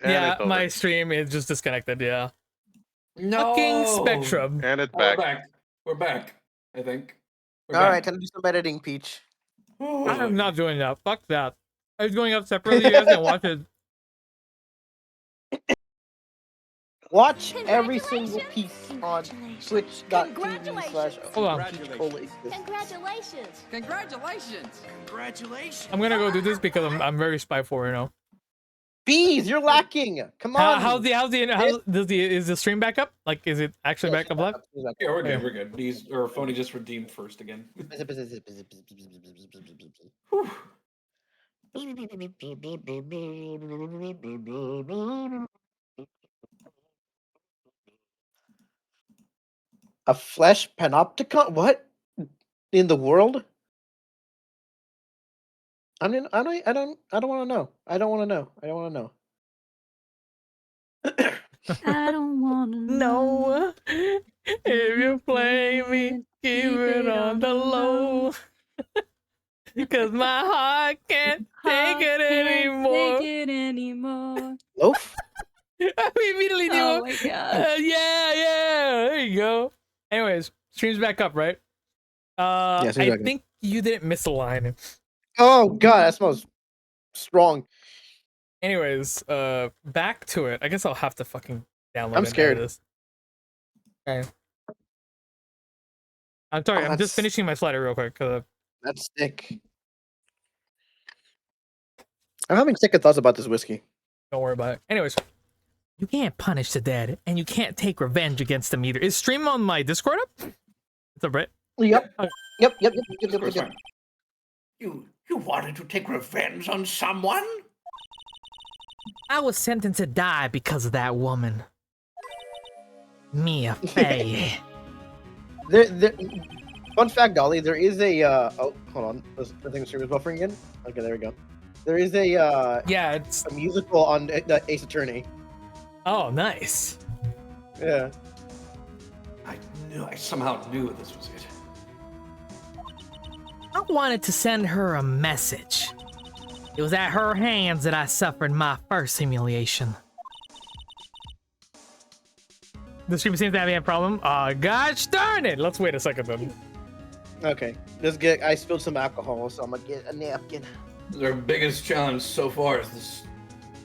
Yeah, it's over. my stream is just disconnected. Yeah. No. Fucking Spectrum. And it's We're back. back. We're back. I think. We're All right, back. time to do some editing, Peach. I am not doing that. Fuck that. I was going up separately. You guys can watch it. Watch every single piece on twitch.tv/. Hold on. Congratulations! Congratulations! Congratulations! I'm gonna go do this because I'm very spy for, you know. Bees, you're lacking. Come on. Is the stream back up? Like, is it actually back up live? Yeah, we're good. We're good. These or Phony just redeemed first again. A flesh panopticon? What in the world? I mean, I don't want to know. I don't want to know. I don't want to know. I don't want to No. If you play me, keep it on the low. Because my heart can't take it anymore. Take it anymore. Loaf? I immediately knew. Oh my god. Yeah. There you go. Anyways, stream's back up, right? Yeah, stream's I back up. think you didn't miss a line. Oh god, that smells strong. Anyways, back to it. I guess I'll have to fucking download. I'm scared. This. Okay. I'm sorry. I'm just finishing my slider real quick. That's sick. I'm having second thoughts about this whiskey. Don't worry about it. Anyways, you can't punish the dead, and you can't take revenge against them either. Is stream on my Discord up? It's up, right? Yep. Okay. Yep. You wanted to take revenge on someone? I was sentenced to die because of that woman. Mia Fey. Fun fact, Dolly, there is a oh, hold on. I think the stream is buffering again. Okay, there we go. There is a yeah, it's a musical on the Ace Attorney. Oh, nice. Yeah. I somehow knew this was it. I wanted to send her a message. It was at her hands that I suffered my first humiliation. The stream seems to have a problem. Gosh darn it! Let's wait a second then. Okay. I spilled some alcohol, so I'm gonna get a napkin. Their biggest challenge so far is this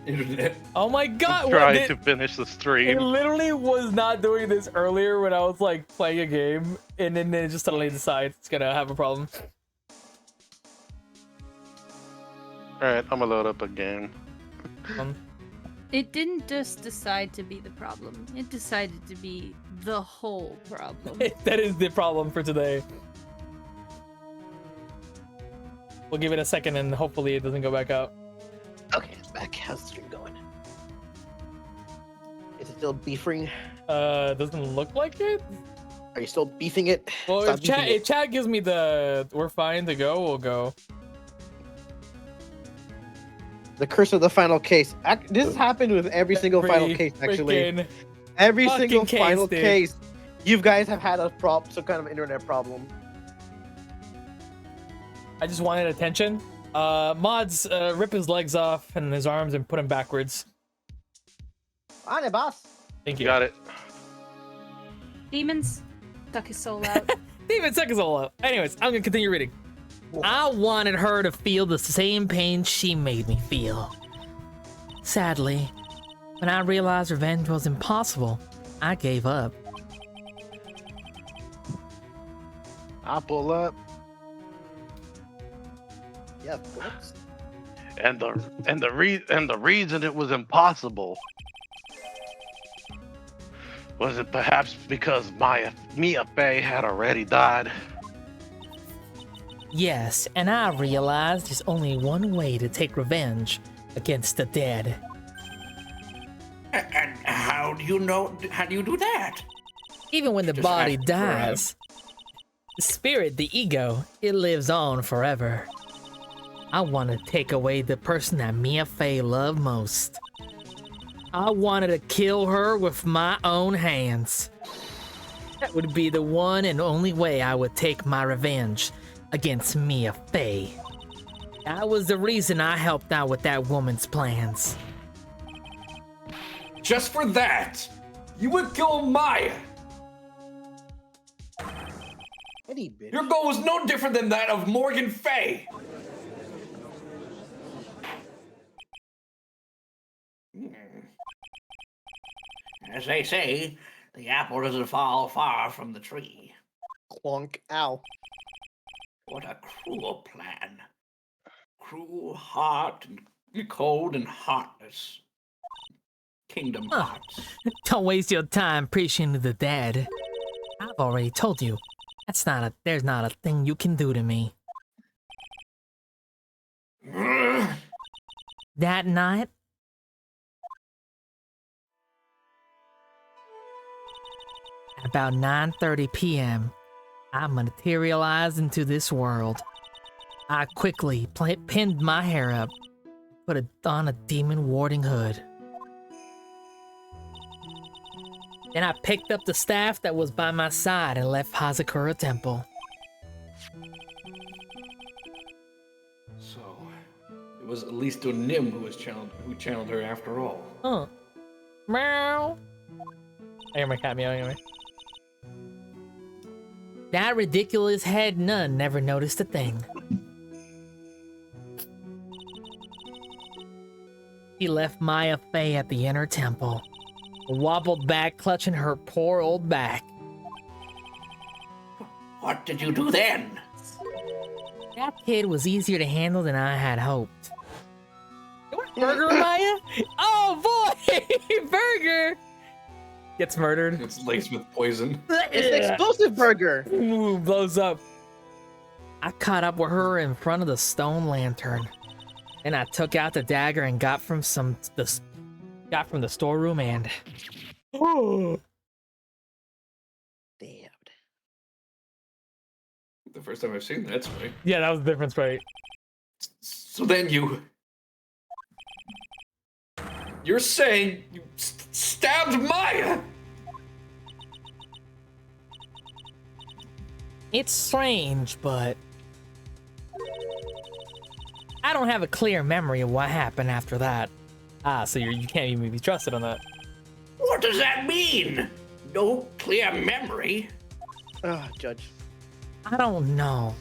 internet. Oh my god! Trying to finish the It stream. literally was not doing this earlier when I was like playing a game, and then it just suddenly decides it's gonna have a problem. Alright, I'm gonna load up a game. It didn't just decide to be the problem. It decided to be the whole problem. That is the problem for today. We'll give it a second and hopefully it doesn't go back out. Okay, it's back. How's the stream going? Is it still beefing? Doesn't look like it. Are you still beefing it? Well, Stop if chat, beefing it. if chat gives me the we're fine to go, we'll go. The curse of the final case. This happened with every single final case, actually. Freaking Every fucking single case, final dude. case. You guys have had some kind of internet problem. I just wanted attention. Mods, rip his legs off and his arms and put him backwards. On it, boss. Thank you. Got it. Demons, suck his soul out. Demon suck his all out. Anyways, I'm gonna continue reading. I wanted her to feel the same pain she made me feel. Sadly, when I realized revenge was impossible, I gave up. I'll pull up. Yeah, of course. And the reason it was impossible was it perhaps because Mia Fey had already died? Yes, and I realized there's only one way to take revenge against the dead. And how do you know? How do you do that? Even when the Just body act dies, the spirit, the ego, it lives on forever. I want to take away the person that Mia Fey loved most. I wanted to kill her with my own hands. That would be the one and only way I would take my revenge against Mia Fey. That was the reason I helped out with that woman's plans. just for that, you would kill Maya. Eddie, bitch. Your goal was no different than that of Morgan Fay. As they say, the apple doesn't fall far from the tree. Clunk. Ow. What a cruel plan. Cruel heart and cold and heartless. Kingdom Huh. Hearts. Don't waste your time preaching to the dead. I've already told you. There's not a thing you can do to me. That night, at about 9:30 p.m., I materialized into this world. I quickly pinned my hair up, put it on a demon warding hood. Then I picked up the staff that was by my side and left Hazakura Temple. So, it was at least a Nim who channeled her after all. Huh. Meow. I hear my cat meowing at me. That ridiculous head nun never noticed a thing. He left Maya Fey at the inner temple, wobbled back, clutching her poor old back. What did you do then? That kid was easier to handle than I had hoped. You want Burger, Maya? Oh boy! Burger! Gets murdered. It's laced with poison. It's the explosive burger. Ooh, blows up. I caught up with her in front of the stone lantern. And I took out the dagger and got from the storeroom and Damn. The first time I've seen that spray. yeah, that was the difference, right? So then you're saying you stabbed Maya? It's strange, but I don't have a clear memory of what happened after that. Ah, so you can't even be trusted on that. What does that mean? No clear memory? Judge. I don't know.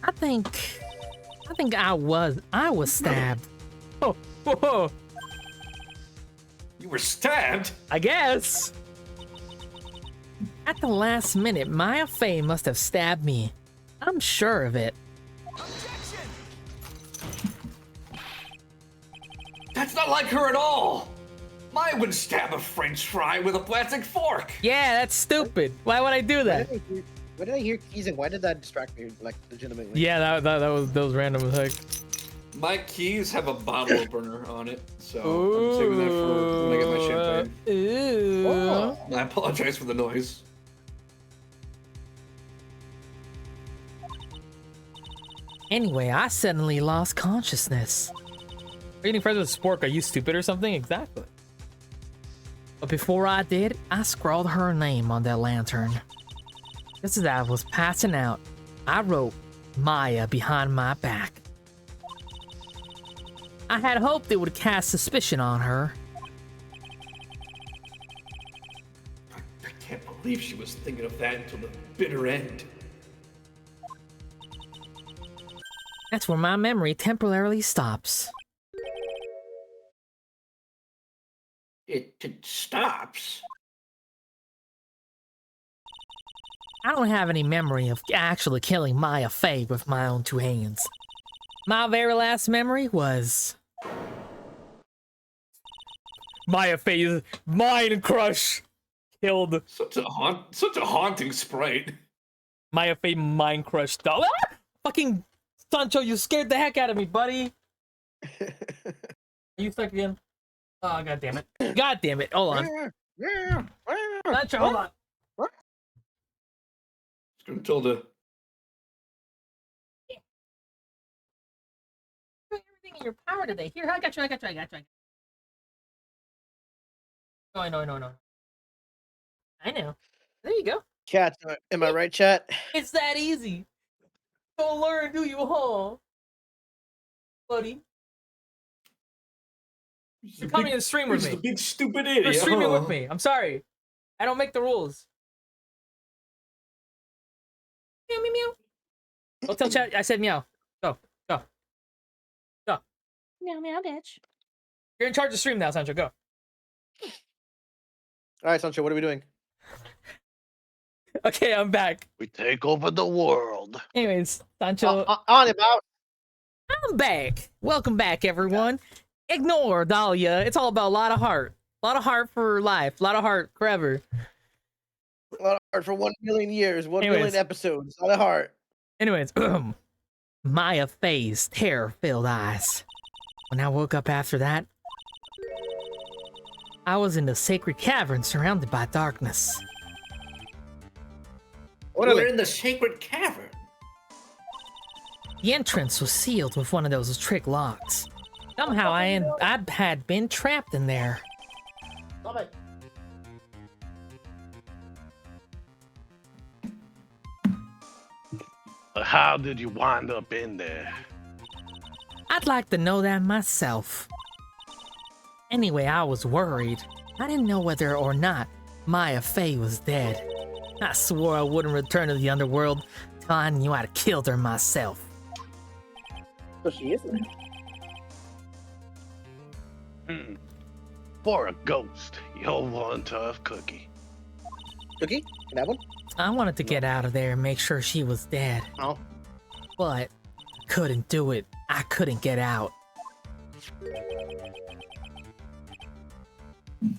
I think I was stabbed. Oh, whoa. You were stabbed? I guess. At the last minute, Maya Fey must have stabbed me. I'm sure of it. That's not like her at all. Maya would stab a French fry with a plastic fork. Yeah, that's stupid. Why would I do that? Why did I hear keys and why did that distract me, like, legitimately? Yeah, that was random as heck. My keys have a bottle opener on it, so I'm saving that for when I get my champagne. Ooh. Oh. I apologize for the noise. Anyway, I suddenly lost consciousness. Are you getting friends with Spork? Are you stupid or something? Exactly. But before I did, I scrawled her name on that lantern. Just as I was passing out, I wrote Maya behind my back. I had hoped it would cast suspicion on her. I can't believe she was thinking of that until the bitter end. That's where my memory temporarily stops. It stops. I don't have any memory of actually killing Maya Fey with my own two hands. My very last memory was Maya Fey's mind crush killed. Such a haunting sprite. Maya Fey mind crush. Ah! Fucking Sancho, you scared the heck out of me, buddy. Are you stuck again? Oh, god damn it. God damn it. Hold on. Sancho, hold on. Until the Everything in your power today. Here, I got you. Oh, no. I know. There you go. Chat, am I right, chat? It's that easy. Don't learn, do you, huh? Buddy. You're coming to stream with He's me. a big stupid idiot. You're streaming huh? with me. I'm sorry. I don't make the rules. Meow, meow, meow. Don't tell chat I said meow. Go. Go. Go. Meow meow, bitch. You're in charge of stream now, Sancho. Go. All right, Sancho, what are we doing? Okay, I'm back. We take over the world. Anyways, Sancho, On about. I'm back. Welcome back, everyone. Ignore Dahlia. It's all about a lot of heart. A lot of heart for life. A lot of heart forever. A lot of heart for 1 million years, 1 Anyways. million episodes. A lot of heart. Anyways, Maya Faye's terror-filled eyes. When I woke up after that, I was in the sacred cavern surrounded by darkness. What are We're they? in the sacred cavern. The entrance was sealed with one of those trick locks. Somehow I had been trapped in there. Stop it. How did you wind up in there? I'd like to know that myself. Anyway, I was worried. I didn't know whether or not Maya Faye was dead. I swore I wouldn't return to the underworld till I knew I'd killed her myself. So she isn't. For a ghost, you're one tough cookie. Cookie? Can I have one? I wanted to get out of there and make sure she was dead, Oh. but couldn't do it. I couldn't get out.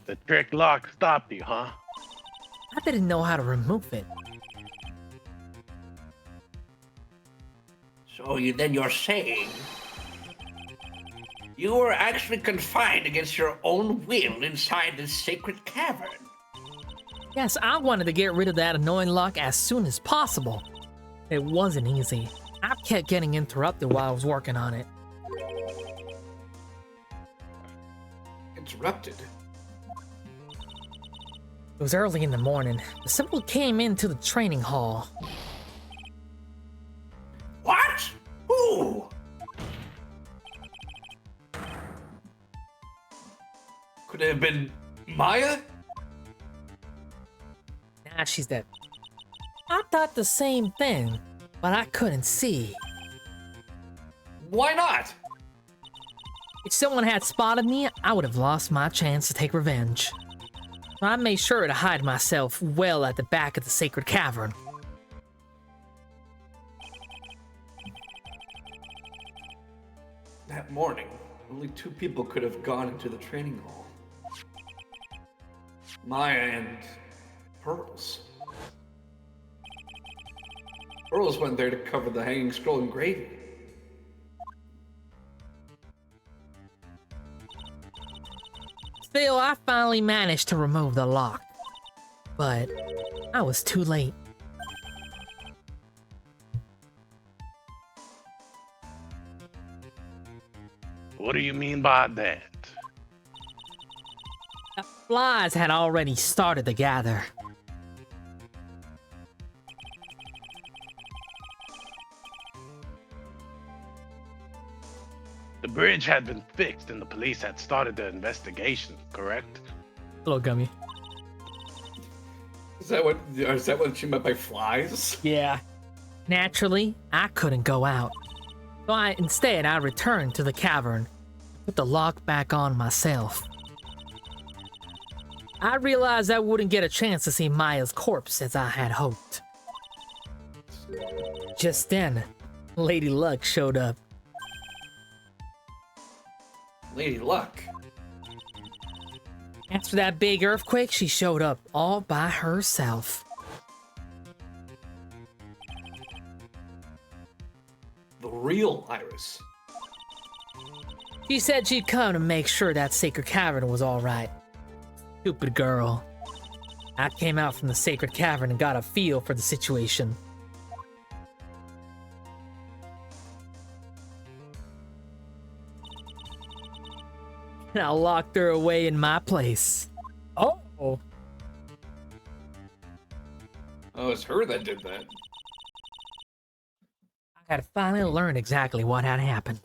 The trick lock stopped you, huh? I didn't know how to remove it. So you're saying you were actually confined against your own will inside this sacred cavern? Yes, I wanted to get rid of that annoying lock as soon as possible. It wasn't easy. I kept getting interrupted while I was working on it. Interrupted. It was early in the morning. The symbol came into the training hall. What? Who? Could it have been Maya? Nah, she's dead. I thought the same thing, but I couldn't see. Why not? If someone had spotted me, I would have lost my chance to take revenge. So I made sure to hide myself well at the back of the sacred cavern. That morning, only 2 people could have gone into the training hall. Maya and Pearls. Pearls went there to cover the hanging scroll engraving. Still, I finally managed to remove the lock. But I was too late. What do you mean by that? The flies had already started to gather. The bridge had been fixed and the police had started the investigation, correct? Little gummy. Is that what she meant by flies? Yeah. Naturally, I couldn't go out. So instead I returned to the cavern, put the lock back on myself. I realized I wouldn't get a chance to see Maya's corpse as I had hoped. Just then, Lady Luck showed up. Lady Luck. After that big earthquake, she showed up all by herself. The real Iris. She said she'd come to make sure that sacred cavern was alright. Stupid girl. I came out from the sacred cavern and got a feel for the situation. And I locked her away in my place. Oh! Oh, it's her that did that. I had finally learned exactly what had happened.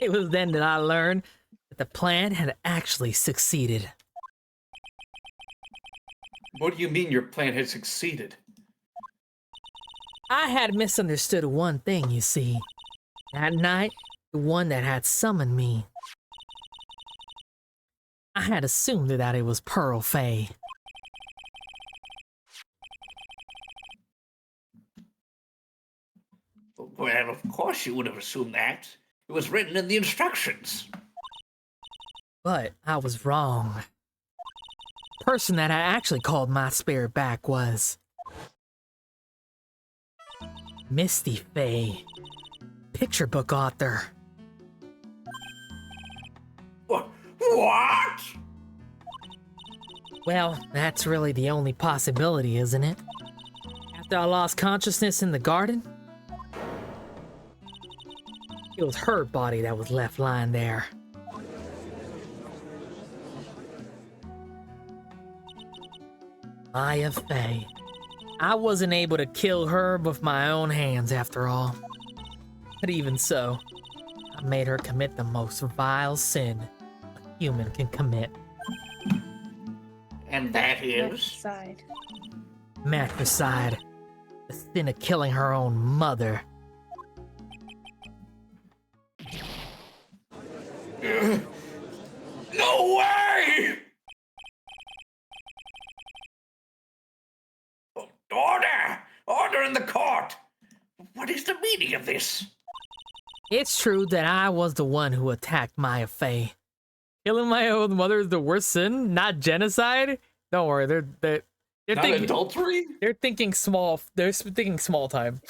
It was then that I learned that The plan had actually succeeded. What do you mean your plan had succeeded? I had misunderstood one thing, you see. That night, the one that had summoned me. I had assumed that it was Pearl Fay. Well, of course you would have assumed that. It was written in the instructions. But I was wrong. The person that had actually called my spirit back was Misty Fay, picture book author. What? Well, that's really the only possibility, isn't it? After I lost consciousness in the garden, it was her body that was left lying there. Maya Fay. I wasn't able to kill her with my own hands after all. But even so, I made her commit the most vile sin a human can commit. And that is? Side. Matricide. The sin of killing her own mother. No way! Order! Order in the court! What is the meaning of this? It's true that I was the one who attacked Maya Fay. Killing my own mother is the worst sin, not genocide. Don't worry, they're Not thinking adultery? they're thinking small. They're thinking small time.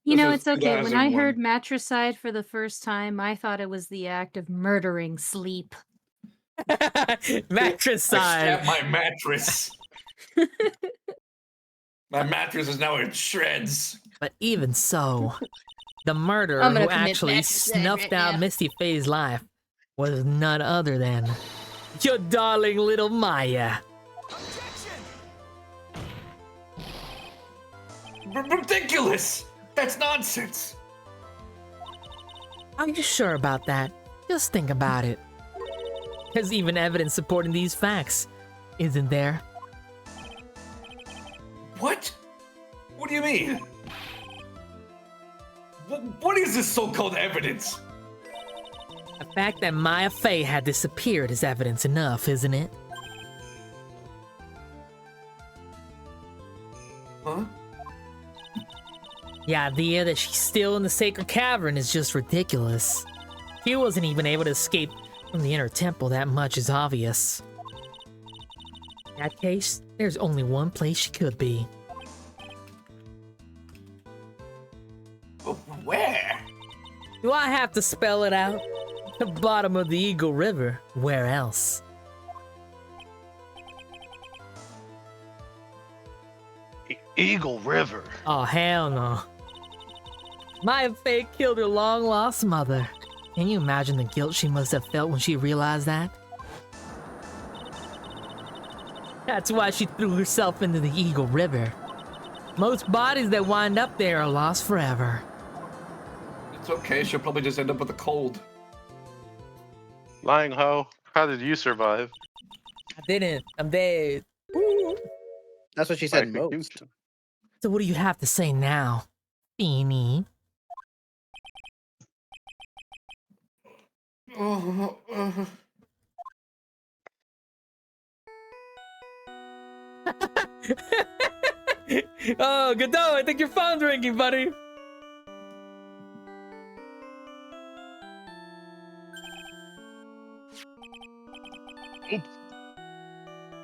You This know, was it's okay. When I 2001. heard matricide for the first time, I thought it was the act of murdering sleep. I Matricide. stabbed my mattress. My mattress is now in shreds. But even so, the murderer I'm gonna who commit actually matricide snuffed right out now. Misty Fay's life was none other than your darling little Maya. Ridiculous! That's nonsense. Are you sure about that? Just think about it. There's even evidence supporting these facts, isn't there? What? What do you mean? What is this so-called evidence? The fact that Maya Fay had disappeared is evidence enough, isn't it? Huh? The idea that she's still in the sacred cavern is just ridiculous. She wasn't even able to escape from the inner temple, that much is obvious. In that case, there's only one place she could be. Where? Do I have to spell it out? The bottom of the Eagle River. Where else? Eagle River. Oh, hell no. Maya Fay killed her long-lost mother. Can you imagine the guilt she must have felt when she realized that? That's why she threw herself into the Eagle River. Most bodies that wind up there are lost forever. It's okay, she'll probably just end up with a cold. Lying Ho, how did you survive? I didn't. I'm dead. That's what she said most. So what do you have to say now, Beanie? Oh, Godot, I think your phone's ringing, buddy. Oops.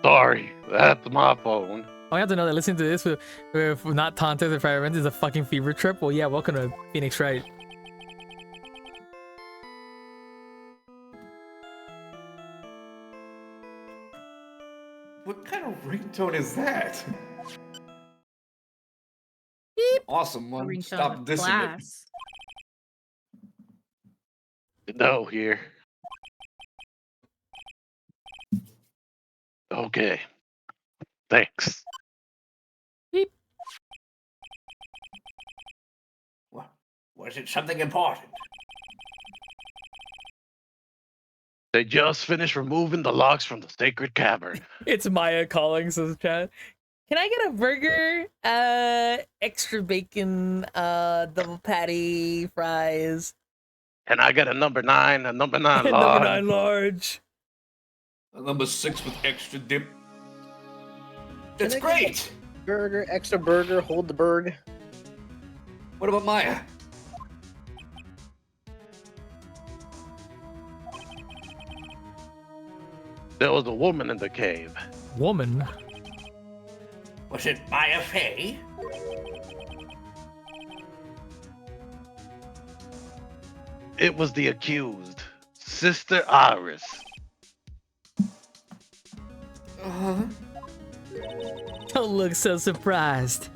Sorry, that's my phone. I have to know that listening to this with not taunted environment is a fucking fever trip. Well, yeah, welcome to Phoenix Wright. What kind of ringtone is that? Awesome one. Ringtone Stop of dissing class. No, here. Okay. Thanks. Was it something important? They just finished removing the logs from the sacred cavern. It's Maya calling, says chat. Can I get a burger? Extra bacon, double patty, fries. Can I get a number 9, a number 9 Number large? 9 large. Number 6 with extra dip. That's Can I get great! Burger, extra burger, hold the berg. What about Maya? There was a woman in the cave. Woman. Was it Maya Fey? It was the accused, Sister Iris. Don't look so surprised.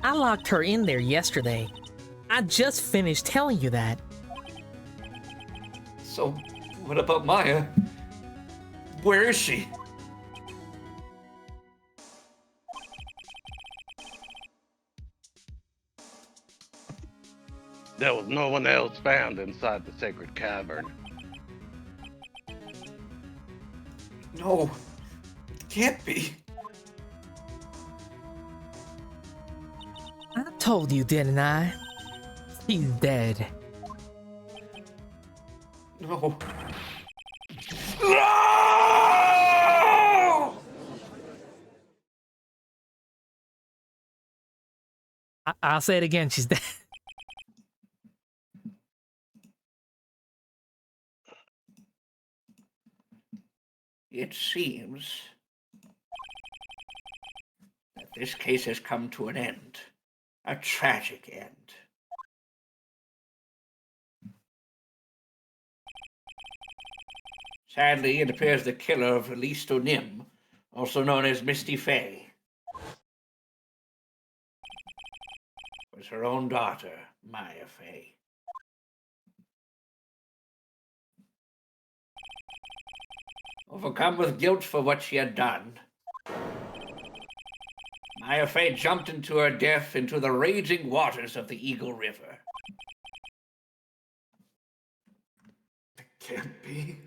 I locked her in there yesterday. I just finished telling you that. So, what about Maya? Where is she? There was no one else found inside the sacred cavern. No, it can't be. I told you, didn't I? She's dead. No. I'll say it again, she's dead. It seems that this case has come to an end. A tragic end. Sadly, it appears the killer of Listo Nim, also known as Misty Fey, was her own daughter, Maya Fey. Overcome with guilt for what she had done, Maya Fey jumped into her death into the raging waters of the Eagle River. It can't be.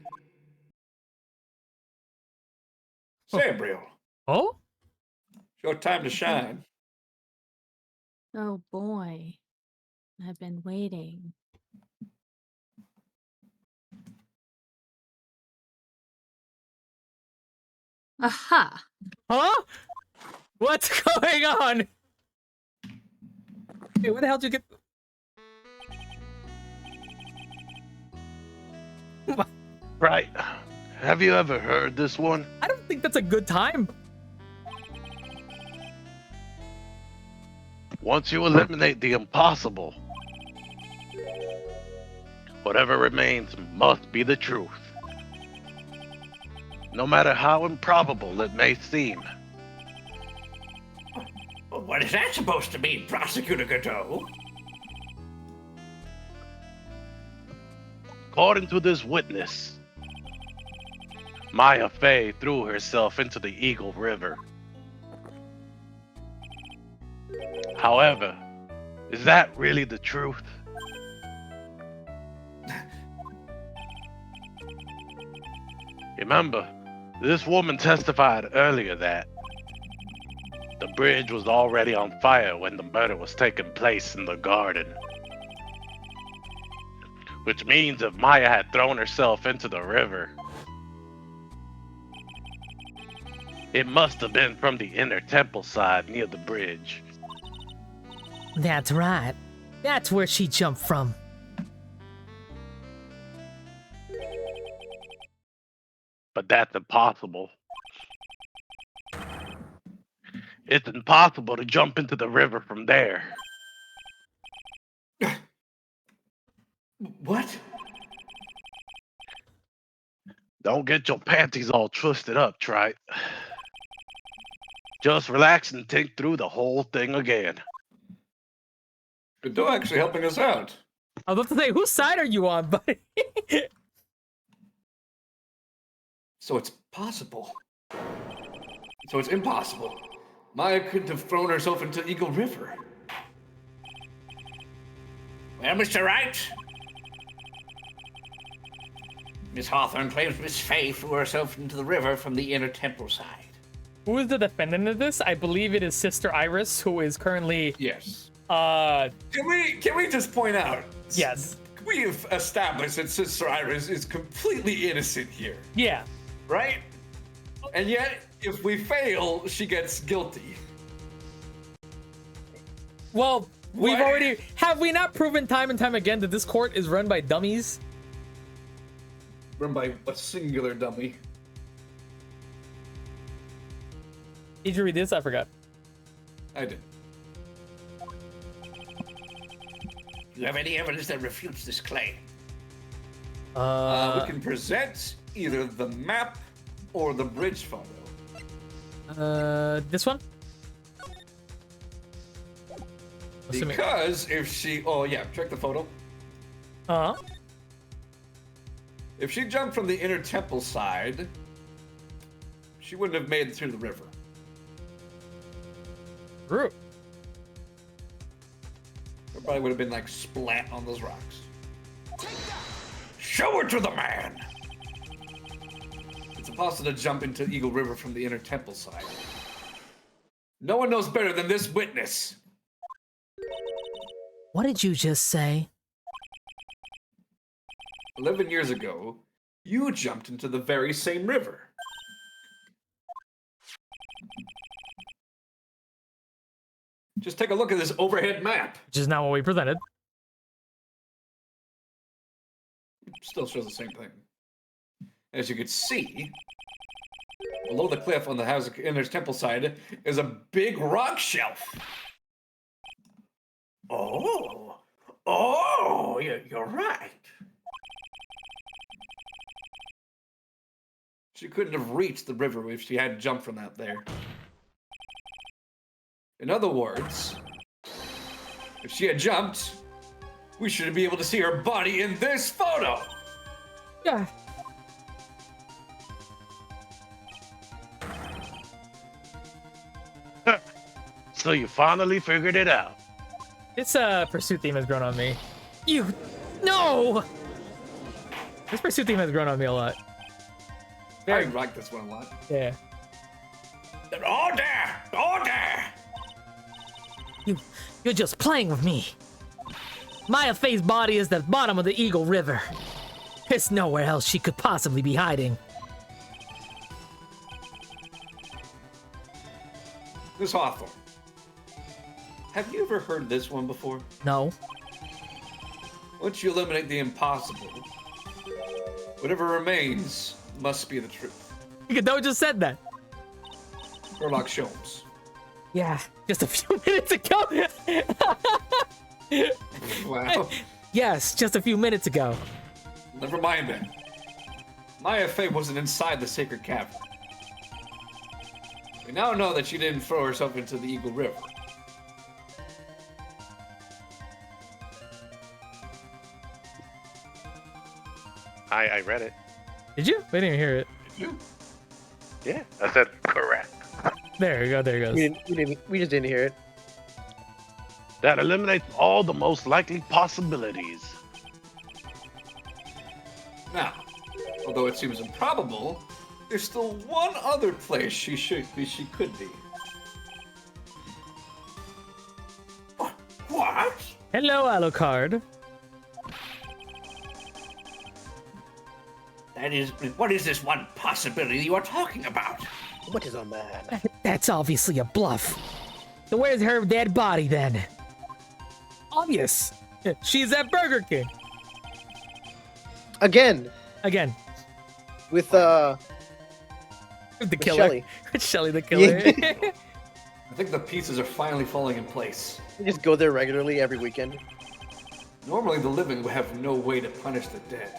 Sabriel, Oh? It's your time to shine. Oh boy. I've been waiting. Aha! Huh? What's going on? Hey, where the hell did you get... Right. Have you ever heard this one? I don't think that's a good time. Once you eliminate the impossible, whatever remains must be the truth. No matter how improbable it may seem. what is that supposed to mean, Prosecutor Godot? According to this witness, Maya Fey threw herself into the Eagle River. However, is that really the truth? Remember, this woman testified earlier that the bridge was already on fire when the murder was taking place in the garden. Which means if Maya had thrown herself into the river, it must have been from the inner temple side near the bridge. That's right. That's where she jumped from. But that's impossible. It's impossible to jump into the river from there. What? Don't get your panties all twisted up, Trite. Just relax and think through the whole thing again. Godot actually helping us out. I was about to say, whose side are you on, buddy? So it's possible. So it's impossible. Maya couldn't have thrown herself into Eagle River. Well, Mr. Wright, Miss Hawthorne claims Miss Faye threw herself into the river from the inner temple side. Who is the defendant of this? I believe it is Sister Iris, who is currently Yes. uh Can we just point out? yes. We've established that Sister Iris is completely innocent here, Yeah. right? And yet, if we fail, she gets guilty. Well, we've What? already have we not proven time and time again that this court is run by dummies? Run by a singular dummy. Did you read this? I forgot. I did. Do you have any evidence that refutes this claim? We can present either the map or the bridge photo. This one? Assuming- Because if she, oh yeah, check the photo. Uh-huh. If she jumped from the inner temple side, she wouldn't have made it through the river. True. It probably would have been like splat on those rocks. Show it to the man! It's impossible to jump into Eagle River from the inner temple side. No one knows better than this witness. What did you just say? 11 years ago, you jumped into the very same river. Just take a look at this overhead map. Which is not what we presented. Still shows the same thing. As you can see, below the cliff on the house inner temple side is a big rock shelf. Oh, you're right. She couldn't have reached the river if she had jumped from out there. In other words, if she had jumped, we should be able to see her body in this photo. Yeah. So you finally figured it out. This pursuit theme has grown on me. No! This pursuit theme has grown on me a lot. I like this one a lot. Yeah. Order! You're just playing with me. Maya Faye's body is at the bottom of the Eagle River. There's nowhere else she could possibly be hiding. Miss Hawthorne, have you ever heard this one before? No. Once you eliminate the impossible, whatever remains must be the truth. Don't just said that. Sherlock Holmes. Yeah, just a few minutes ago. Wow. Yes, just a few minutes ago. Never mind then. Maya Faye wasn't inside the sacred cavern. We now know that she didn't throw herself into the Eagle River. I read it. Did you? We didn't even hear it. Yeah, I said correct. There you go. There it goes. We just didn't hear it. That eliminates all the most likely possibilities. Now, although it seems improbable, there's still one other place she could be. What? Hello, Alucard. What is this one possibility you are talking about? What is on that? That's obviously a bluff. So where's her dead body then? Obvious. She's at Burger King. Again, The with killer. Shelly. Shelly the killer. I think the pieces are finally falling in place. we just go there regularly every weekend. Normally, the living would have no way to punish the dead.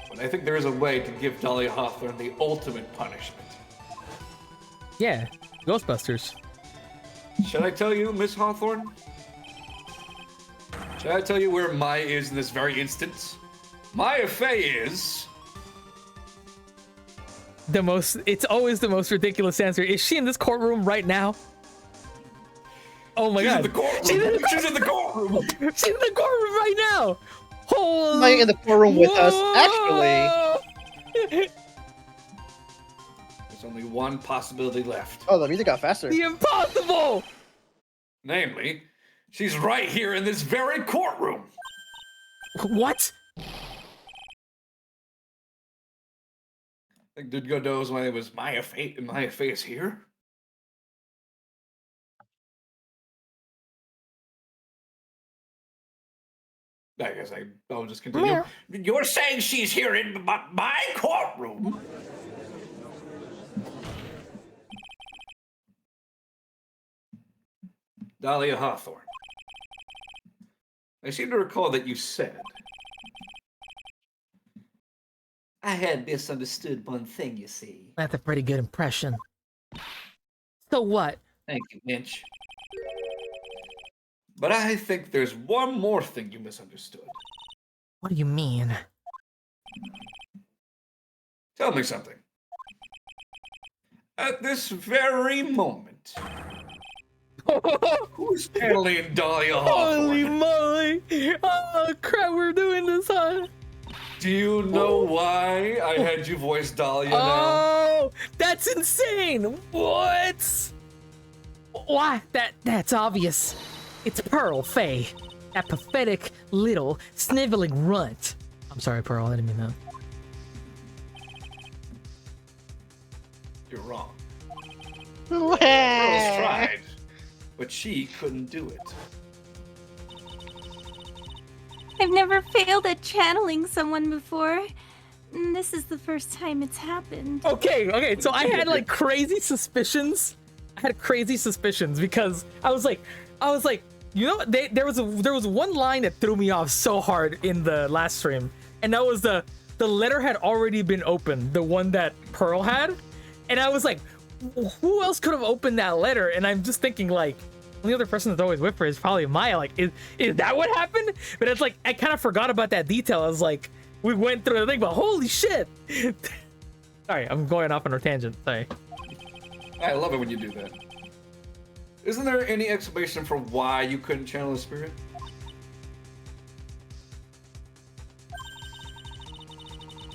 But I think there is a way to give Dahlia Hawthorne the ultimate punishment. Yeah, Ghostbusters. Should I tell you, Miss Hawthorne? Should I tell you where Maya is in this very instance? Maya Faye is... It's always the most ridiculous answer. Is she in this courtroom right now? Oh my She's god. in the courtroom! She's in the courtroom! She's in the courtroom right now! Holy! in the courtroom with us. Actually, There's only one possibility left. oh, the music got faster. The impossible! Namely, she's right here in this very courtroom. What? Think dude go knows when it was Maya Fate and Maya Fate is here? I guess I'll just continue. You're saying she's here in my courtroom? Dahlia Hawthorne. I seem to recall that you said. I had misunderstood one thing, you see. That's a pretty good impression. So what? Thank you, Minch. But I think there's one more thing you misunderstood. What do you mean? Tell me something. At this very moment, who's channeling Dahlia Holy Hawthorne? moly! Oh crap, we're doing this, huh? Do you know why I had you voice Dahlia now? Oh, that's insane! What? Why? That's obvious. It's Pearl Faye, that pathetic little sniveling runt. I'm sorry, Pearl. I didn't mean that. You're wrong. Pearl's tried, but she couldn't do it. I've never failed at channeling someone before. This is the first time it's happened. Okay, so I had like crazy suspicions. I had crazy suspicions because I was like, you know, there was one line that threw me off so hard in the last stream, and that was the letter had already been opened, the one that Pearl had, and I was like, who else could have opened that letter? And I'm just thinking like, the only other person that's always with her is probably Maya. Like, is that what happened? But it's like I kind of forgot about that detail. I was like, we went through the thing, but holy shit! Sorry, I'm going off on a tangent. Sorry. I love it when you do that. Isn't there any explanation for why you couldn't channel a spirit?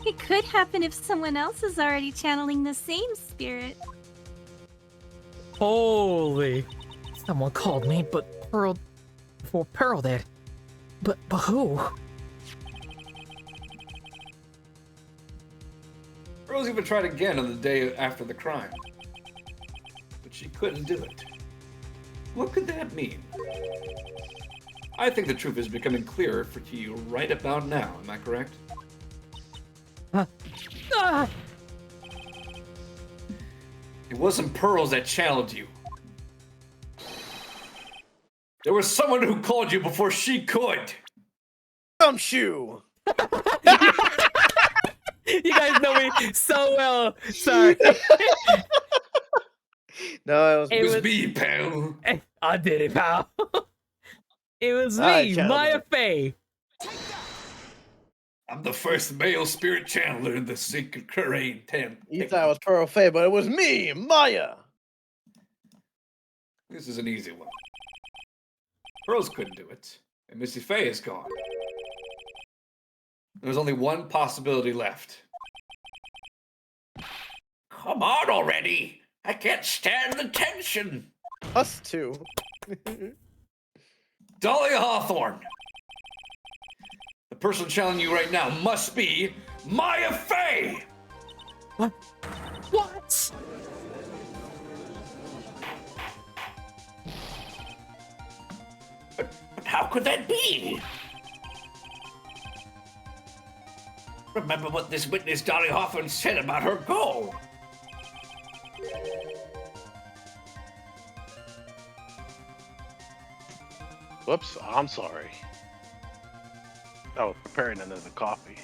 It could happen if someone else is already channeling the same spirit. Holy! Someone called me, but Pearl, before Pearl did. But who? Pearl's even tried again on the day after the crime, but she couldn't do it. What could that mean? I think the truth is becoming clearer for you right about now. Am I correct? Ah! It wasn't Pearls that channeled you. There was someone who called you before she could. Gumshoe. You guys know me so well. Sorry. No, It was me, pal. I did it, pal. It was I me, channeled Maya her. Fey. I'm the first male spirit channeler in the Secret Terrain 10. You thought it was Pearl Faye, but it was me, Maya. This is an easy one. Pearls couldn't do it, and Missy Faye is gone. There's only one possibility left. Come on already! I can't stand the tension! Us too. Dahlia Hawthorne! The person channeling you right now must be Maya Fey! What? What? But how could that be? Remember what this witness Dahlia Hawthorne said about her goal. Whoops, I'm sorry. I was preparing another coffee.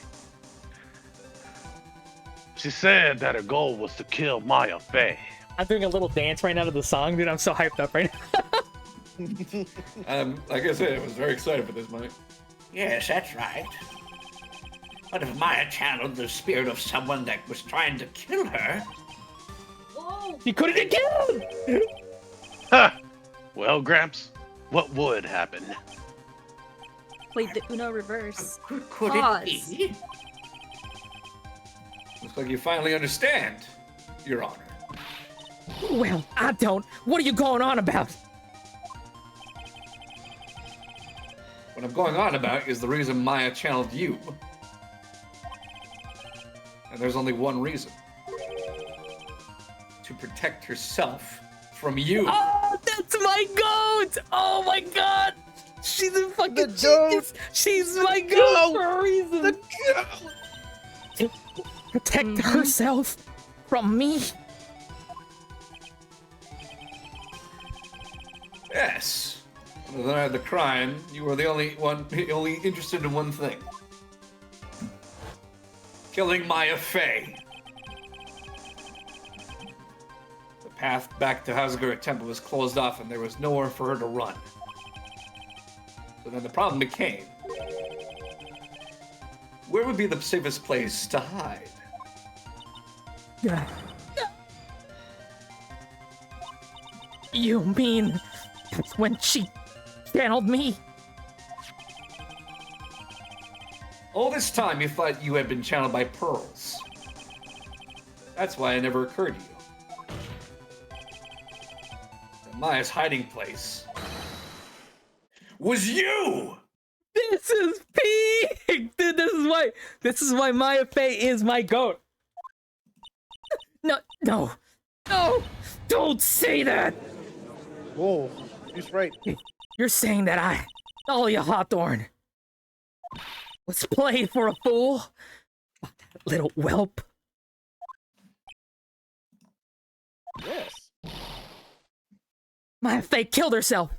She said that her goal was to kill Maya Fey. I'm doing a little dance right now to the song, dude. I'm so hyped up right now. Like I said, I was very excited for this, Mike. Yes, that's right. What if Maya channeled the spirit of someone that was trying to kill her? You couldn't again! Ha! Well, Gramps, what would happen? played the Uno reverse. Could Pause. it be? Looks like you finally understand, Your Honor. Well, I don't. What are you going on about? What I'm going on about is the reason Maya channeled you. And there's only one reason. To protect herself from you. Oh, that's my goat! Oh my god! She's a fucking The genius! goat! She's my The goat goat! for a reason! The To protect herself from me? Yes. Other than I had the crime, you were the only interested in one thing. Killing Maya Fey. The path back to Hazagura Temple was closed off and there was nowhere for her to run. So then the problem became, where would be the safest place to hide? You mean that's when she channeled me? All this time you thought you had been channeled by pearls. That's why it never occurred to you. That Maya's hiding place was you! This is peak! Dude, this is why Maya Fey is my goat. No, don't say that! Whoa, he's right. You're saying that Dahlia Hawthorne was played for a fool? Little whelp. Yes. Maya Fey killed herself.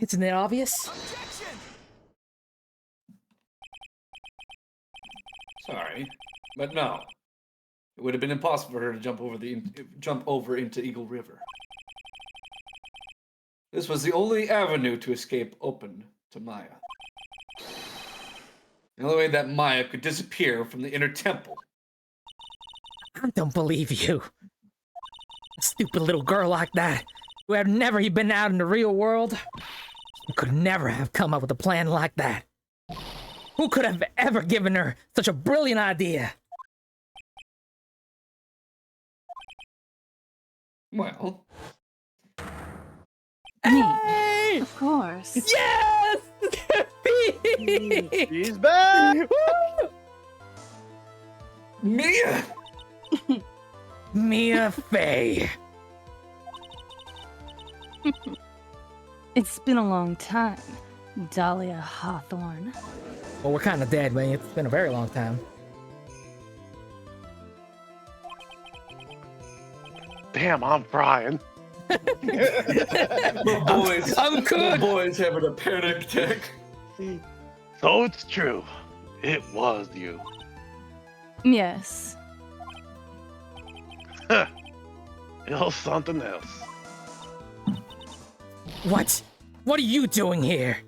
Isn't it obvious? Sorry, but no. It would have been impossible for her to jump over into Eagle River. This was the only avenue to escape open to Maya. The only way that Maya could disappear from the inner temple. I don't believe you. A stupid little girl like that, who had never been out in the real world, could never have come up with a plan like that. Who could have ever given her such a brilliant idea? Well, Me, Hey! of course. Yes! He's back! Mia! Mia Fey. It's been a long time, Dahlia Hawthorne. Well, we're kind of dead, but it's been a very long time. Damn, I'm frying. The boys, I'm the cooked. boys having a panic attack. So it's true. It was you. Yes. Huh. It was something else. What? What are you doing here?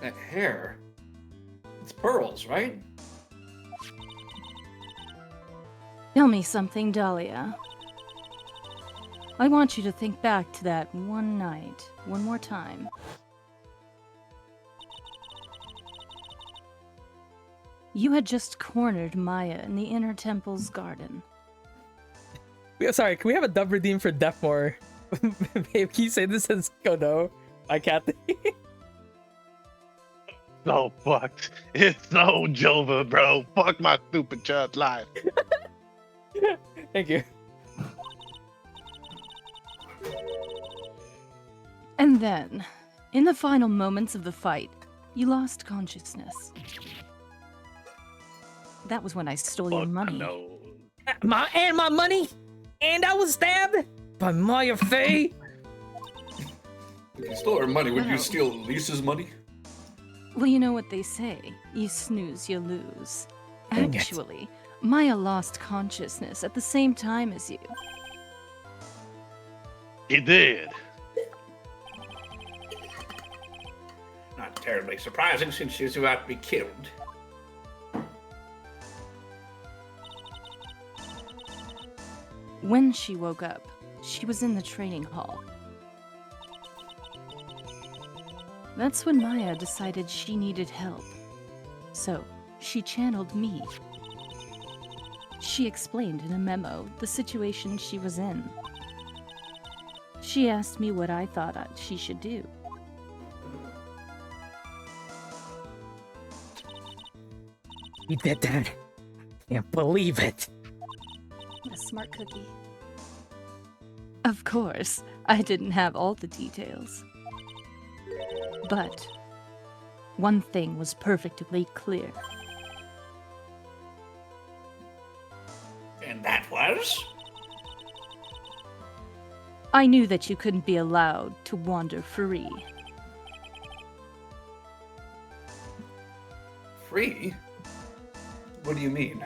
That hair. It's pearls, right? Tell me something, Dahlia. I want you to think back to that one night, one more time. You had just cornered Maya in the inner temple's garden. Sorry, can we have a dub redeem for Deathmore? Babe, can you say this as Kodo? I can't. So fucked. It's so Jova, bro. Fuck my stupid child's life. Thank you. And then, in the final moments of the fight, you lost consciousness. That was when I stole your Fuck money. no. My money? And I was stabbed? By Maya Fey? If you stole her money, would you Wow. steal Lisa's money? Well, you know what they say. You snooze, you lose. Dang it. Actually, Maya lost consciousness at the same time as you. He did. Not terribly surprising since she was about to be killed. When she woke up, she was in the training hall. That's when Maya decided she needed help. So, she channeled me. She explained in a memo the situation she was in. She asked me what I thought she should do. You did that. Can't believe it. A smart cookie. Of course, I didn't have all the details. But one thing was perfectly clear. And that was? I knew that you couldn't be allowed to wander free. Free? What do you mean?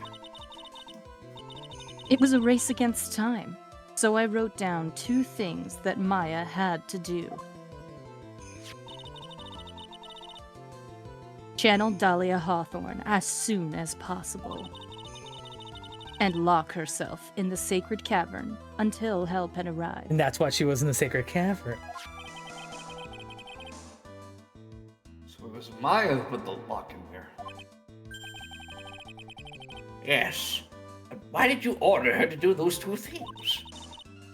It was a race against time, so I wrote down 2 things that Maya had to do. Channel Dahlia Hawthorne as soon as possible. And lock herself in the sacred cavern until help had arrived. And that's why she was in the sacred cavern. So it was Maya who put the lock in there. Yes. But why did you order her to do those 2 things?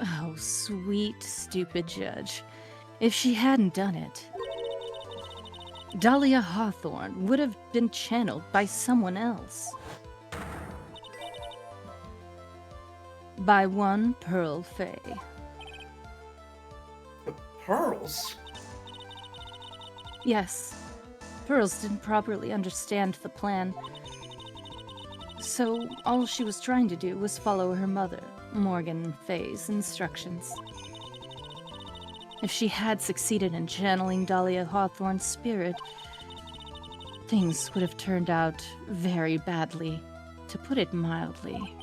Oh, sweet, stupid judge. If she hadn't done it, Dahlia Hawthorne would have been channeled by someone else. By one Pearl Fae. The pearls? Yes, Pearls didn't properly understand the plan. So all she was trying to do was follow her mother, Morgan Faye's instructions. If she had succeeded in channeling Dahlia Hawthorne's spirit, things would have turned out very badly, to put it mildly.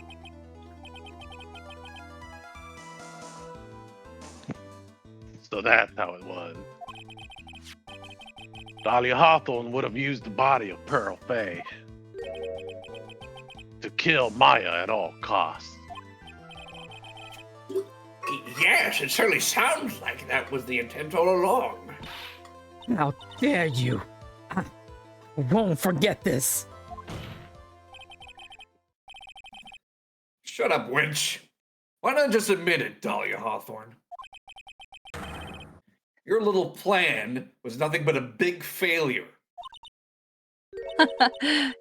So that's how it was. Dahlia Hawthorne would have used the body of Pearl Faye to kill Maya at all costs. Yes, it certainly sounds like that was the intent all along. How dare you! I won't forget this. Shut up, wench. Why not just admit it, Dahlia Hawthorne? Your little plan was nothing but a big failure.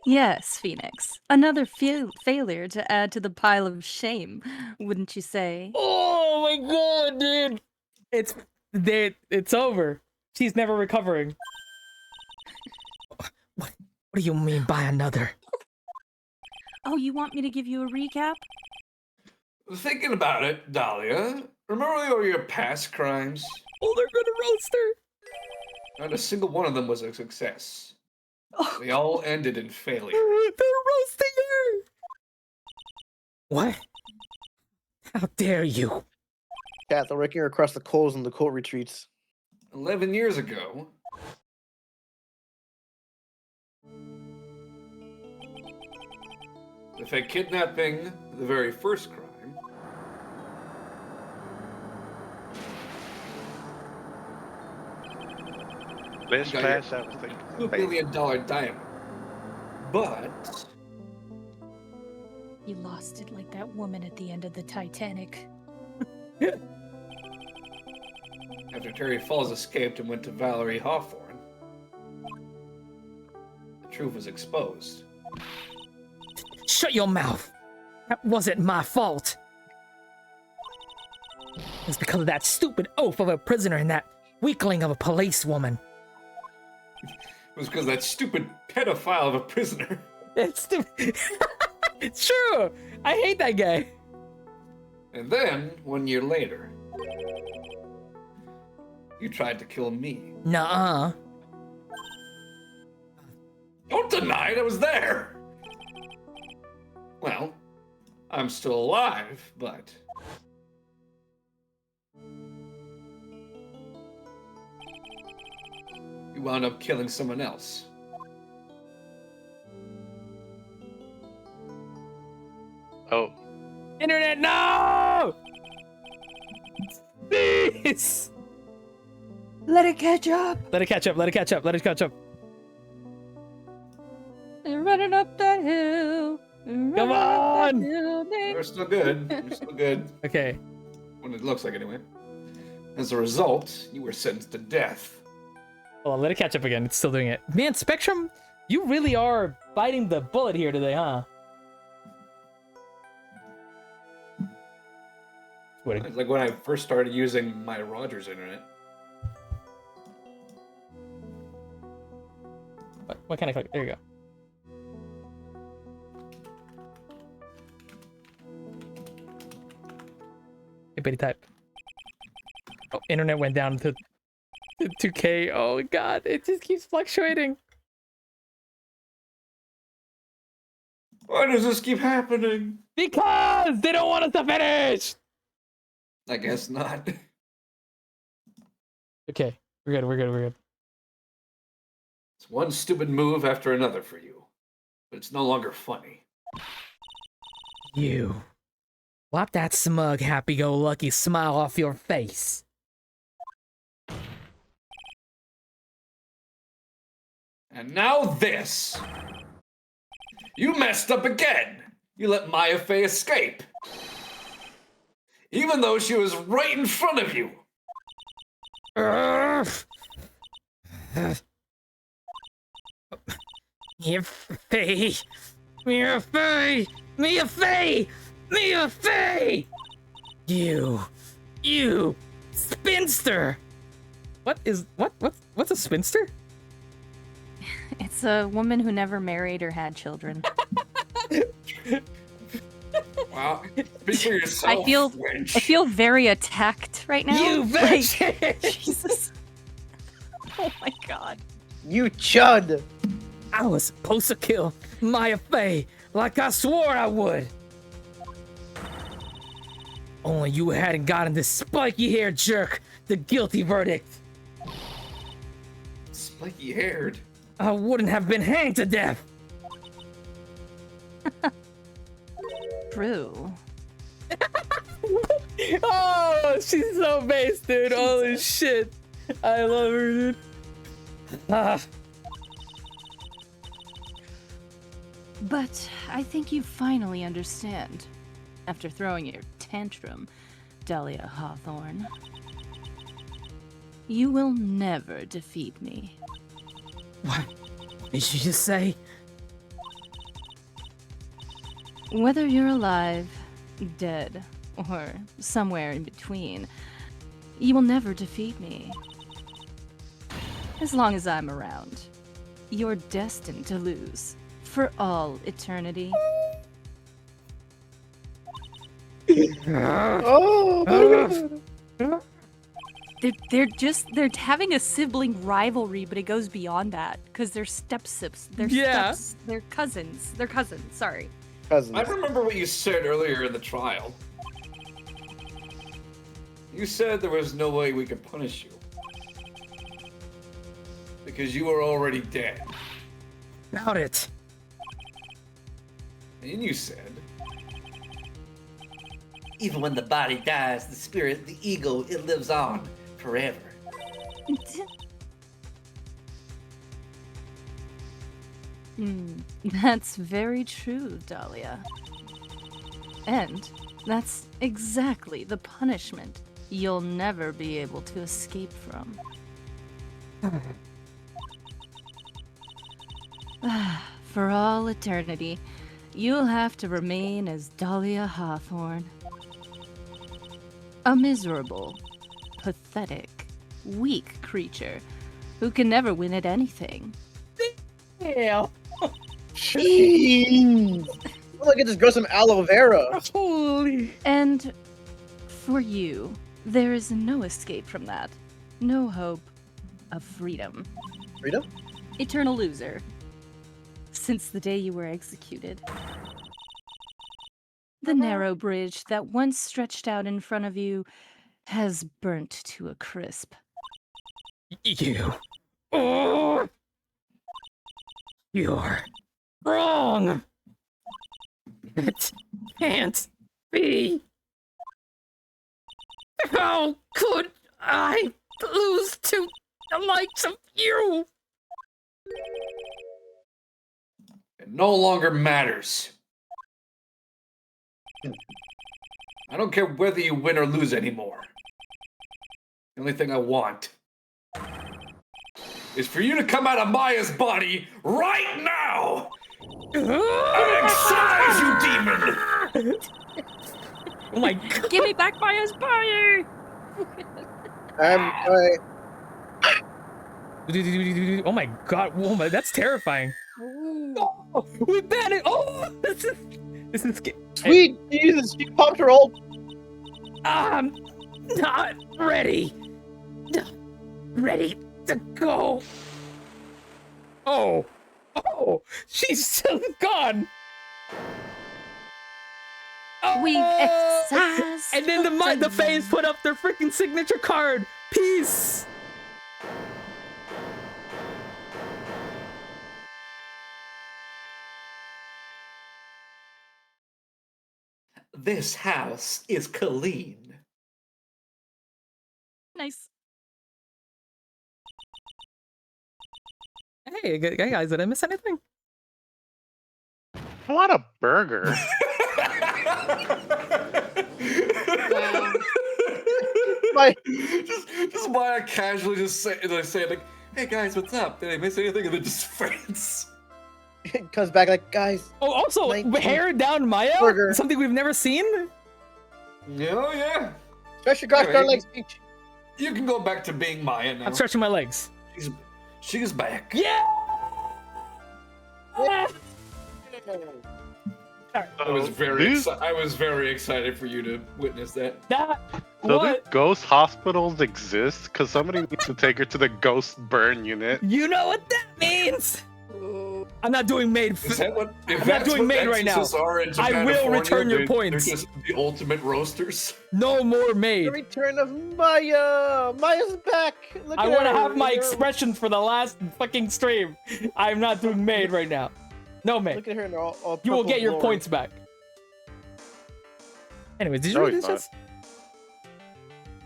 Yes, Phoenix. Another failure to add to the pile of shame, wouldn't you say? Oh my god, dude! It's over. She's never recovering. What do you mean by another? Oh, you want me to give you a recap? Thinking about it, Dahlia, remember all your past crimes? Oh, they're gonna roast her! Not a single one of them was a success. Oh. They all ended in failure. They're roasting her! What? How dare you? Cat, they're raking her across the coals in the court retreats. 11 years ago, the fake kidnapping, the very first crime, Let's got pass everything. $2 billion diamond. But You lost it like that woman at the end of the Titanic. after Terry Falls escaped and went to Valerie Hawthorne, the truth was exposed. Shut your mouth! That wasn't my fault! It's because of that stupid oaf of a prisoner and that weakling of a policewoman. It was because that stupid pedophile of a prisoner. It's stupid. It's true! I hate that guy. And then, 1 year later, you tried to kill me. Nuh-uh. Don't deny it, I was there! Well, I'm still alive, but... you wound up killing someone else. Oh, Internet, no! Please! Let it catch up. Let it catch up. Let it catch up. Let it catch up. They're running up that hill. Come on! We're still good. We're still good. Okay. When it looks like, anyway. As a result, you were sentenced to death. Hold on, let it catch up again. It's still doing it. Man, Spectrum, you really are biting the bullet here today, huh? What? It's like when I first started using my Rogers internet. What kind of click? There you go. Hey, Betty type. Oh, internet went down to 2K. Oh god, it just keeps fluctuating. Why does this keep happening? Because they don't want us to finish. I guess not. Okay, we're good. We're good. We're good. It's one stupid move after another for you. But it's no longer funny. You. Wipe that smug, happy-go-lucky smile off your face. And now this! You messed up again! You let Maya Fey escape! Even though she was right in front of you! Mia Fey! Mia Fey! Mia Fey! Mia Fey! You spinster! What's a spinster? It's a woman who never married or had children. Wow. Speak for yourself, I feel very attacked right now. You bitch! Like, Jesus. Oh my god. You chud! I was supposed to kill Maya Fey like I swore I would. Only you hadn't gotten this spiky-haired jerk the guilty verdict. Spiky-haired. I wouldn't have been hanged to death. True. Oh, she's so base, dude. Holy shit. I love her, dude. Ah. But I think you finally understand. After throwing your tantrum, Dahlia Hawthorne. You will never defeat me. What did you just say? Whether you're alive, dead, or somewhere in between, you will never defeat me. As long as I'm around, you're destined to lose for all eternity. Oh! They're having a sibling rivalry, but it goes beyond that because they're they're cousins. They're cousins, sorry. Cousins. I remember what you said earlier in the trial. You said there was no way we could punish you. Because you were already dead. Doubt it. And you said, Even when the body dies, the spirit, the ego, it lives on forever. That's very true, Dahlia. And that's exactly the punishment you'll never be able to escape from. For all eternity, you'll have to remain as Dahlia Hawthorne. A miserable, pathetic, weak creature who can never win at anything. Yeah. Jeez! Well, I could just grow some aloe vera. Holy. And for you, there is no escape from that. No hope of freedom. Freedom? Eternal loser. Since the day you were executed. The narrow bridge that once stretched out in front of you has burnt to a crisp. You. Oh. You're wrong. It can't be. How could I lose to the likes of you. It no longer matters. I don't care whether you win or lose anymore. The only thing I want is for you to come out of Maya's body right now! And exercise, you demon! Oh my god. Give me back Maya's body! Oh my god. Oh my, that's terrifying. Oh, we banned it. Oh, this is scary. Sweet Jesus, she popped her ult. I'm not ready. Ready to go. Oh, she's still gone. Oh. We've excised. And then the Fays put up their freaking signature card. Peace. This house is Colleen. Nice. Hey guys, did I miss anything? What a burger. Just Maya casually just say like, hey guys, what's up? Did I miss anything? And then just faints. It comes back like, guys. Oh, also, Like- hair down Maya? Burger. Something we've never seen? Oh yeah. Stretch your gosh darn legs, Peach. You can go back to being Maya now. I'm stretching my legs. She's back. Yeah! I was very excited for you to witness that. So What? these ghost hospitals exist? Because somebody needs to take her to the ghost burn unit. You know what that means? I'm not doing maid. Is that what? If I'm not that's doing what maid right now. exorcists are in I will California, return your they're points. just the ultimate roasters. No more The maid. return of Maya. Maya's back. Look I at want to her, have my you know. expression for the last fucking stream. I'm not doing maid right now. No maid. Look at her in all You will purple get your glory. points back. Anyways, did you No, read he's this? Jess?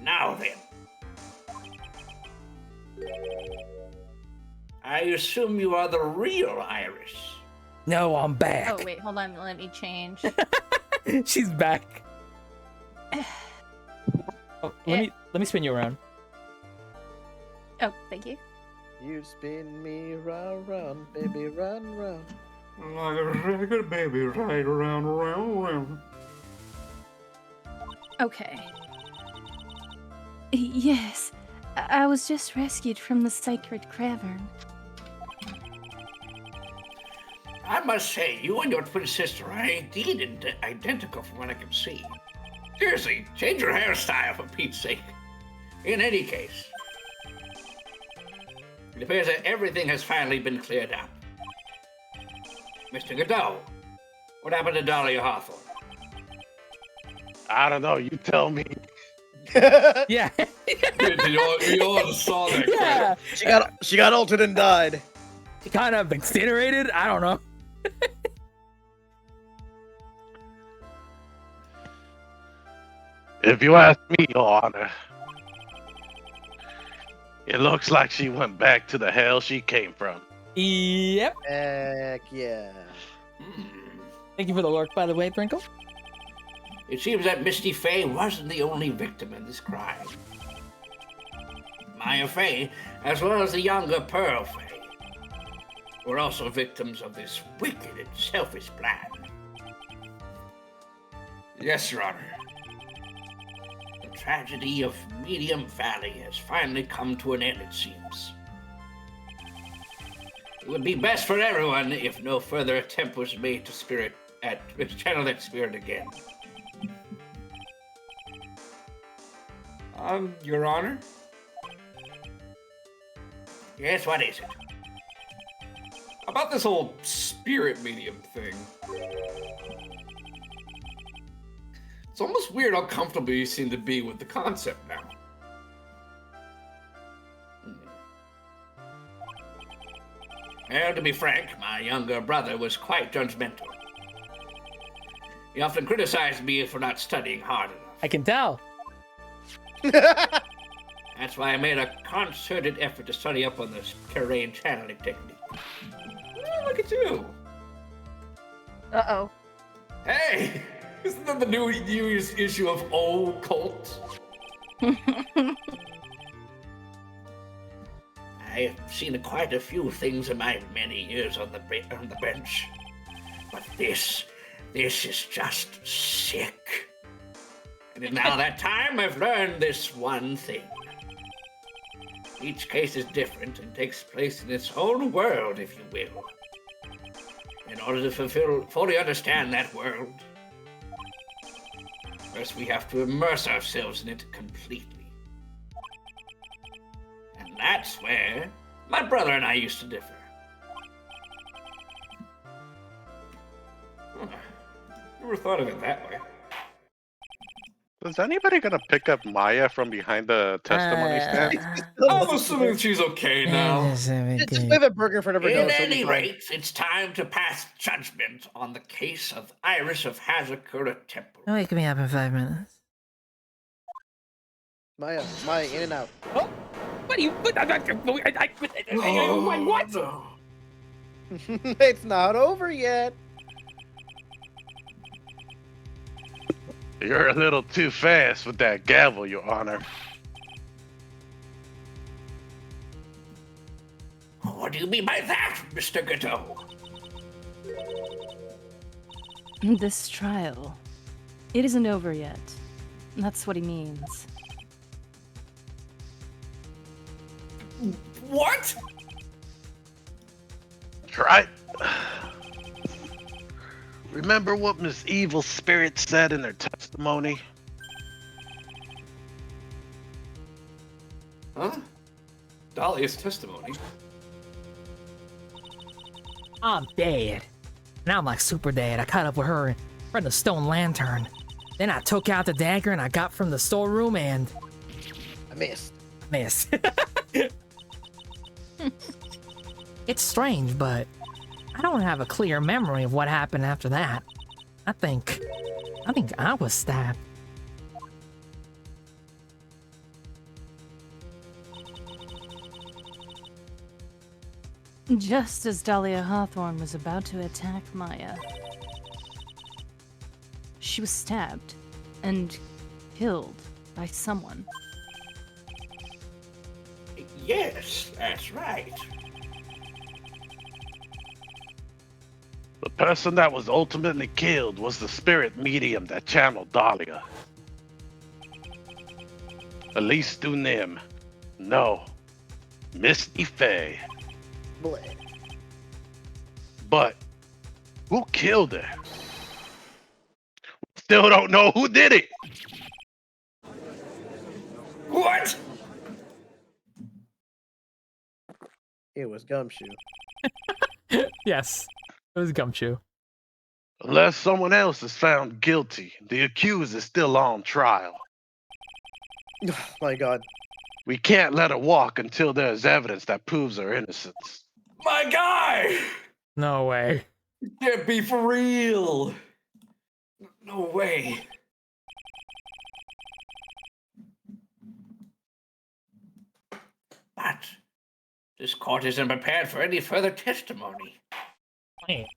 Now then. I assume you are the real Iris. No, I'm back. Oh wait, hold on. Let me change. She's back. Oh, let me spin you around. Oh, thank you. You spin me round, round, baby, round, round. Like a regular baby, right around. Okay. Yes, I was just rescued from the sacred cavern. I must say, you and your twin sister are indeed identical from what I can see. Seriously, change your hairstyle for Pete's sake. In any case, it appears that everything has finally been cleared up. Mr. Godot, what happened to Dahlia Hawthorne? I don't know. You tell me. Yeah. You all saw that. Yeah. She got altered and died. Kind of incinerated. I don't know. If you ask me, Your Honor, it looks like she went back to the hell she came from. Yep. Heck yeah. Thank you for the lurk, by the way, Brinkle. It seems that Misty Fey wasn't the only victim in this crime. Maya Fey, as well as the younger Pearl Fey, were also victims of this wicked and selfish plan. Yes, Your Honor. The tragedy of Medium Valley has finally come to an end, it seems. It would be best for everyone if no further attempt was made to channel that spirit again. Your Honor? Yes, what is it? About this whole spirit medium thing. It's almost weird how comfortable you seem to be with the concept now. Well, to be frank, my younger brother was quite judgmental. He often criticized me for not studying hard enough. I can tell. That's why I made a concerted effort to study up on this terrain channeling technique. Oh, look at you. Uh-oh. Hey! Isn't that the new issue of O Cult? I've seen quite a few things in my many years on the bench. But this is just sick. And in now that time, I've learned this one thing. Each case is different and takes place in its own world, if you will. In order to fully understand that world, first we have to immerse ourselves in it completely. And that's where my brother and I used to differ. Never thought of it that way. Is anybody gonna pick up Maya from behind the testimony stand? I'm assuming she's okay now. Just leave a burger in front of her In nose. she'll be any fine. rate, it's time to pass judgment on the case of Iris of Hazakura Temple. Wake me up in 5 minutes. Maya, in and out. What do you? What? No. It's not over yet. You're a little too fast with that gavel, Your Honor. What do you mean by that, Mr. Godot? This trial, it isn't over yet. That's what he means. What? Right? Remember what Miss Evil Spirit said in her testimony? Huh? Dahlia's testimony? I'm dead. Now I'm like super dead. I caught up with her in front of the stone lantern. Then I took out the dagger and I got from the storeroom and I missed. miss. It's strange, but I don't have a clear memory of what happened after that. I think I was stabbed. Just as Dahlia Hawthorne was about to attack Maya, she was stabbed and killed by someone. Yes, that's right. The person that was ultimately killed was the spirit medium that channeled Dahlia. Elise Dunim. No. Misty Faye. Bleh. But who killed her? Still don't know who did it. What? It was Gumshoe. Yes, it was Gumshoe. Unless someone else is found guilty, the accused is still on trial. Oh my god. We can't let her walk until there's evidence that proves her innocence. My guy! No way. Can't be for real. No way. But this court isn't prepared for any further testimony. Man.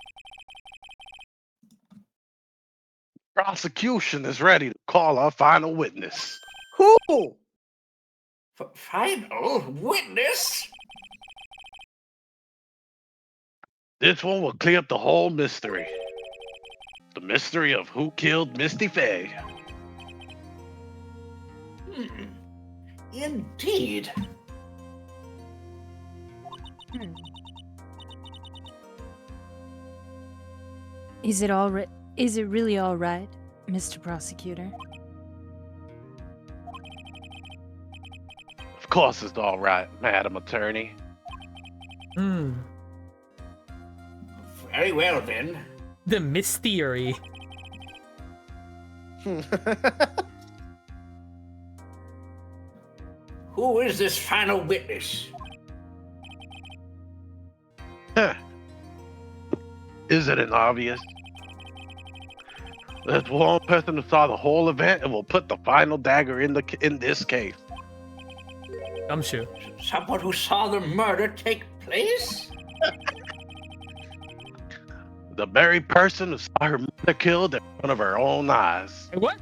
Prosecution is ready to call our final witness. Who? Final witness? This one will clear up the whole mystery. The mystery of who killed Misty Faye. Indeed. Is it all right? Is it really all right, Mr. Prosecutor? Of course it's all right, Madam Attorney. Hmm. Very well then. The mystery. Who is this final witness? Huh. Isn't it obvious? There's one person who saw the whole event and will put the final dagger in this case. Gumshoe. Someone who saw the murder take place? The very person who saw her mother killed in front of her own eyes. What?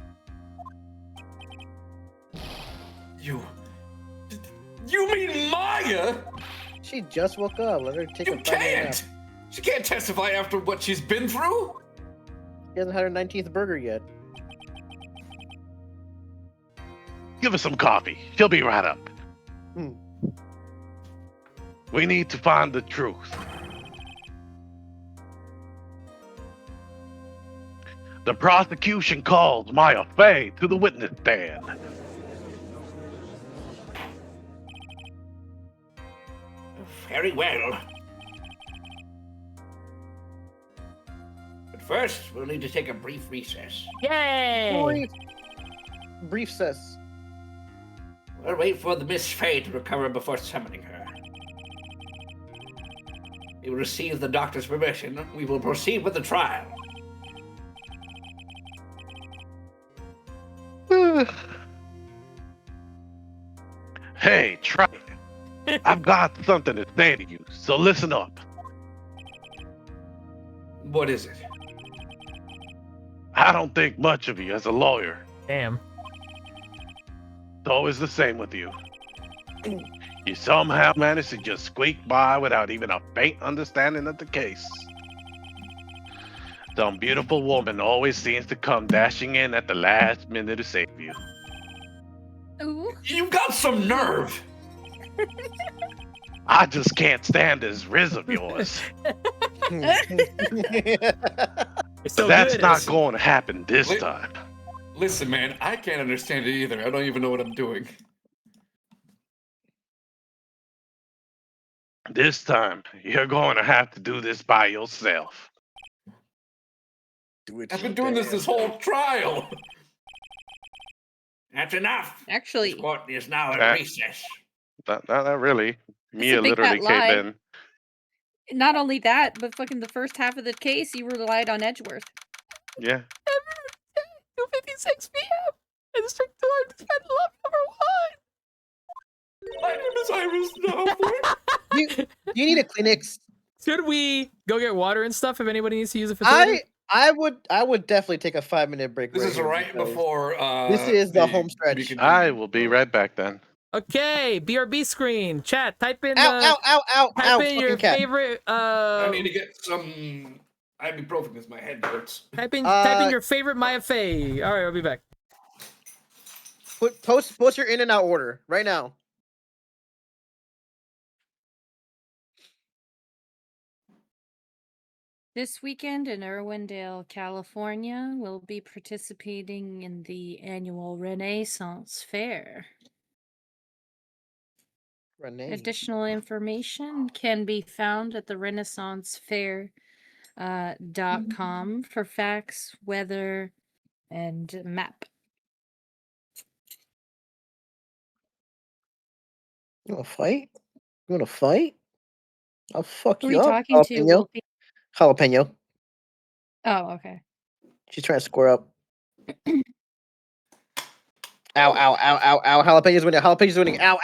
You mean Maya? She just woke up. Let her take You a 5-minute nap. can't! She can't testify after what she's been through? She hasn't had her 19th burger yet. Give her some coffee. She'll be right up. Hmm. We need to find the truth. The prosecution calls Maya Fey to the witness stand. Very well. But first, we'll need to take a brief recess. Yay! Brief says. We'll wait for the Miss Fey to recover before summoning her. We will receive the doctor's permission. We will proceed with the trial. Hey, try it. I've got something to say to you, so listen up. What is it? I don't think much of you as a lawyer. Damn. It's always the same with you. You somehow manage to just squeak by without even a faint understanding of the case. Some beautiful woman always seems to come dashing in at the last minute to save you. Ooh. You got some nerve! I just can't stand this riz of yours. It's so That's good. not going to happen this Wait. time. Listen, man, I can't understand it either. I don't even know what I'm doing. This time, you're going to have to do this by yourself. Do it. I've been doing this whole trial. That's enough. Actually, This court is now at Okay. recess. Not really. Mia a big literally fat lie. came in. not only that, but fucking the first half of the case, you relied on Edgeworth. Yeah. 2:56 p.m. and the strict door to spend love number 1. My name is Iris now. You need a Kleenex. Should we go get water and stuff if anybody needs to use the facility? I would definitely take a 5-minute break. This is here right because before. This is the home to stretch. be continued. I will be right back then. Okay, BRB screen. Chat, type in Ow! type in Fucking your cat. favorite I need to get some ibuprofen because my head hurts. type in your favorite Maya Fey. All right, I'll be back. Post your in and out order right now. This weekend in Irwindale, California, we'll be participating in the annual Renaissance Fair. Renee. Additional information can be found at the renaissancefair.com for facts, weather, and map. You wanna fight? You wanna fight? I'll fuck Who are you you up. talking to, Jalapeno. Wolfie? Jalapeno. Oh, okay. She's trying to square up. Ow! Jalapenos winning. Jalapenos winning. Ow!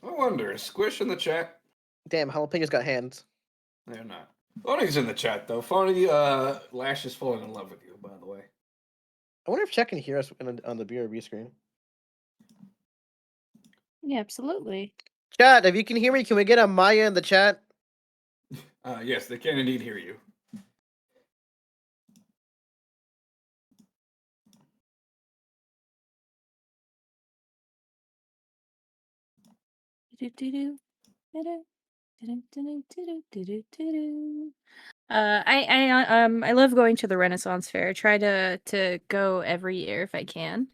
I wonder, is Squish in the chat? Damn, Jalapenos got hands. They're not. Phony's in the chat though. Phony, Lash is falling in love with you, by the way. I wonder if Chet can hear us on the BRB screen. Yeah, absolutely. Chat, if you can hear me, can we get a Maya in the chat? Yes, they can indeed hear you. I love going to the Renaissance Fair. I try to go every year if I can.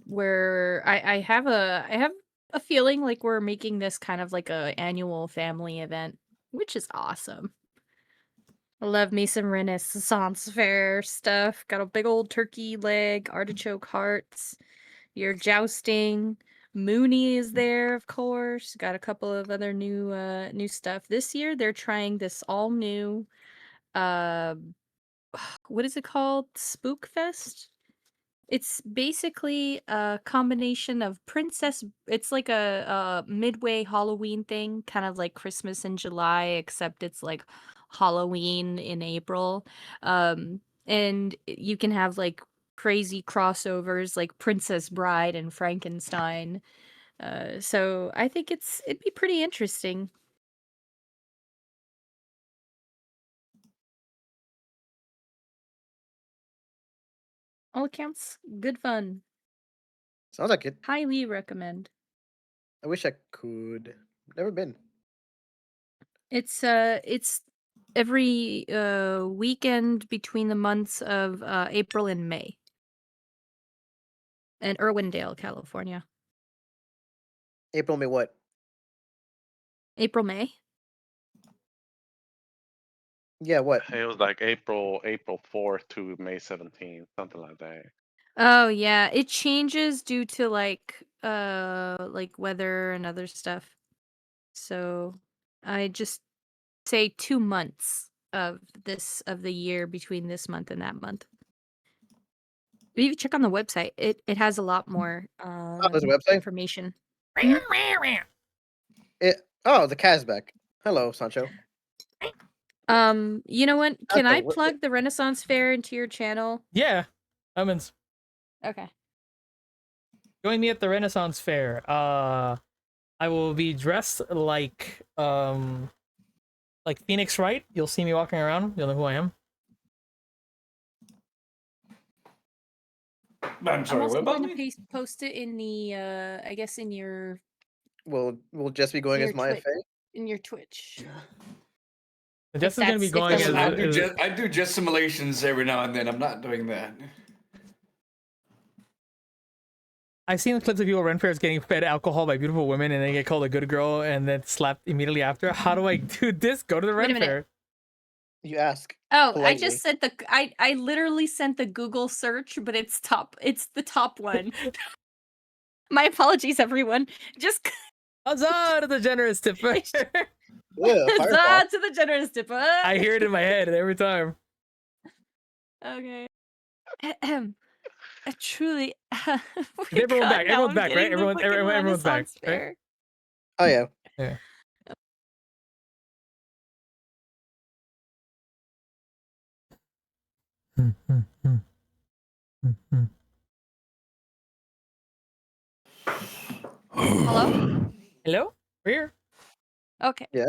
Where I have a feeling like we're making this kind of like a annual family event, which is awesome. I love me some Renaissance Fair stuff. Got a big old turkey leg, artichoke hearts. You're jousting. Mooney is there, of course. Got a couple of other new stuff. This year they're trying this all new what is it called? Spook Fest? It's basically a combination of princess. It's like a midway Halloween thing, kind of like Christmas in July, except it's like Halloween in April. And you can have like crazy crossovers, like Princess Bride and Frankenstein. So I think it'd be pretty interesting. All accounts, good fun. Sounds like it. Highly recommend. I wish I could. Never been. It's every weekend between the months of April and May. In Irwindale, California. April, May, what? April, May? Yeah, what? It was like April 4th to May 17th, something like that. Oh yeah, it changes due to like weather and other stuff. So I just say 2 months of the year between this month and that month. But you can check on the website. It has a lot more Oh, there's a website? information. Oh, the cat's back. Hello, Sancho. You know what? Can Okay, I plug the Renaissance Fair into your channel? Yeah, Lemons. Okay. Join me at the Renaissance Fair. I will be dressed like Phoenix Wright. You'll see me walking around. You'll know who I am. I'm sorry, I'm also what about going me? to post it in the I guess in your We'll just be going Your as Maya Twitch. Fey. in your Twitch. Jess is gonna be if going that's as. allowed. I do just simulations every now and then. I'm not doing that. I've seen clips of people at Ren fairs getting fed alcohol by beautiful women and then get called a good girl and then slapped immediately after. How do I do this? Go to the Wait a Ren minute. fair. You ask. Oh, politely. I just sent I literally sent the Google search, but it's the top one. My apologies, everyone. Just Huzzah to the generous tipper. Yeah, huzzah Firefox. to the generous tipper. I hear it in my head every time. Okay. Truly. Is everyone back? Everyone's back, right? Everyone's back, right? Oh yeah. Yeah. Hello? Hello? We're here. Okay. Yeah.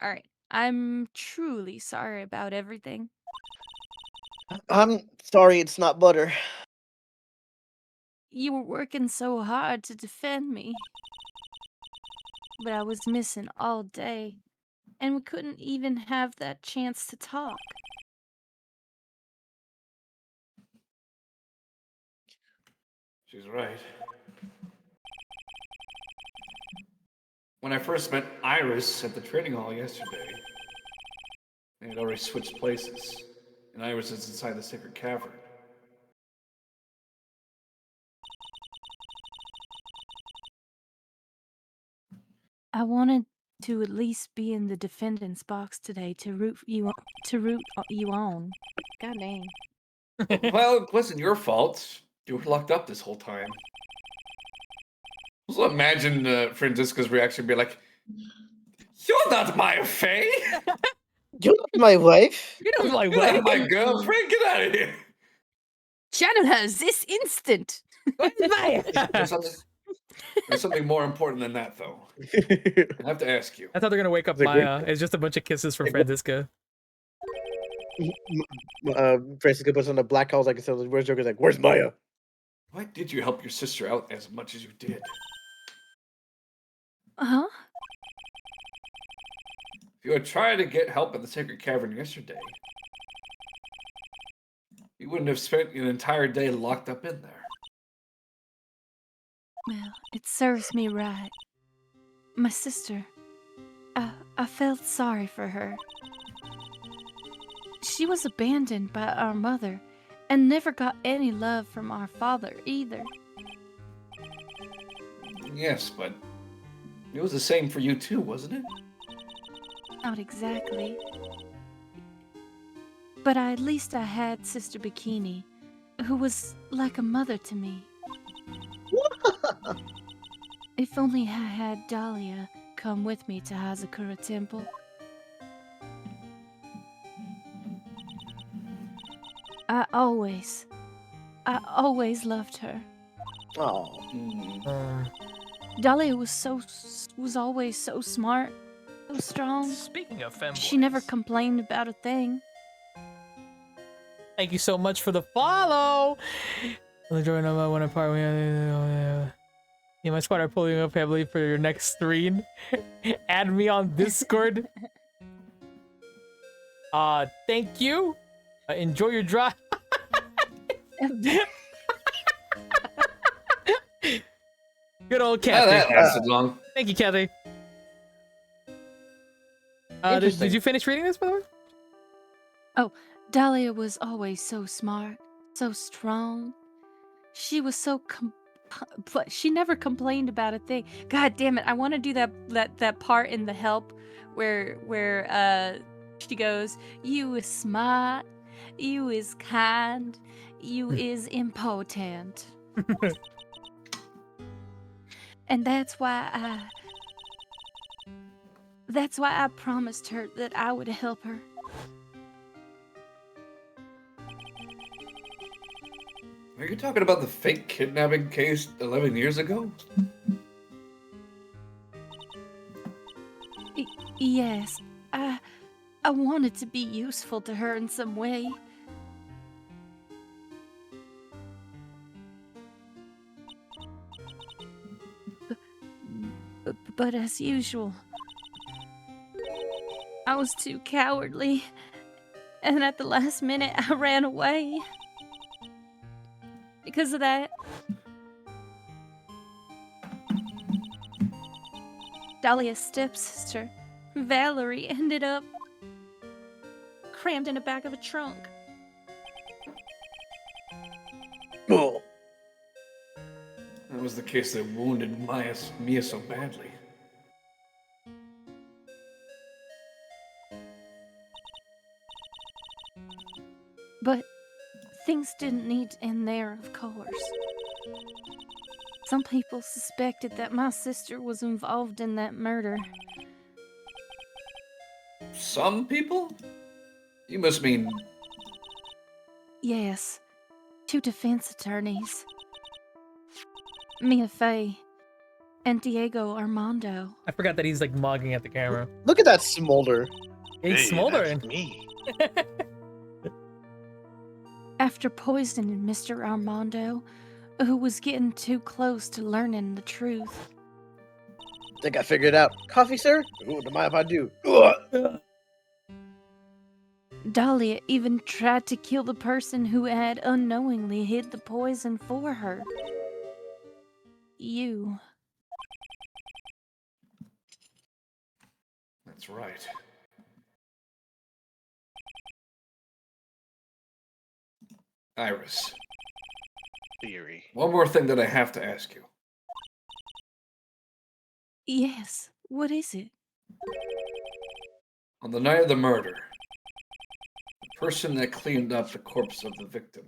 All right. I'm truly sorry about everything. I'm sorry, it's not butter. You were working so hard to defend me. But I was missing all day. And we couldn't even have that chance to talk. She's right. When I first met Iris at the training hall yesterday, they had already switched places, and Iris is inside the sacred cavern. I wanted to at least be in the defendant's box today to root you on. God dang. Well, it wasn't your fault. You were locked up this whole time. Also, imagine Francisca's reaction be like, "You're not my Faye! You're not my wife. You know, like, You're not what? my girlfriend! Get out of here!" Channel her this instant! There's something more important than that, though. I have to ask you. That's how they're gonna wake up It's a great- Maya. It's just a bunch of kisses from Francisca. Francisca puts on a black house like so. Where's Joker's like, where's Maya? Why did you help your sister out as much as you did? Huh? If you had tried to get help at the Sacred Cavern yesterday, you wouldn't have spent an entire day locked up in there. Well, it serves me right. My sister. I felt sorry for her. She was abandoned by our mother and never got any love from our father either. Yes, but it was the same for you too, wasn't it? Not exactly. But at least I had Sister Bikini, who was like a mother to me. If only I had Dahlia come with me to Hazakura Temple. I always loved her. Oh. Dahlia was always so smart, so strong. Speaking of femboys, She never complained about a thing. Thank you so much for the follow. The join number one apart. Yeah, my squad are pulling up heavily for your next stream. Add me on Discord. Thank you. Enjoy your drive. Good old Oh, Kathy. that lasted long. Thank you, Kathy. Did Interesting. you finish reading this, by the way? Dahlia was always so smart, so strong. She was so but she never complained about a thing. God damn it! I want to do that part in The Help where she goes, "You is smart, you is kind, you is important," and that's why I promised her that I would help her. Are you talking about the fake kidnapping case 11 years ago? Yes, I wanted to be useful to her in some way. But as usual, I was too cowardly, and at the last minute I ran away. Because of that, Dahlia's stepsister, Valerie, ended up crammed in the back of a trunk. Oh. That was the case that wounded Mia so badly. But things didn't need to end there, of course. Some people suspected that my sister was involved in that murder. Some people? You must mean... Yes, 2 defense attorneys. Mia Fey and Diego Armando. I forgot that he's like mugging at the camera. Look at that smolder. He's Hey, smoldering. that's me. After poisoning Mr. Armando, who was getting too close to learning the truth. Think I figured it out. Coffee, sir? Ooh, don't mind if I do. Ugh. Dahlia even tried to kill the person who had unknowingly hid the poison for her. You. That's right. Iris, Theory. one more thing that I have to ask you. Yes, what is it? On the night of the murder, the person that cleaned up the corpse of the victim,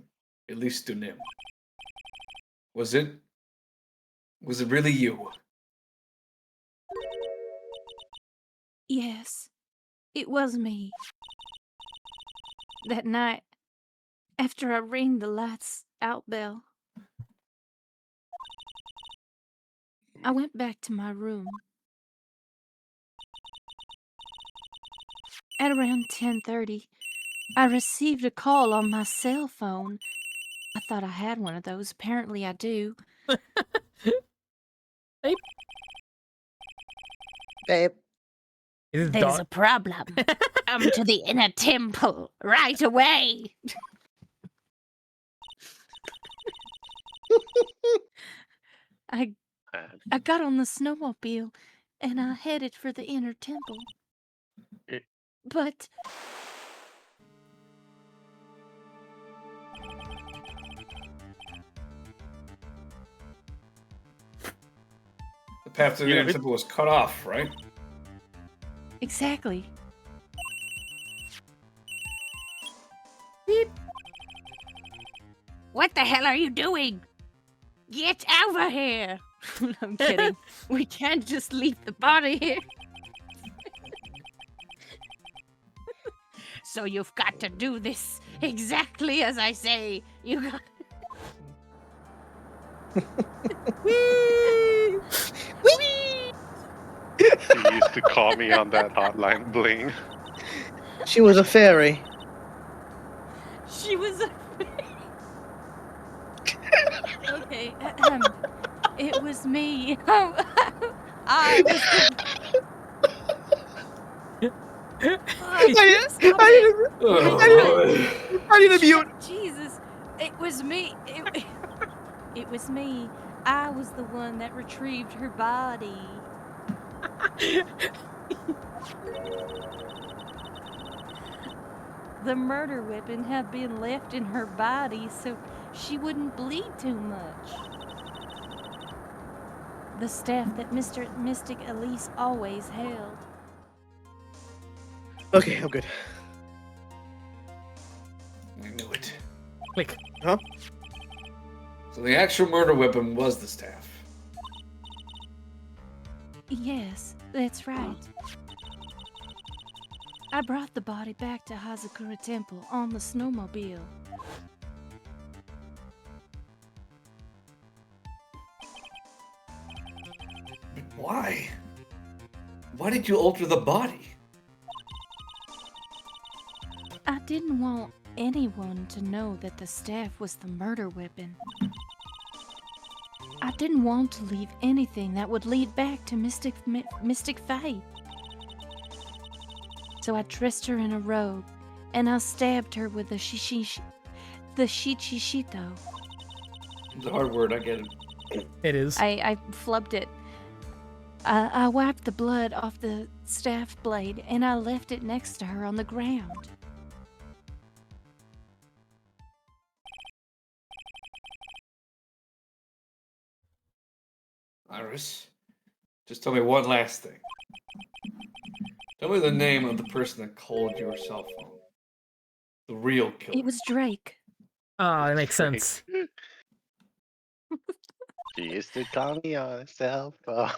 Elise Dunim, was it really you? Yes, it was me. That night, after I rang the lights out bell, I went back to my room. At around 10:30, I received a call on my cell phone. I thought I had one of those. Apparently I do. Babe. Is it There's dark? a problem. Come to the inner temple right away. I got on the snowmobile and I headed for the inner temple. It- But The path to the Yeah, inner temple was cut off, right? exactly. What the hell are you doing? Get over here! I'm kidding. We can't just leave the body here. So you've got to do this exactly as I say. You got. Whee! She used to call me on that hotline bling. She was a fairy. She was. Okay. It was me. I was the. I need a mute. Jesus, it was me. It was me. I was the one that retrieved her body. The murder weapon had been left in her body so she wouldn't bleed too much. The staff that Mr. Mystic Elise always held. Okay, I'm good. I knew it. Click. Huh? So the actual murder weapon was the staff. Yes, that's right. I brought the body back to Hazakura Temple on the snowmobile. But why? Why did you alter the body? I didn't want anyone to know that the staff was the murder weapon. I didn't want to leave anything that would lead back to Mystic Fae. So I dressed her in a robe, and I stabbed her with the shichishito. It's a hard word, I get it. It is. I flubbed it. I wiped the blood off the staff blade, and I left it next to her on the ground. Iris, just tell me one last thing. Tell me the name of the person that called your cell phone. The real killer. It was Drake. Oh, that makes sense. She used to call me on her cell phone.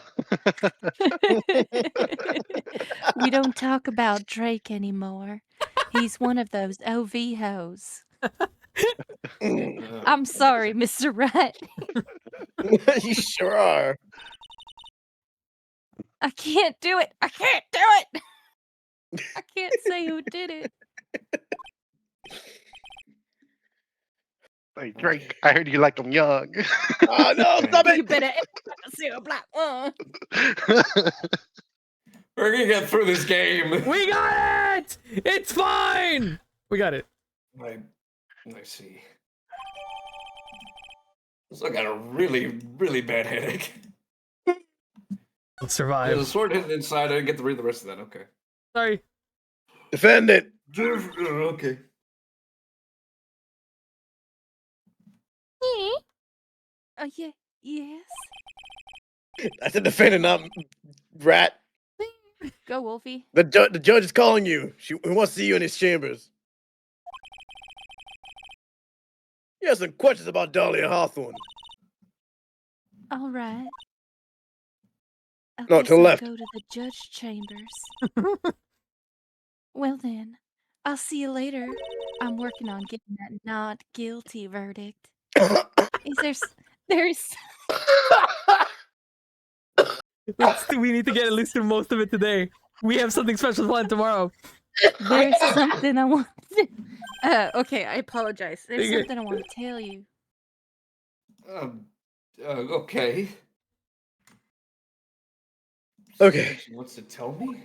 We don't talk about Drake anymore. He's one of those OV hoes. I'm sorry, Mr. Rat. You sure are. I can't do it. I can't do it. I can't say who did it. Hey, Drake, I heard you like them young. Oh no, stop You it! better see a black one. We're gonna get through this game. We got it! It's fine! We got it. I see. So I got a really, really bad headache. We'll survive. There's a sword hidden inside. I didn't get to read the rest of that. Okay. Sorry. Defend it. Okay. Yeah, yes. I said defend it, not rat. Go, Wolfie. The judge is calling you. He wants to see you in his chambers. He has some questions about Dahlia Hawthorne. All right. I No, guess to the I'll left. Go to the judge chambers. Well then, I'll see you later. I'm working on getting that not guilty verdict. There's We need to get at least through most of it today. We have something special planned tomorrow. there's something I want to, okay, I apologize. There's You're something I want to tell you. Okay. Okay. She wants to tell me?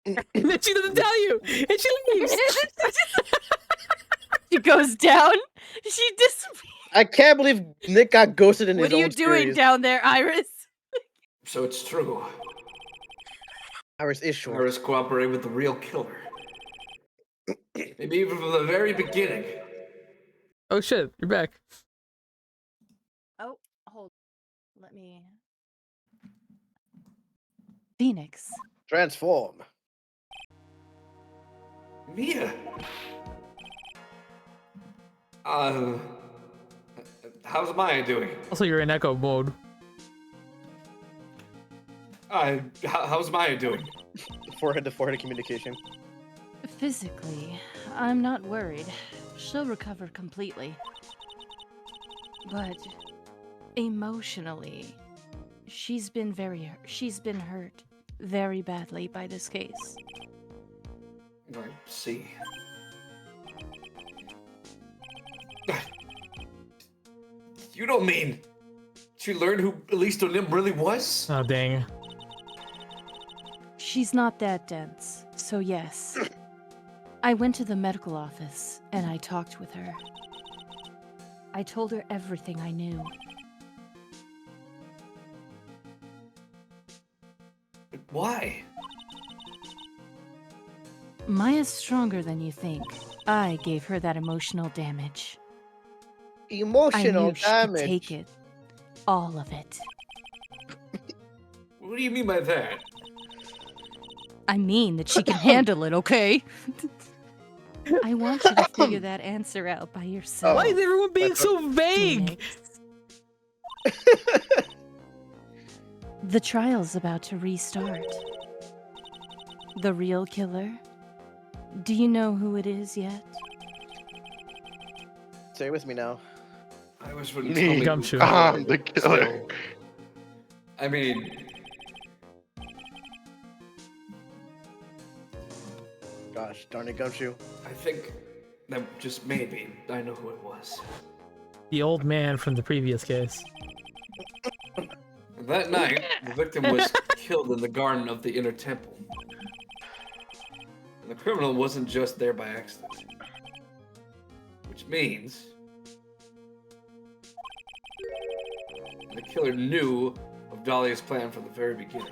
And then she doesn't tell you! And she leaves! She goes down. She disappears. I can't believe Nick got ghosted in What his are you own doing series. down there, Iris? So it's true. Iris is short. Iris cooperated with the real killer. Maybe even from the very beginning. Oh shit, you're back. Oh, hold. Let me. Phoenix. Transform. Mia! How's Maya doing? Also, you're in echo mode. How's Maya doing? Forehead to forehead communication. Physically, I'm not worried. She'll recover completely. But emotionally, she's been hurt very badly by this case. I see. You don't mean she learned who Elise Donim really was? Oh, dang. She's not that dense, so yes. I went to the medical office and I talked with her. I told her everything I knew. Why? Maya's stronger than you think. I gave her that emotional damage. I Emotional knew she could damage. take it. All of it. What do you mean by that? I mean that she can handle it, okay? I want you to figure that answer out by yourself. Why is everyone being so vague? Phoenix. The trial's about to restart. The real killer? Do you know who it is yet? Say it with me now. I wish wouldn't Me. tell me. Gumshoe. I'm the killer. Still. I mean, Gosh, darn it, Gumshoe. I think that just maybe I know who it was. The old man from the previous case. That night, the victim was killed in the garden of the inner temple. And the criminal wasn't just there by accident. Which means the killer knew of Dahlia's plan from the very beginning.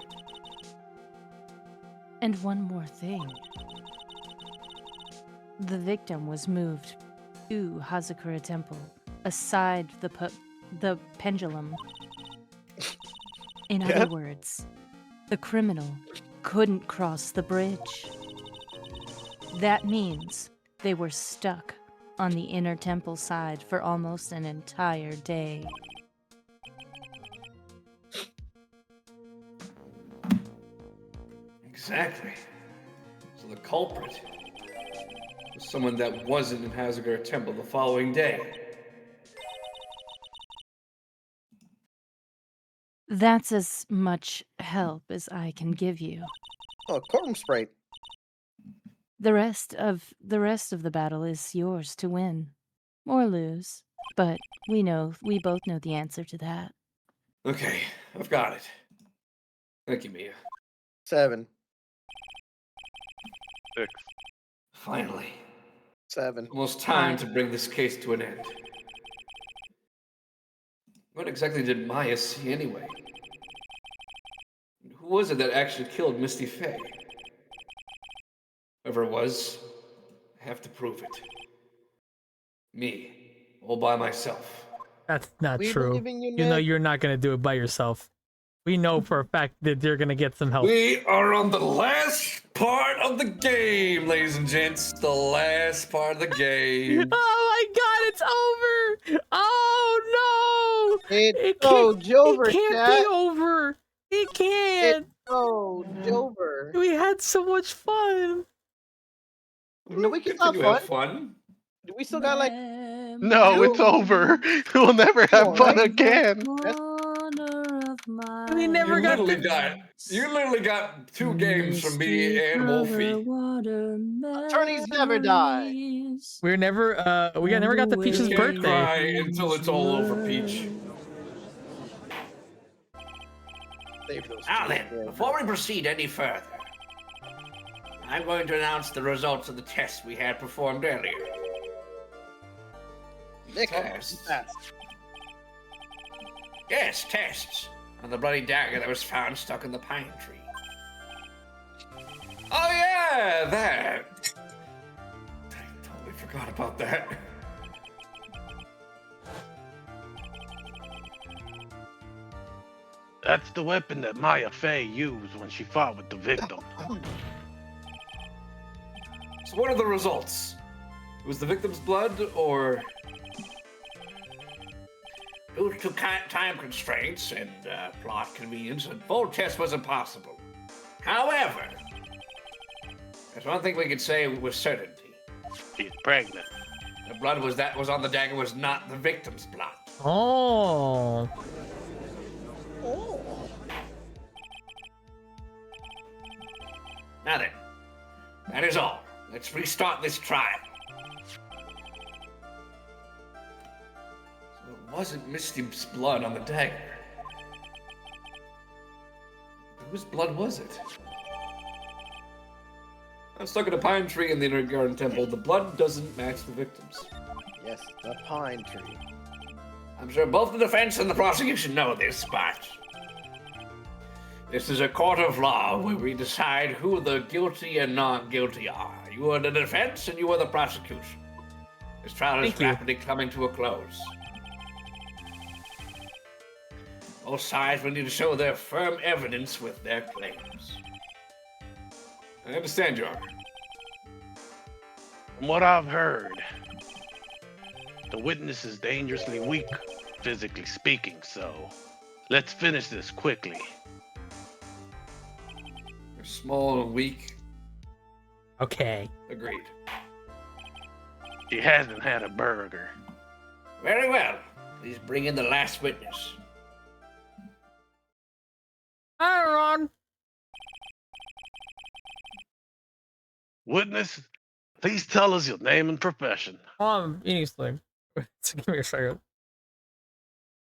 And one more thing. The victim was moved to Hazakura Temple, aside the pendulum. In other words, the criminal couldn't cross the bridge. That means they were stuck on the inner temple side for almost an entire day. Exactly. So the culprit was someone that wasn't in Hazagura Temple the following day. That's as much help as I can give you. Oh, courtroom sprite. The rest of the battle is yours to win or lose, but we both know the answer to that. Okay, I've got it. Thank you, Mia. 7. 6. Finally. 7. Almost time to bring this case to an end. What exactly did Maya see anyway? Who was it that actually killed Misty Faye? Whoever it was, I have to prove it. Me, all by myself. That's not We true. believe in you, You know Nick. you're not gonna do it by yourself. We know for a fact that you're gonna get some help. We are on the last part of the game, ladies and gents. The last part of the game. Oh my god, it's over! Oh no! It's so Jover, It can't chat. be over! It can't! Oh, Jover. We had so much fun! No, we can Continue have to fun. have fun. We still got like. No, it's over. We'll never have fun again. We never got You literally got 2 games from me and Wolfie. Attorneys never die. We never got the Peach's Can't birthday. cry until it's all over, Peach. Save those Now two. then, before we proceed any further, I'm going to announce the results of the tests we had performed earlier. Nick, Tests. fast. Yes, tests on the bloody dagger that was found stuck in the pine tree. Oh yeah, that. I totally forgot about that. That's the weapon that Maya Fey used when she fought with the victim. So what are the results? Was the victim's blood or Due to time constraints and plot convenience, a full test was impossible. However, there's one thing we can say with certainty. She's pregnant. The blood that was on the dagger was not the victim's blood. Oh. Now then, that is all. Let's restart this trial. So it wasn't Misty's blood on the dagger. Whose blood was it? I'm stuck in a pine tree in the inner garden temple. The blood doesn't match the victim's. Yes, the pine tree. I'm sure both the defense and the prosecution know this, but this is a court of law where we decide who the guilty and non-guilty are. You are the defense and you are the prosecution. This trial is rapidly coming to a close. Both sides will need to show their firm evidence with their claims. I understand, Your Honor. From what I've heard, the witness is dangerously weak, physically speaking, so let's finish this quickly. They're small and weak. Okay. Agreed. She hasn't had a burger. Very well. Please bring in the last witness. Hi, Ron. Witness, please tell us your name and profession. Easily. Give me a second.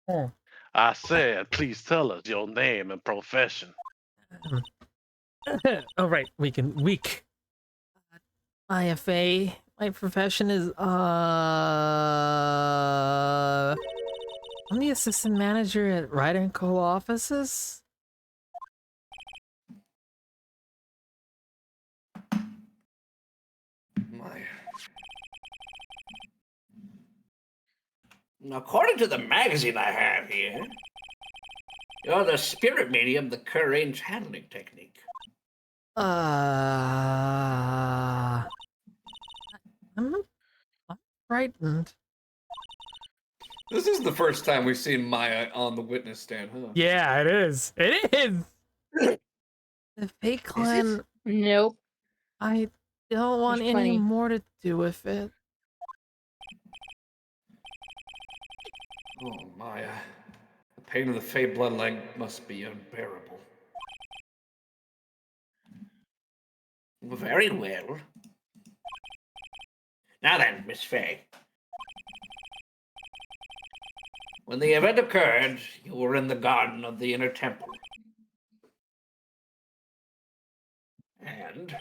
Oh. I said, please tell us your name and profession. Oh, right. Weak. IFA. My profession is, I'm the assistant manager at Ryder & Co. offices. According to the magazine I have here, you're the spirit medium, the Kerr-range handling technique. I'm frightened. This is the first time we've seen Maya on the witness stand, huh? Yeah, it is. It is. The fake clan. Nope. I don't want There's any plenty. more to do with it. Oh, Maya. The pain of the Fey bloodline must be unbearable. Very well. Now then, Miss Fey. When the event occurred, you were in the garden of the inner temple. And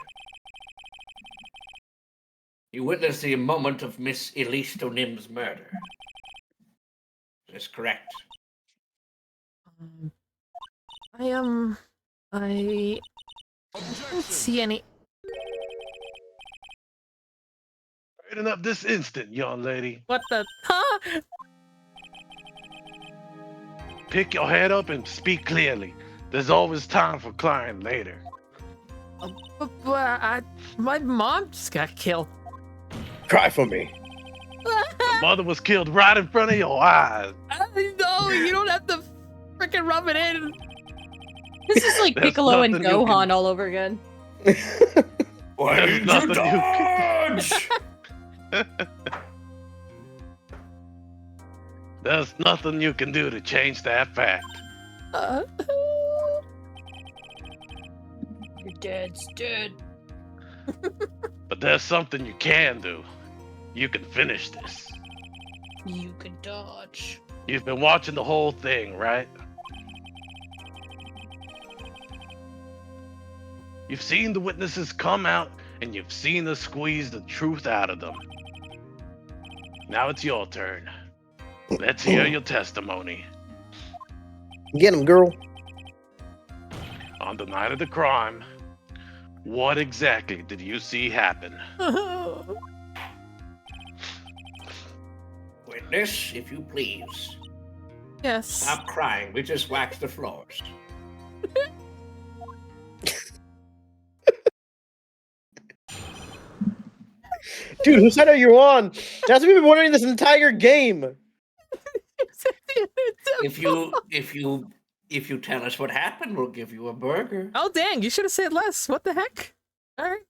you witnessed the moment of Miss Elise Donim's murder. Is this correct? I don't see any. Straighten up this instant, young lady. What the? Huh? Pick your head up and speak clearly. There's always time for crying later. My mom just got killed. Cry for me. The mother was killed right in front of your eyes. No, you don't have to freaking rub it in. This is like There's Piccolo and nothing you Gohan can- all over again. Why There's did you nothing you dodge? There's nothing you can do to change that fact. Your dad's dead. But there's something you can do. You can finish this. You can dodge. You've been watching the whole thing, right? You've seen the witnesses come out, and you've seen us squeeze the truth out of them. Now it's your turn. Let's hear your testimony. Get him, girl. On the night of the crime, what exactly did you see happen? Witness, if you please. Yes. Stop crying. We just waxed the floors. Dude, whose side are you on? That's what we've been wondering this entire game. If you tell us what happened, we'll give you a burger. Oh dang! You should have said less. What the heck? All right.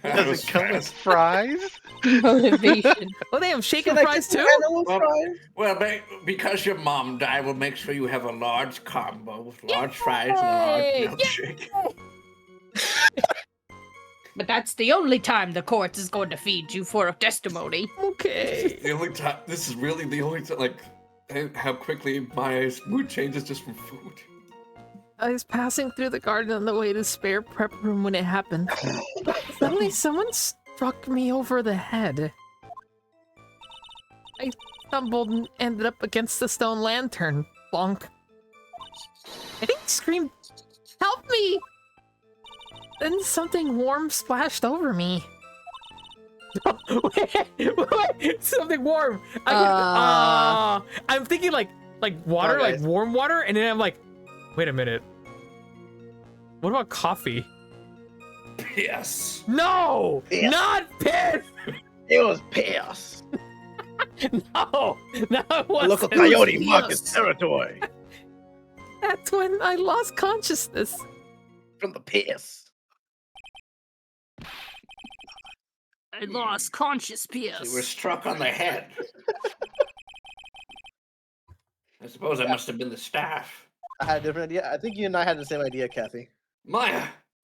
Does it come with fries? Motivation. Oh damn! Shaken Can I fries get too. the animal Well, fries? Well, because your mom died, we'll make sure you have a large combo with large fries and a large Yay! milkshake. But that's the only time the court is going to feed you for a testimony. Okay. The only time. This is really the only time. Like, how quickly Maya's mood changes just from food. I was passing through the garden on the way to spare prep room when it happened. Suddenly, someone struck me over the head. I stumbled and ended up against the stone lantern. Bonk. I think I screamed, "Help me!" Then something warm splashed over me. Wait, something warm. I'm thinking like water, Okay. like warm water, and then I'm like, wait a minute. What about coffee? Yes. No, Piss. not piss. It was piss. No, it The wasn't. local coyote It was marked piss. his territory That's when I lost consciousness. from the piss. I lost conscious You were Pierce. struck on the head. I suppose that must have been the staff. I had a different idea. I think you and I had the same idea, Kathy. Maya,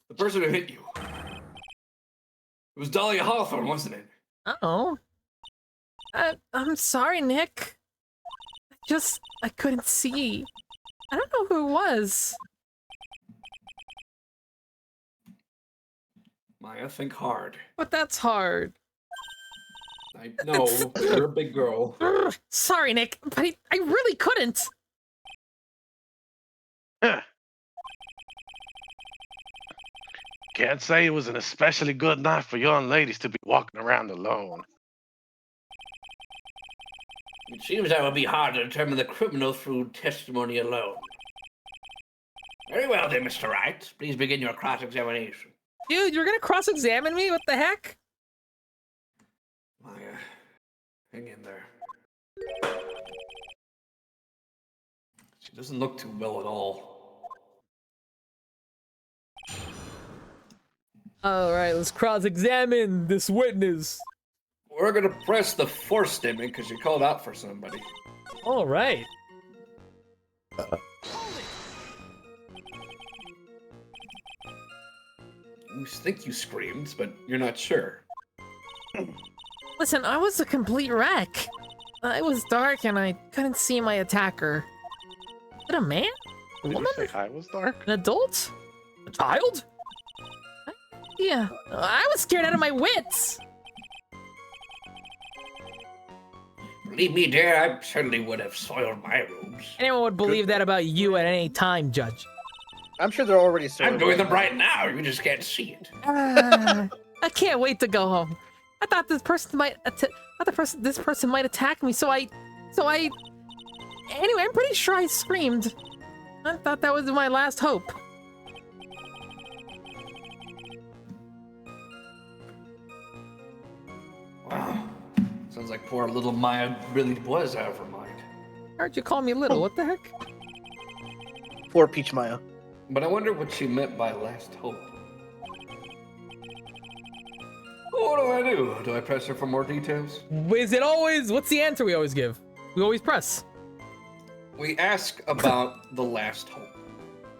the person who hit you. It was Dahlia Hawthorne, wasn't it? Uh-oh. I'm sorry, Nick. I couldn't see. I don't know who it was. Maya, think hard. But that's hard. I know, you're a big girl. Ugh, sorry, Nick, but I really couldn't. Huh. Can't say it was an especially good night for young ladies to be walking around alone. It seems that would be hard to determine the criminal through testimony alone. Very well then, Mr. Wright. Please begin your cross-examination. Dude, you're gonna cross-examine me? What the heck? Maya, hang in there. She doesn't look too well at all. Alright, let's cross-examine this witness. We're gonna press the fourth statement because you called out for somebody. Alright. You think you screamed, but you're not sure. Listen, I was a complete wreck. It was dark and I couldn't see my attacker. Is it a man? A Did you woman? say I was dark? An adult? A child? Yeah, I was scared out of my wits. Believe me, dear, I certainly would have soiled my robes. Anyone would believe that about you at any time, Judge. I'm sure they're already sold. I'm doing them right now. You just can't see it. I can't wait to go home. I thought this person might this person might attack me, so I anyway, I'm pretty sure I screamed. I thought that was my last hope. Wow. Sounds like poor little Maya really was out of her mind. Heard you call me little. What the heck? Poor Peach Maya. But I wonder what she meant by last hope. What do I do? Do I press her for more details? Is it always? What's the answer we always give? We always press. We ask about the last hope.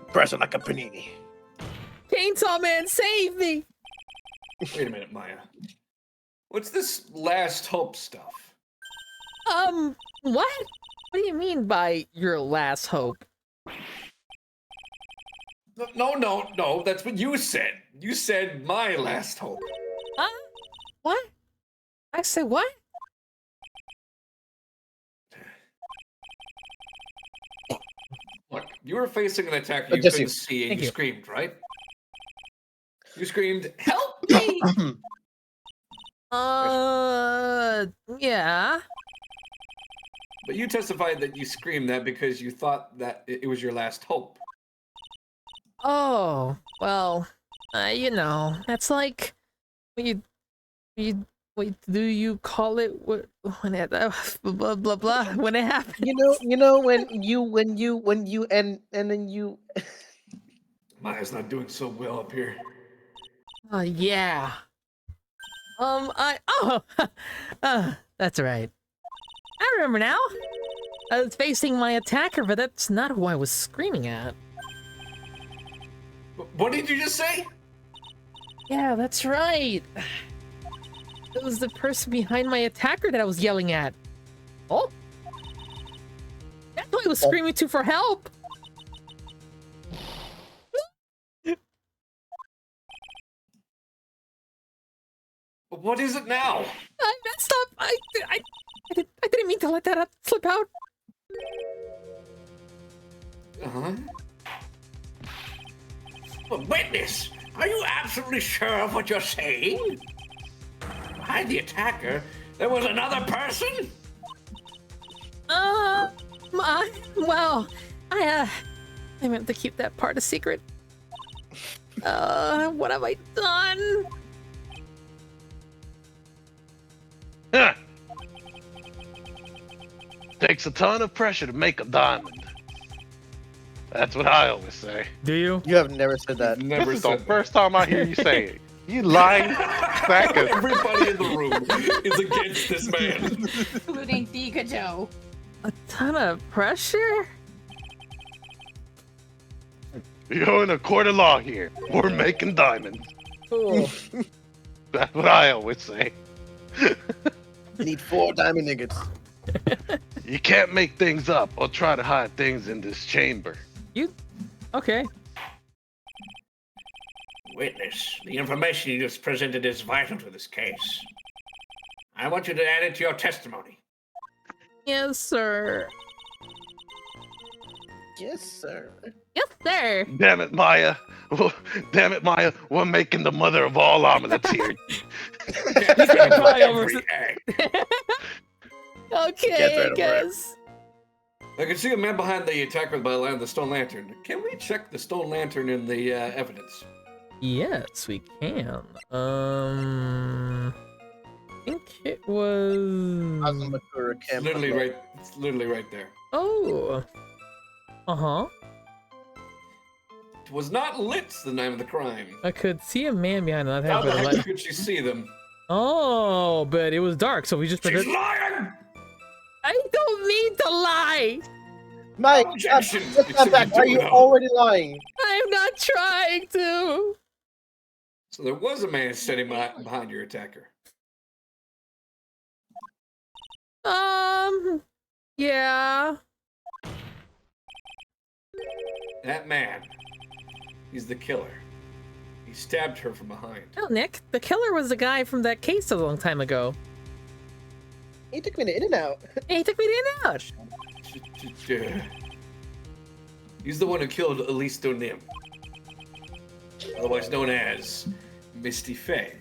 Pressing like a panini. Chainsaw Man, save me! Wait a minute, Maya. What's this last hope stuff? What? What do you mean by your last hope? No. That's what you said. You said my last hope. Huh? What? I said what? Look, you were facing an attack you Jesse, couldn't see and thank you you. screamed, right? You screamed, "Help me!" Yeah. But you testified that you screamed that because you thought that it was your last hope. Oh, well, you know, that's like when you Wait, do you call it when it blah blah blah when it happened? You know when you and then you. Maya's not doing so well up here. Oh yeah. That's right. I remember now. I was facing my attacker, but that's not who I was screaming at. What did you just say? Yeah, that's right. It was the person behind my attacker that I was yelling at. Oh? That's who I was screaming to for help. What is it now? I messed up. I didn't mean to let that slip out. Uh-huh. But witness, are you absolutely sure of what you're saying? Behind the attacker, there was another person? Well, I meant to keep that part a secret. What have I done? Huh. Takes a ton of pressure to make a diamond. That's what I always say. Do you? You have never said that. Never This is the said that. first time I hear you say it. You lying sack of... Everybody in the room is against this man. Including Pikachu. A ton of pressure? You're in a court of law here. We're making diamonds. Cool. That's what I always say. You need 4 diamond ingots. You can't make things up or try to hide things in this chamber. Okay. Witness, the information you just presented is vital to this case. I want you to add it to your testimony. Yes, sir. Yes, sir. Yes, sir. Damn it, Maya. Damn it, Maya. We're making the mother of all omelets here. Cry over Every some- egg. Okay, Get right I over it. guess. I can see a man behind the attacker by the the stone lantern. Can we check the stone lantern in the evidence? Yes, we can. I think it was. Azumakura It's camp. literally right. It's literally right there. Oh. Uh-huh. It was not lit the night of the crime. I could see a man behind that. How the heck could she see them? Oh, but it was dark, so we just. She's lying! I don't mean to lie. Mike, Objection. let's not back. Are you already lying? I'm not trying to. So there was a man standing behind your attacker. Yeah. That man. He's the killer. He stabbed her from behind. Oh, Nick, the killer was the guy from that case a long time ago. He took me to in and out. He took me in and out. He's the one who killed Elise Donim, otherwise known as Misty Faye,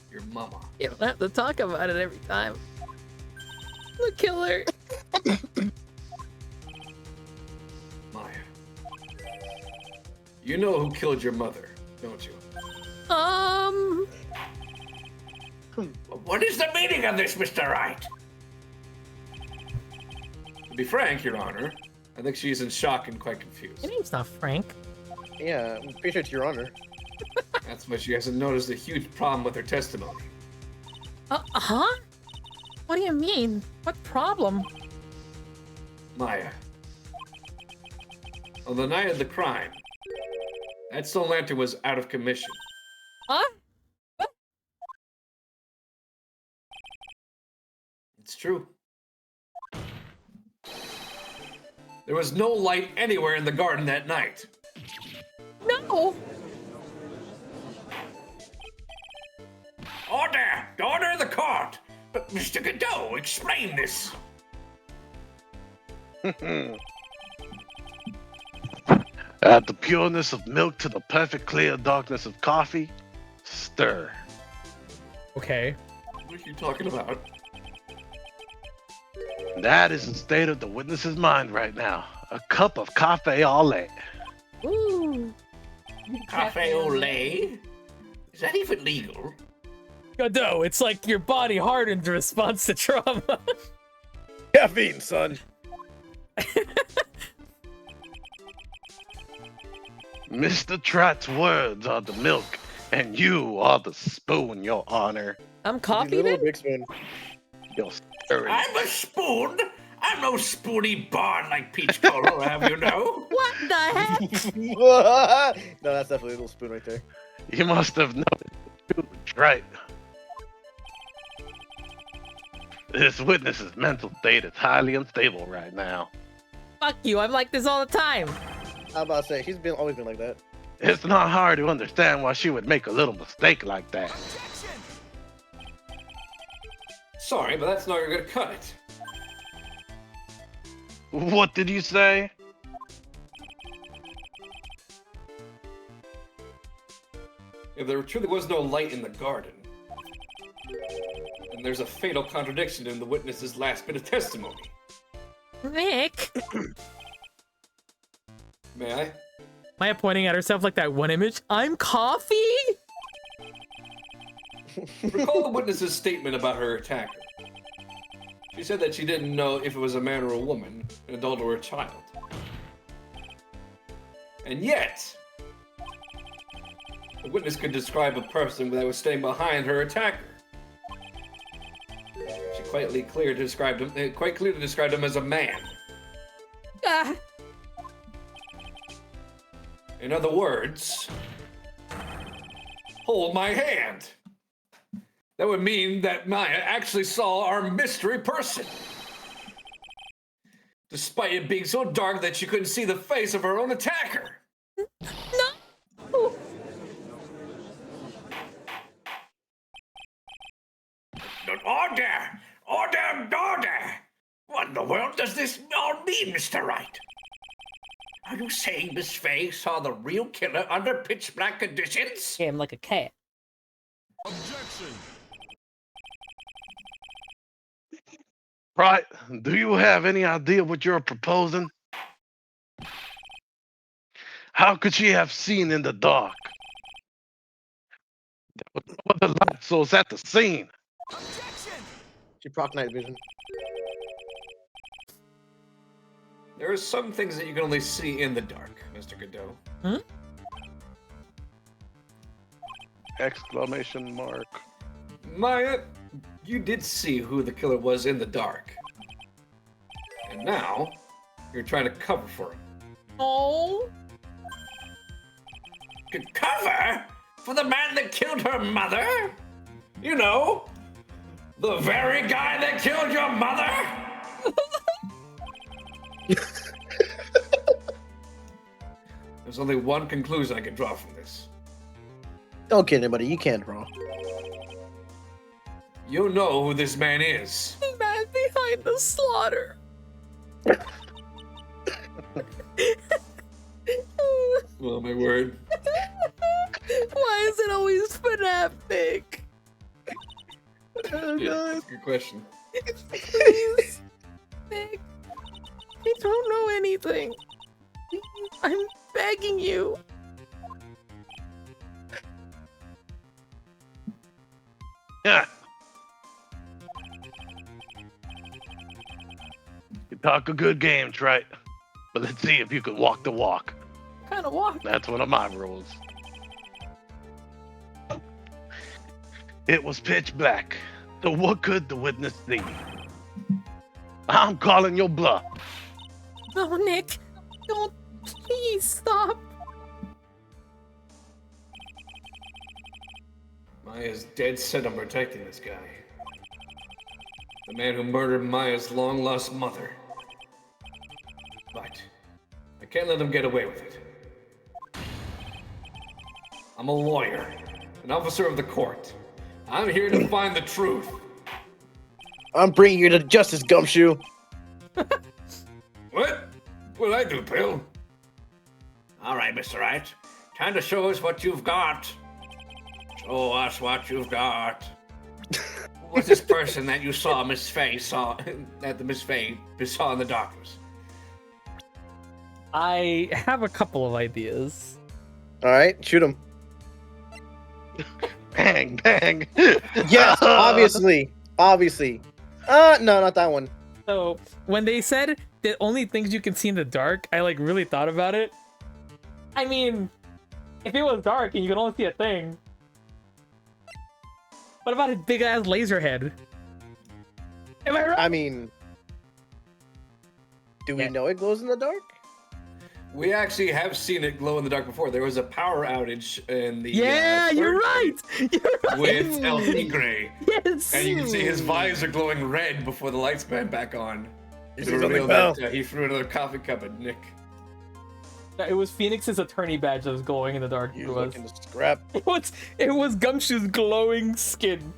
your mama. You don't have to talk about it every time. The killer. Maya. You know who killed your mother, don't you? What is the meaning of this, Mr. Wright? To be frank, Your Honor, I think she's in shock and quite confused. Your name's not Frank. Yeah, I'm pretty sure it's your honor. That's why she hasn't noticed a huge problem with her testimony. Huh? What do you mean? What problem? Maya. On the night of the crime, that stone lantern was out of commission. Huh? It's true. There was no light anywhere in the garden that night. No. Order! Order of the court! But Mr. Godot, explain this. Add the pureness of milk to the perfect clear darkness of coffee. Stir. Okay. What are you talking about? That is the state of the witness's mind right now. A cup of cafe au lait. Ooh. Cafe au lait? Is that even legal? Godot, it's like your body hardened in response to trauma. Caffeine, son. Mr. Trott's words are the milk, and you are the spoon, Your Honor. I'm coffee Little then? big spoon. You're stirring. I'm a spoon. I'm no spoony barn like Peach Cola, have you know? What the heck? No, that's definitely a little spoon right there. You must have noticed the truth, right? This witness's mental state is highly unstable right now. Fuck you, I'm like this all the time. I'm about to say, she's always been like that. It's not hard to understand why she would make a little mistake like that. Sorry, but that's not gonna cut it. What did you say? If there truly was no light in the garden, then there's a fatal contradiction in the witness's last bit of testimony. Nick. May I? Maya pointing at herself like that one image. I'm coffee? Recall the witness's statement about her attacker. She said that she didn't know if it was a man or a woman, an adult or a child. And yet, the witness could describe a person that was staying behind her attacker. She quite clearly described him as a man. Ah. In other words, hold my hand. That would mean that Maya actually saw our mystery person. Despite it being so dark that she couldn't see the face of her own attacker. No. Order! Order! Order! What in the world does this all mean, Mr. Wright? Are you saying Miss Faye saw the real killer under pitch black conditions? Yeah, I'm like a cat. Right, do you have any idea what you're proposing? How could she have seen in the dark? There was no other light source at the scene. She proc night vision. There are some things that you can only see in the dark, Mr. Godot. Hmm? Exclamation mark. Maya, you did see who the killer was in the dark. And now, you're trying to cover for him. Oh. Cover? For the man that killed her mother? You know, the very guy that killed your mother? There's only one conclusion I can draw from this. Don't kid anybody, you can't draw. You know who this man is. The man behind the slaughter. Oh my word. Why is it always FNAF, Nick? Oh, Yeah, God. that's a good question. Please, Nick. I don't know anything. I'm begging you. Yeah. You talk a good game, right? But let's see if you can walk the walk. Kind of walk. That's one of my rules. It was pitch black, so what could the witness see? I'm calling your bluff. No, Nick. Don't. Please stop. Maya's dead set on protecting this guy. The man who murdered Maya's long-lost mother. But I can't let him get away with it. I'm a lawyer, an officer of the court. I'm here to find the truth. I'm bringing you to justice, Gumshoe. What? What'd I do, Bill? All right, Mr. Wright. Time to show us what you've got. Show us what you've got. What's this person that you saw Miss Faye saw that the Miss Faye saw in the darkness? I have a couple of ideas. All right, shoot him. Bang, bang. Yes, obviously. Obviously. No, not that one. So when they said the only things you can see in the dark, I like really thought about it. I mean, if it was dark and you could only see a thing, what about his big ass laser head? Am I right? I mean, do we know it glows in the dark? We actually have seen it glow in the dark before. There was a power outage in the Yeah, you're right. You're right. with El Tigre. Yes. And you can see his visor glowing red before the lights went back on. You To see something, reveal pal? that he threw another coffee cup at Nick. It was Phoenix's attorney badge that was glowing in the dark. You It was. looking to scrap? It was Gumshoe's glowing skin.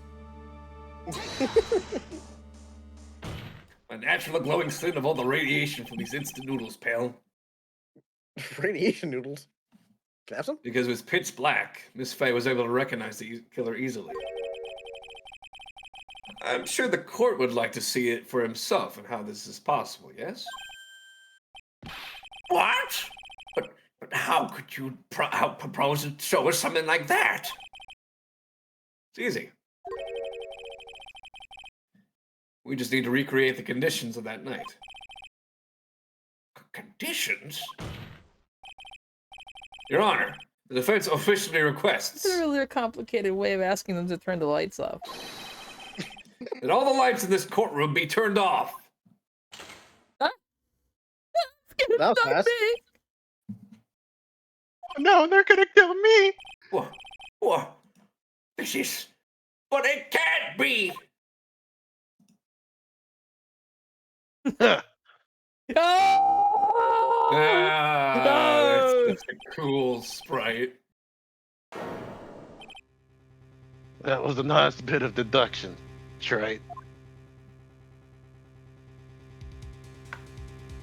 A natural glowing sin of all the radiation from these instant noodles, pal. Radiation noodles. Can I have some? Because it was pitch black, Miss Faye was able to recognize the killer easily. I'm sure the court would like to see it for himself and how this is possible, yes? What? But how could you propose to show us something like that? It's easy. We just need to recreate the conditions of that night. Conditions? Your Honor, the defense officially requests It's a really complicated way of asking them to turn the lights off. that all the lights in this courtroom be turned off. That was fast. No, they're gonna kill me. What? This is... But it can't be! Ah, that's a cool sprite. That was a nice bit of deduction. That's right.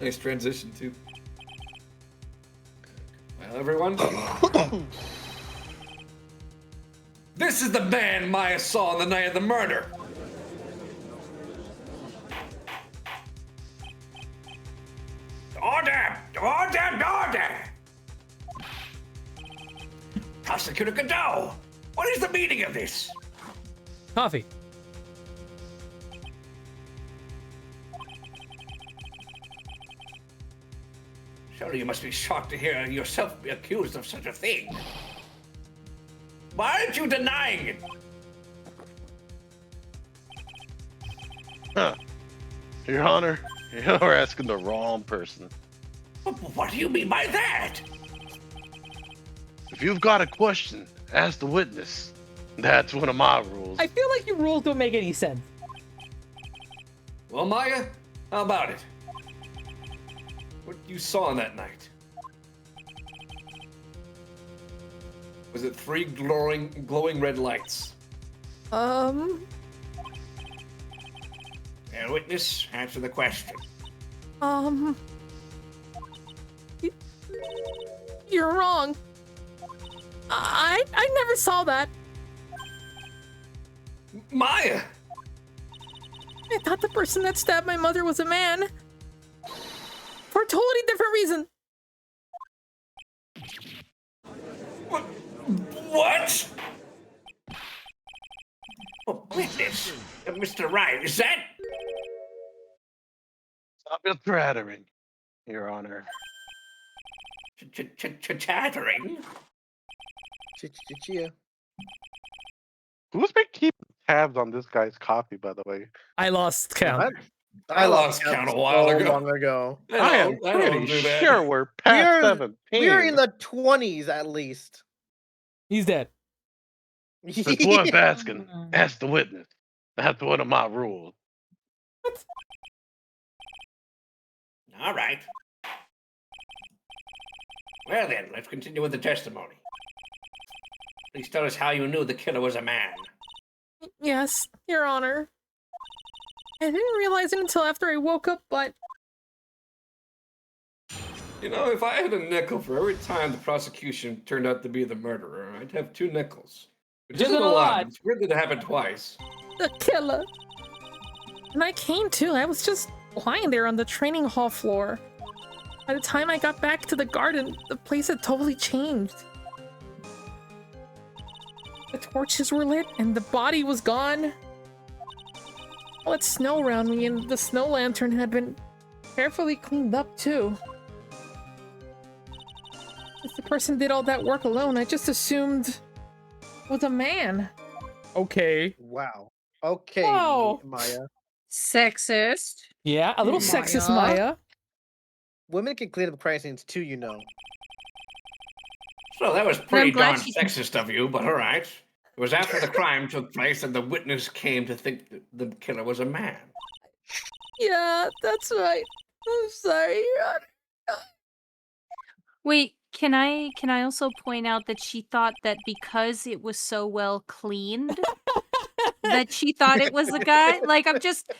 Nice transition, too. Well, everyone. This is the man Maya saw on the night of the murder. Order! Order! Prosecutor Godot, what is the meaning of this? Coffee. Surely you must be shocked to hear yourself be accused of such a thing. Why aren't you denying it? Huh. Your Honor, you're asking the wrong person. What do you mean by that? If you've got a question, ask the witness. That's one of my rules. I feel like your rules don't make any sense. Well, Maya, how about it? What you saw on that night? Was it 3 glowing red lights? And witness, answer the question. You're wrong. I never saw that. Maya! I thought the person that stabbed my mother was a man. For a totally different reason. What? Oh, witness, Mr. Ryan, is that? Stop your chattering, Your Honor. Chattering? Chia. Who's been keeping tabs on this guy's copy, by the way? I lost count. I lost count a while so ago. long ago. I am don't pretty do that. sure we're past 17. We're in the 20s at least. He's dead. That's what I'm asking. Ask the witness. That's one of my rules. All right. Well then, let's continue with the testimony. Please tell us how you knew the killer was a man. Yes, Your Honor. I didn't realize it until after I woke up, but You know, if I had a nickel for every time the prosecution turned out to be the murderer, I'd have 2 nickels. Which isn't a lot. It's weird that it happened twice. the killer. And I came to, I was just lying there on the training hall floor. By the time I got back to the garden, the place had totally changed. The torches were lit and the body was gone. All that snow around me and the snow lantern had been carefully cleaned up too. If the person did all that work alone, I just assumed it was a man. Okay. Wow. Okay, Whoa. Maya. Sexist. Yeah, a little Maya. sexist, Maya. Women can clean up crime scenes too, you know. So that was pretty glad darn she- sexist of you, but all right. It was after the crime took place and the witness came to think that the killer was a man. Yeah, that's right. I'm sorry, Your Honor. Wait, can I also point out that she thought that because it was so well cleaned that she thought it was a guy? Like I'm just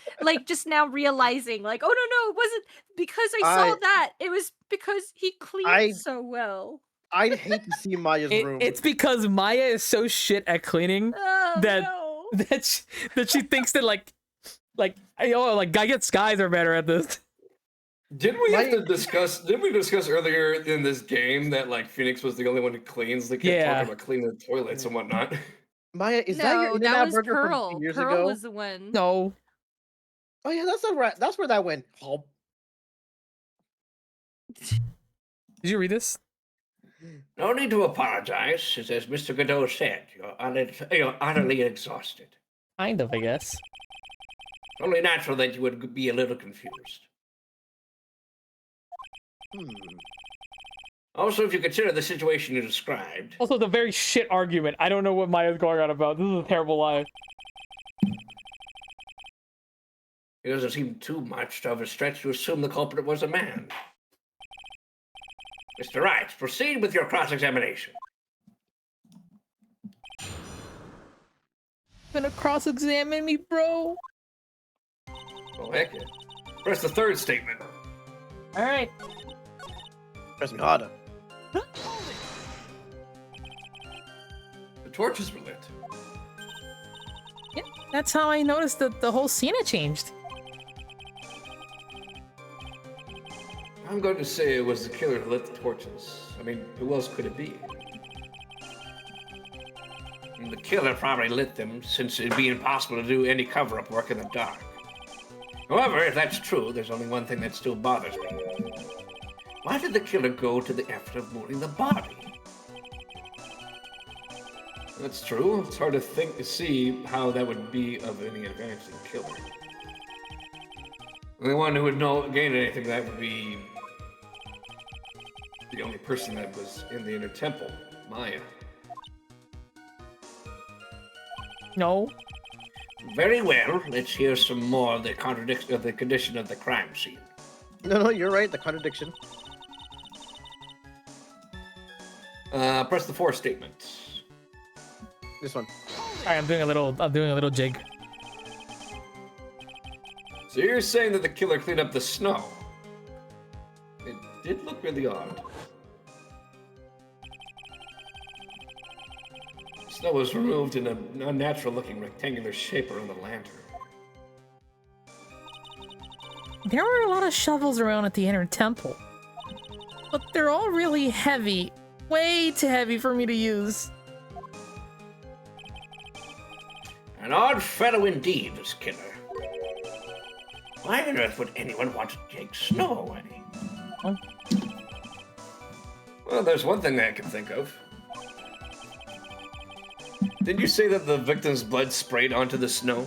now realizing like, oh no, it wasn't because I saw that. It was because he cleaned so well. I'd hate to see Maya's room. It's because Maya is so shit at cleaning Oh that no. that she thinks that like guys are better at this. Didn't we discuss earlier in this game that like Phoenix was the only one who cleans? They kept Yeah. talking about cleaning the toilets and whatnot. Maya, is that your No, In-N-Out that was burger from Pearl. 2 years Pearl ago? was the one. No. Oh yeah, that's not right. That's where that went. Oh. Did you read this? No need to apologize. As Mr. Godot said, you're utterly exhausted. Kind of, I guess. Only natural that you would be a little confused. Also, if you consider the situation you described, Also, it's a very shit argument. I don't know what Maya's going on about. This is a terrible lie. it doesn't seem too much of a stretch to assume the culprit was a man. Mr. Wright, proceed with your cross-examination. Gonna cross-examine me, bro? Oh heck yeah. Press the third statement. All right. Press me harder. The torches were lit. Yeah, that's how I noticed that the whole scene had changed. I'm going to say it was the killer who lit the torches. I mean, who else could it be? And the killer probably lit them, since it'd be impossible to do any cover-up work in the dark. However, if that's true, there's only one thing that still bothers me. Why did the killer go to the effort of moving the body? That's true. It's hard to see how that would be of any advantage to the killer. The only one who would gain anything that would be the only person that was in the inner temple, Maya. No. Very well. Let's hear some more of the condition of the crime scene. No, you're right. The contradiction. Press the fourth statement. This one. Sorry, I'm doing a little jig. So you're saying that the killer cleaned up the snow? It did look really odd. The snow was removed in an unnatural-looking rectangular shape around the lantern. There were a lot of shovels around at the inner temple, but they're all really heavy. Way too heavy for me to use. An odd fellow indeed, this killer. Why on earth would anyone want to take snow away? Oh. Well, there's one thing that I can think of. Didn't you say that the victim's blood sprayed onto the snow?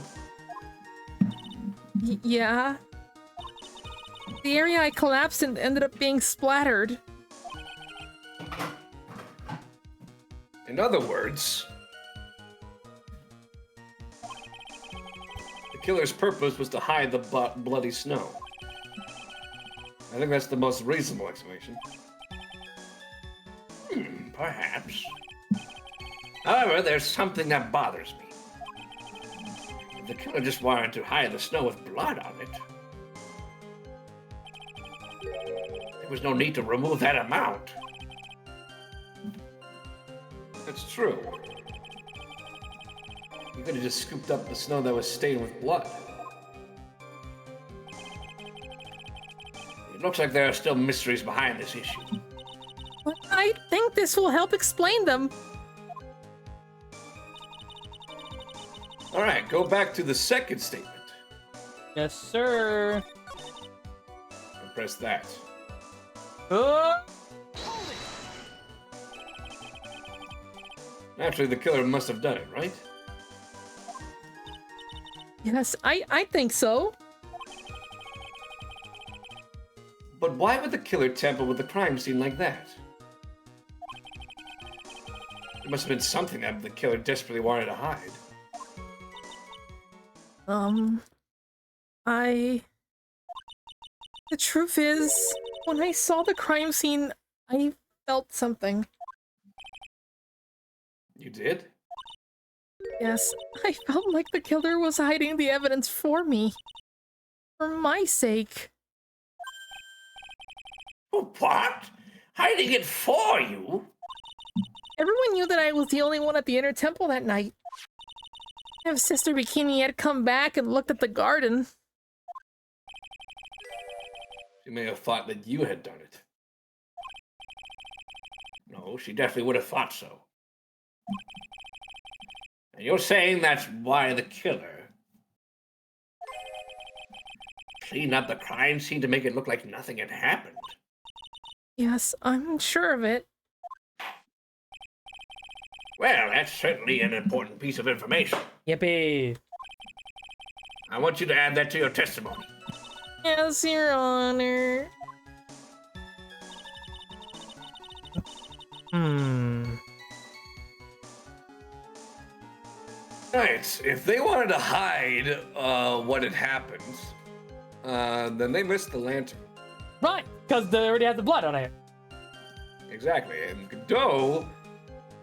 Yeah. The area I collapsed in ended up being splattered. In other words, the killer's purpose was to hide the bloody snow. I think that's the most reasonable explanation. Perhaps. However, there's something that bothers me. If the killer just wanted to hide the snow with blood on it, there was no need to remove that amount. That's true. You could have just scooped up the snow that was stained with blood. It looks like there are still mysteries behind this issue. But I think this will help explain them. All right, go back to the second statement. Yes, sir. And press that. Naturally, the killer must have done it, right? Yes, I think so. But why would the killer tamper with the crime scene like that? It must have been something that the killer desperately wanted to hide. The truth is, when I saw the crime scene, I felt something. You did? Yes, I felt like the killer was hiding the evidence for me. For my sake. What? Hiding it for you? Everyone knew that I was the only one at the inner temple that night. If Sister Bikini had come back and looked at the garden. She may have thought that you had done it. No, she definitely would have thought so. And you're saying that's why the killer cleaned up the crime scene to make it look like nothing had happened? Yes, I'm sure of it. Well, that's certainly an important piece of information. Yippee. I want you to add that to your testimony. Yes, Your Honor. Right, if they wanted to hide what had happened, then they missed the lantern. Right, because they already had the blood on it. Exactly, and Godot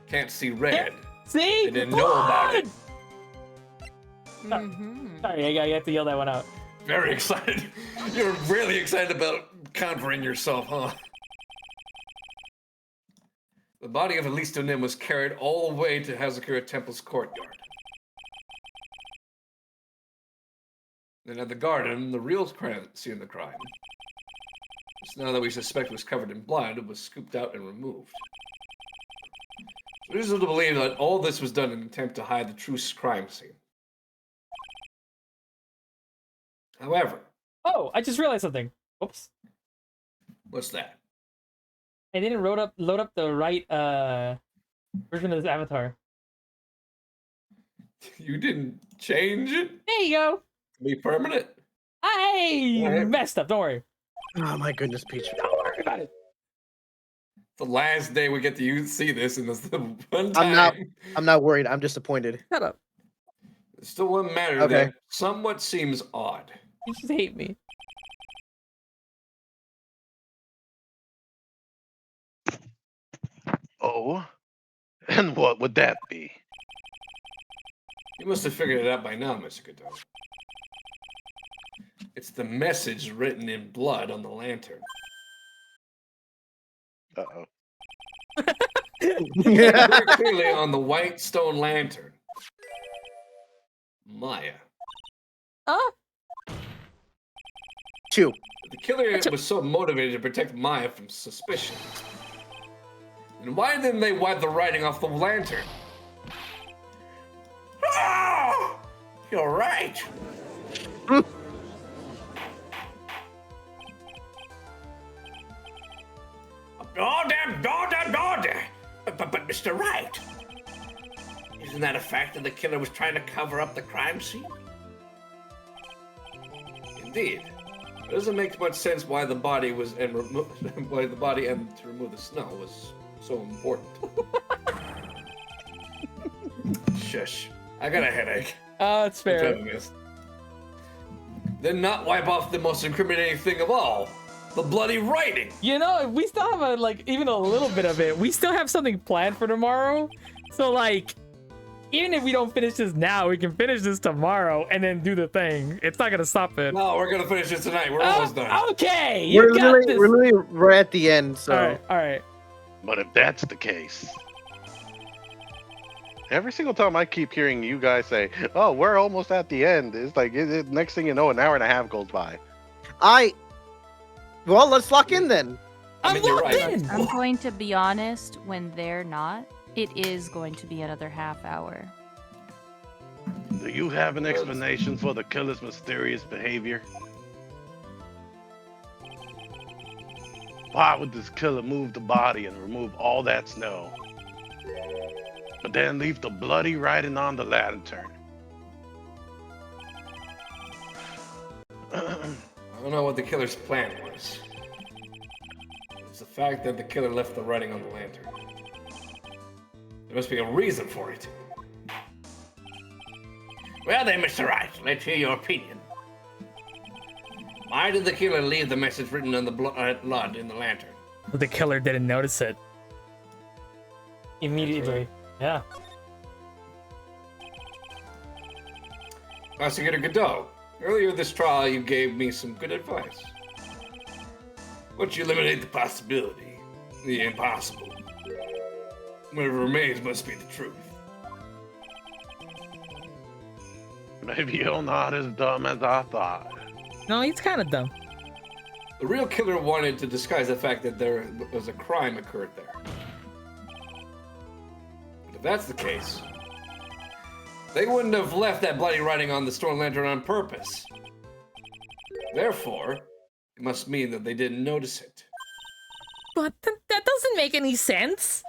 can't see red. See? They didn't know about it. Sorry, I have to yell that one out. Very excited. You're really excited about conquering yourself, huh? The body of Alisto Nim was carried all the way to Hazakura Temple's courtyard. Then at the garden, the real scene of the crime. Just now that we suspect was covered in blood, it was scooped out and removed. It's reasonable to believe that all this was done in an attempt to hide the true crime scene. However... Oh, I just realized something. Oops. What's that? I didn't load up the right version of this avatar. You didn't change it? There you go. To be permanent? Hey, All right. messed up. Don't worry. Oh my goodness, Peach. Don't worry about it. The last day we get to see this, and it's the one time. I'm not worried. I'm disappointed. Shut up. It's still one matter Okay. that somewhat seems odd. You just hate me. Oh? And what would that be? You must have figured it out by now, Mr. Godot. It's the message written in blood on the lantern. Uh-oh. Very clearly on the white stone lantern. Maya. Two. The killer was so motivated to protect Maya from suspicion. And why didn't they wipe the writing off the lantern? Oh, you're right. Order. But Mr. Wright, isn't that a fact that the killer was trying to cover up the crime scene? Indeed. It doesn't make much sense why the body was why the body and to remove the snow was so important. Shush. I got a headache. Oh, it's fair. Then not wipe off the most incriminating thing of all. The bloody writing. You know, we still have even a little bit of it. We still have something planned for tomorrow. So even if we don't finish this now, we can finish this tomorrow and then do the thing. It's not gonna stop it. No, we're gonna finish it tonight. We're almost done. Okay, We're literally right at the end. So all right. But if that's the case, every single time I keep hearing you guys say, "Oh, we're almost at the end," it's like next thing you know, an hour and a half goes by. Well, let's lock in then. I'm locked in. I'm going to be honest, when they're not, it is going to be another half hour. Do you have an explanation for the killer's mysterious behavior? Why would this killer move the body and remove all that snow, but then leave the bloody writing on the lantern? I don't know what the killer's plan was. It's the fact that the killer left the writing on the lantern. There must be a reason for it. Well then, Mr. Wright, let's hear your opinion. Why did the killer leave the message written on the blood in the lantern? The killer didn't notice it. Immediately. Yeah. Prosecutor Godot, earlier this trial you gave me some good advice. Once you eliminate the possibility, the impossible, whatever remains must be the truth. Maybe you're not as dumb as I thought. No, he's kind of dumb. The real killer wanted to disguise the fact that there was a crime occurred there. But if that's the case, they wouldn't have left that bloody writing on the storm lantern on purpose. Therefore, it must mean that they didn't notice it. But that doesn't make any sense.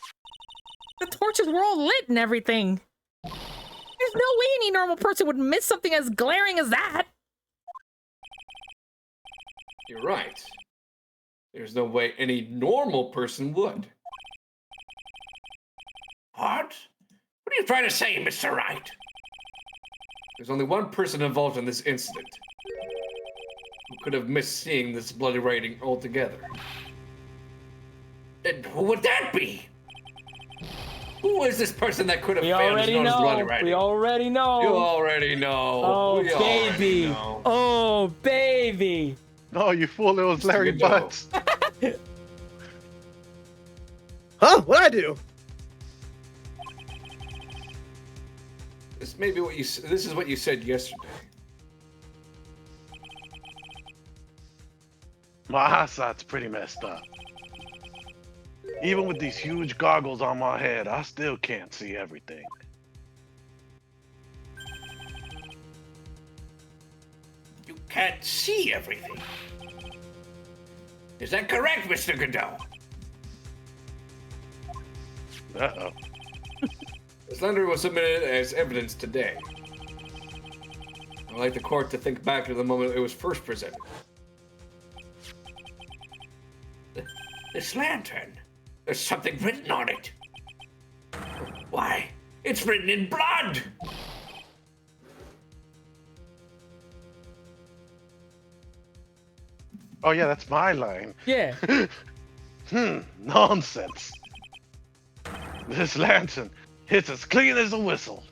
The torches were all lit and everything. There's no way any normal person would miss something as glaring as that. You're right. There's no way any normal person would. What? What are you trying to say, Mr. Wright? There's only one person involved in this incident who could have missed seeing this bloody writing altogether. And who would that be? Who is this person that could have We failed to already notice the bloody know. writing? We already know. You already know. Oh, We already baby. know. Oh, baby. No, you fool, it was Mr. Larry Godot. Butts. Huh? What'd I do? This may be what you. This is what you said yesterday. My eyesight's pretty messed up. Even with these huge goggles on my head, I still can't see everything. You can't see everything. Is that correct, Mr. Godot? Uh-oh. This lantern was submitted as evidence today. I'd like the court to think back to the moment it was first presented. This lantern. There's something written on it. Why? It's written in blood! Oh yeah, that's my line. Yeah. Nonsense. This lantern, it's as clean as a whistle.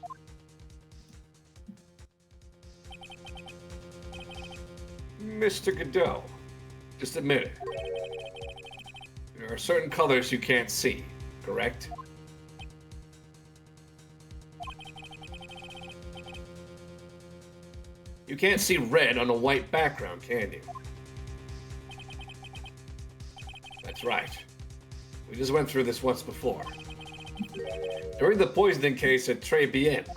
Mr. Godot, just admit it. There are certain colors you can't see, correct? You can't see red on a white background, can you? That's right. We just went through this once before. During the poisoning case at Tribulations.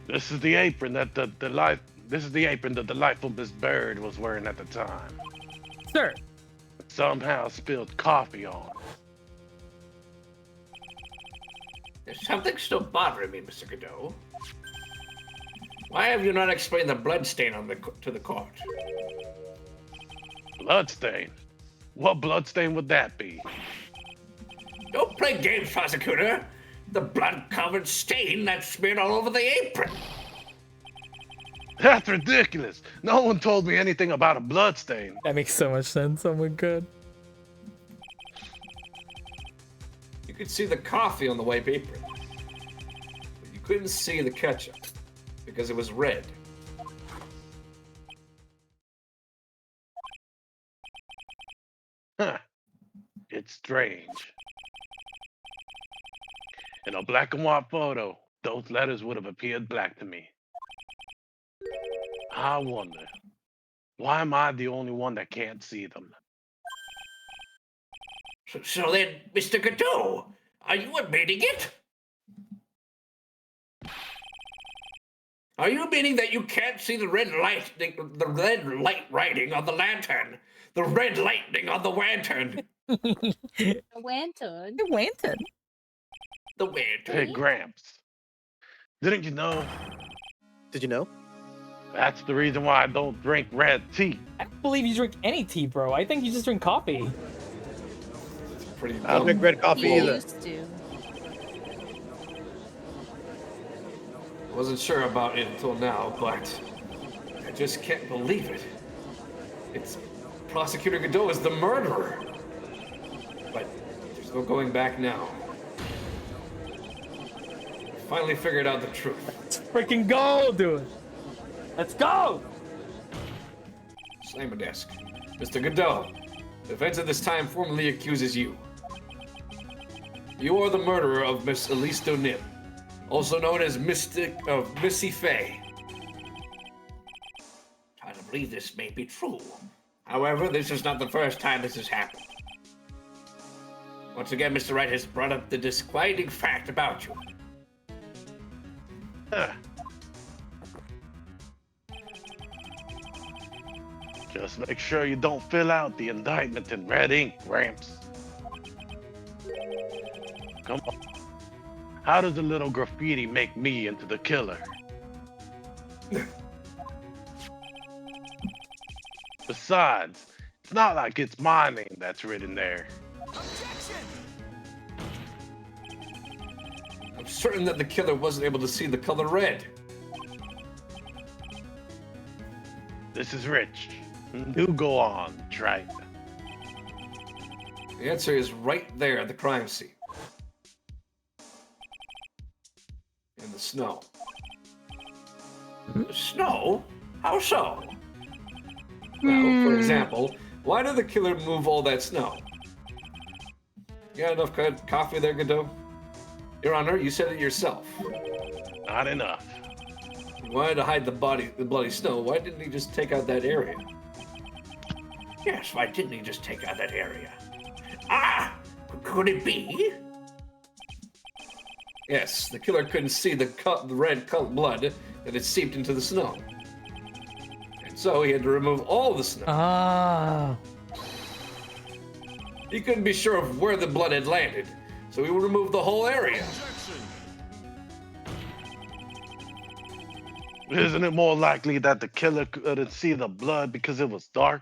This is the apron that this is the apron that the delightful Miss Bird was wearing at the time. Sir. Somehow spilled coffee on. There's something still bothering me, Mr. Godot. Why have you not explained the bloodstain on to the court? Bloodstain? What bloodstain would that be? Don't play games, prosecutor. The blood-covered stain that's smeared all over the apron. That's ridiculous. No one told me anything about a bloodstain. That makes so much sense. Oh my god. You could see the coffee on the white apron. But you couldn't see the ketchup because it was red. Huh. It's strange. In a black and white photo, those letters would have appeared black to me. I wonder, why am I the only one that can't see them? So then, Mr. Godot, are you admitting it? Are you meaning that you can't see the red light writing on the lantern? The red lightning on the lantern. A lantern. The lantern. The lantern. Hey, Gramps. Didn't you know? Did you know? That's the reason why I don't drink red tea. I don't believe you drink any tea, bro. I think you just drink coffee. Pretty I don't drink red coffee He either. used to. Wasn't sure about it until now, but I just can't believe it. It's Prosecutor Godot is the murderer. But there's no going back now. Finally figured out the truth. Let's freaking go, dude. Let's go. Slam a desk. Mr. Godot, the defense at this time formally accuses you. You are the murderer of Miss Elise Donim, also known as Missy Faye. Hard to believe this may be true. However, this is not the first time this has happened. Once again, Mr. Wright has brought up the disquieting fact about you. Huh. Just make sure you don't fill out the indictment in red ink, Gramps. Come on. How does a little graffiti make me into the killer? Besides, it's not like it's my name that's written there. I'm certain that the killer wasn't able to see the color red. This is Rich. Do go on, try. The answer is right there at the crime scene. In the snow. Snow? How so? Well, for example, why did the killer move all that snow? You got enough coffee there, Godot? Your Honor, you said it yourself. Not enough. You wanted to hide the bloody snow. Why didn't he just take out that area? Yes, why didn't he just take out that area? Ah! Could it be? Yes, the killer couldn't see the red blood that had seeped into the snow. And so he had to remove all the snow. Ah. He couldn't be sure of where the blood had landed, so he removed the whole area. Isn't it more likely that the killer couldn't see the blood because it was dark?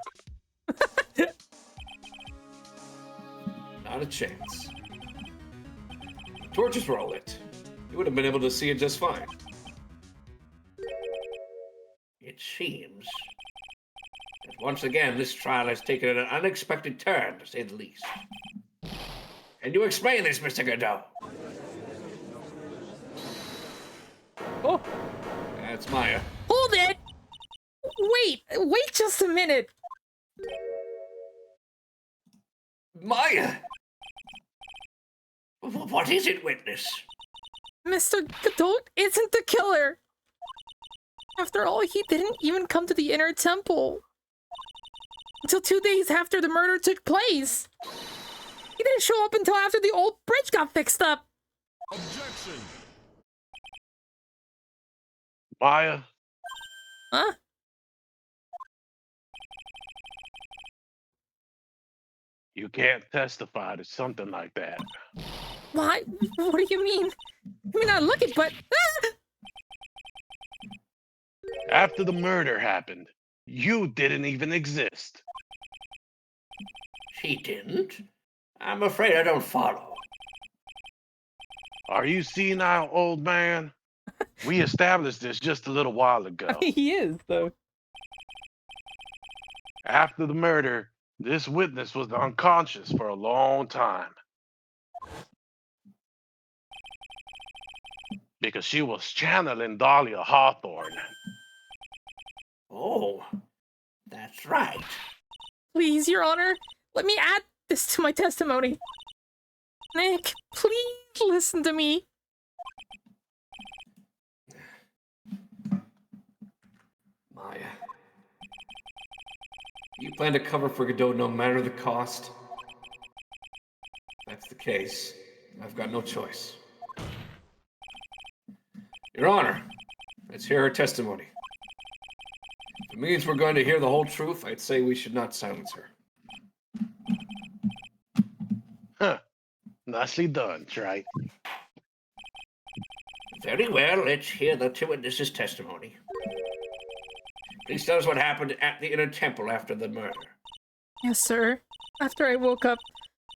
Not a chance. The torches were all lit. He would have been able to see it just fine. It seems that once again this trial has taken an unexpected turn, to say the least. Can you explain this, Mr. Godot? Oh, That's Maya. hold it. Wait just a minute. Maya! What is it, witness? Mr. Godot isn't the killer. After all, he didn't even come to the inner temple until 2 days after the murder took place. He didn't show up until after the old bridge got fixed up. Objection! Maya, Huh? you can't testify to something like that. Why? What do you mean? I mean, I look it, but... Ah! After the murder happened, you didn't even exist. She didn't? I'm afraid I don't follow. Are you senile, old man? We established this just a little while ago. He is, though. After the murder, this witness was unconscious for a long time. Because she was channeling Dahlia Hawthorne. Oh, that's right. Please, Your Honor, let me add this to my testimony. Nick, please listen to me. Maya. You plan to cover for Godot no matter the cost? If that's the case, I've got no choice. Your Honor, Let's hear her testimony. If it means we're going to hear the whole truth, I'd say we should not silence her. Huh. Nicely done, Trite. Very well, let's hear the two witnesses' testimony. Please tell us what happened at the inner temple after the murder. Yes, sir. After I woke up,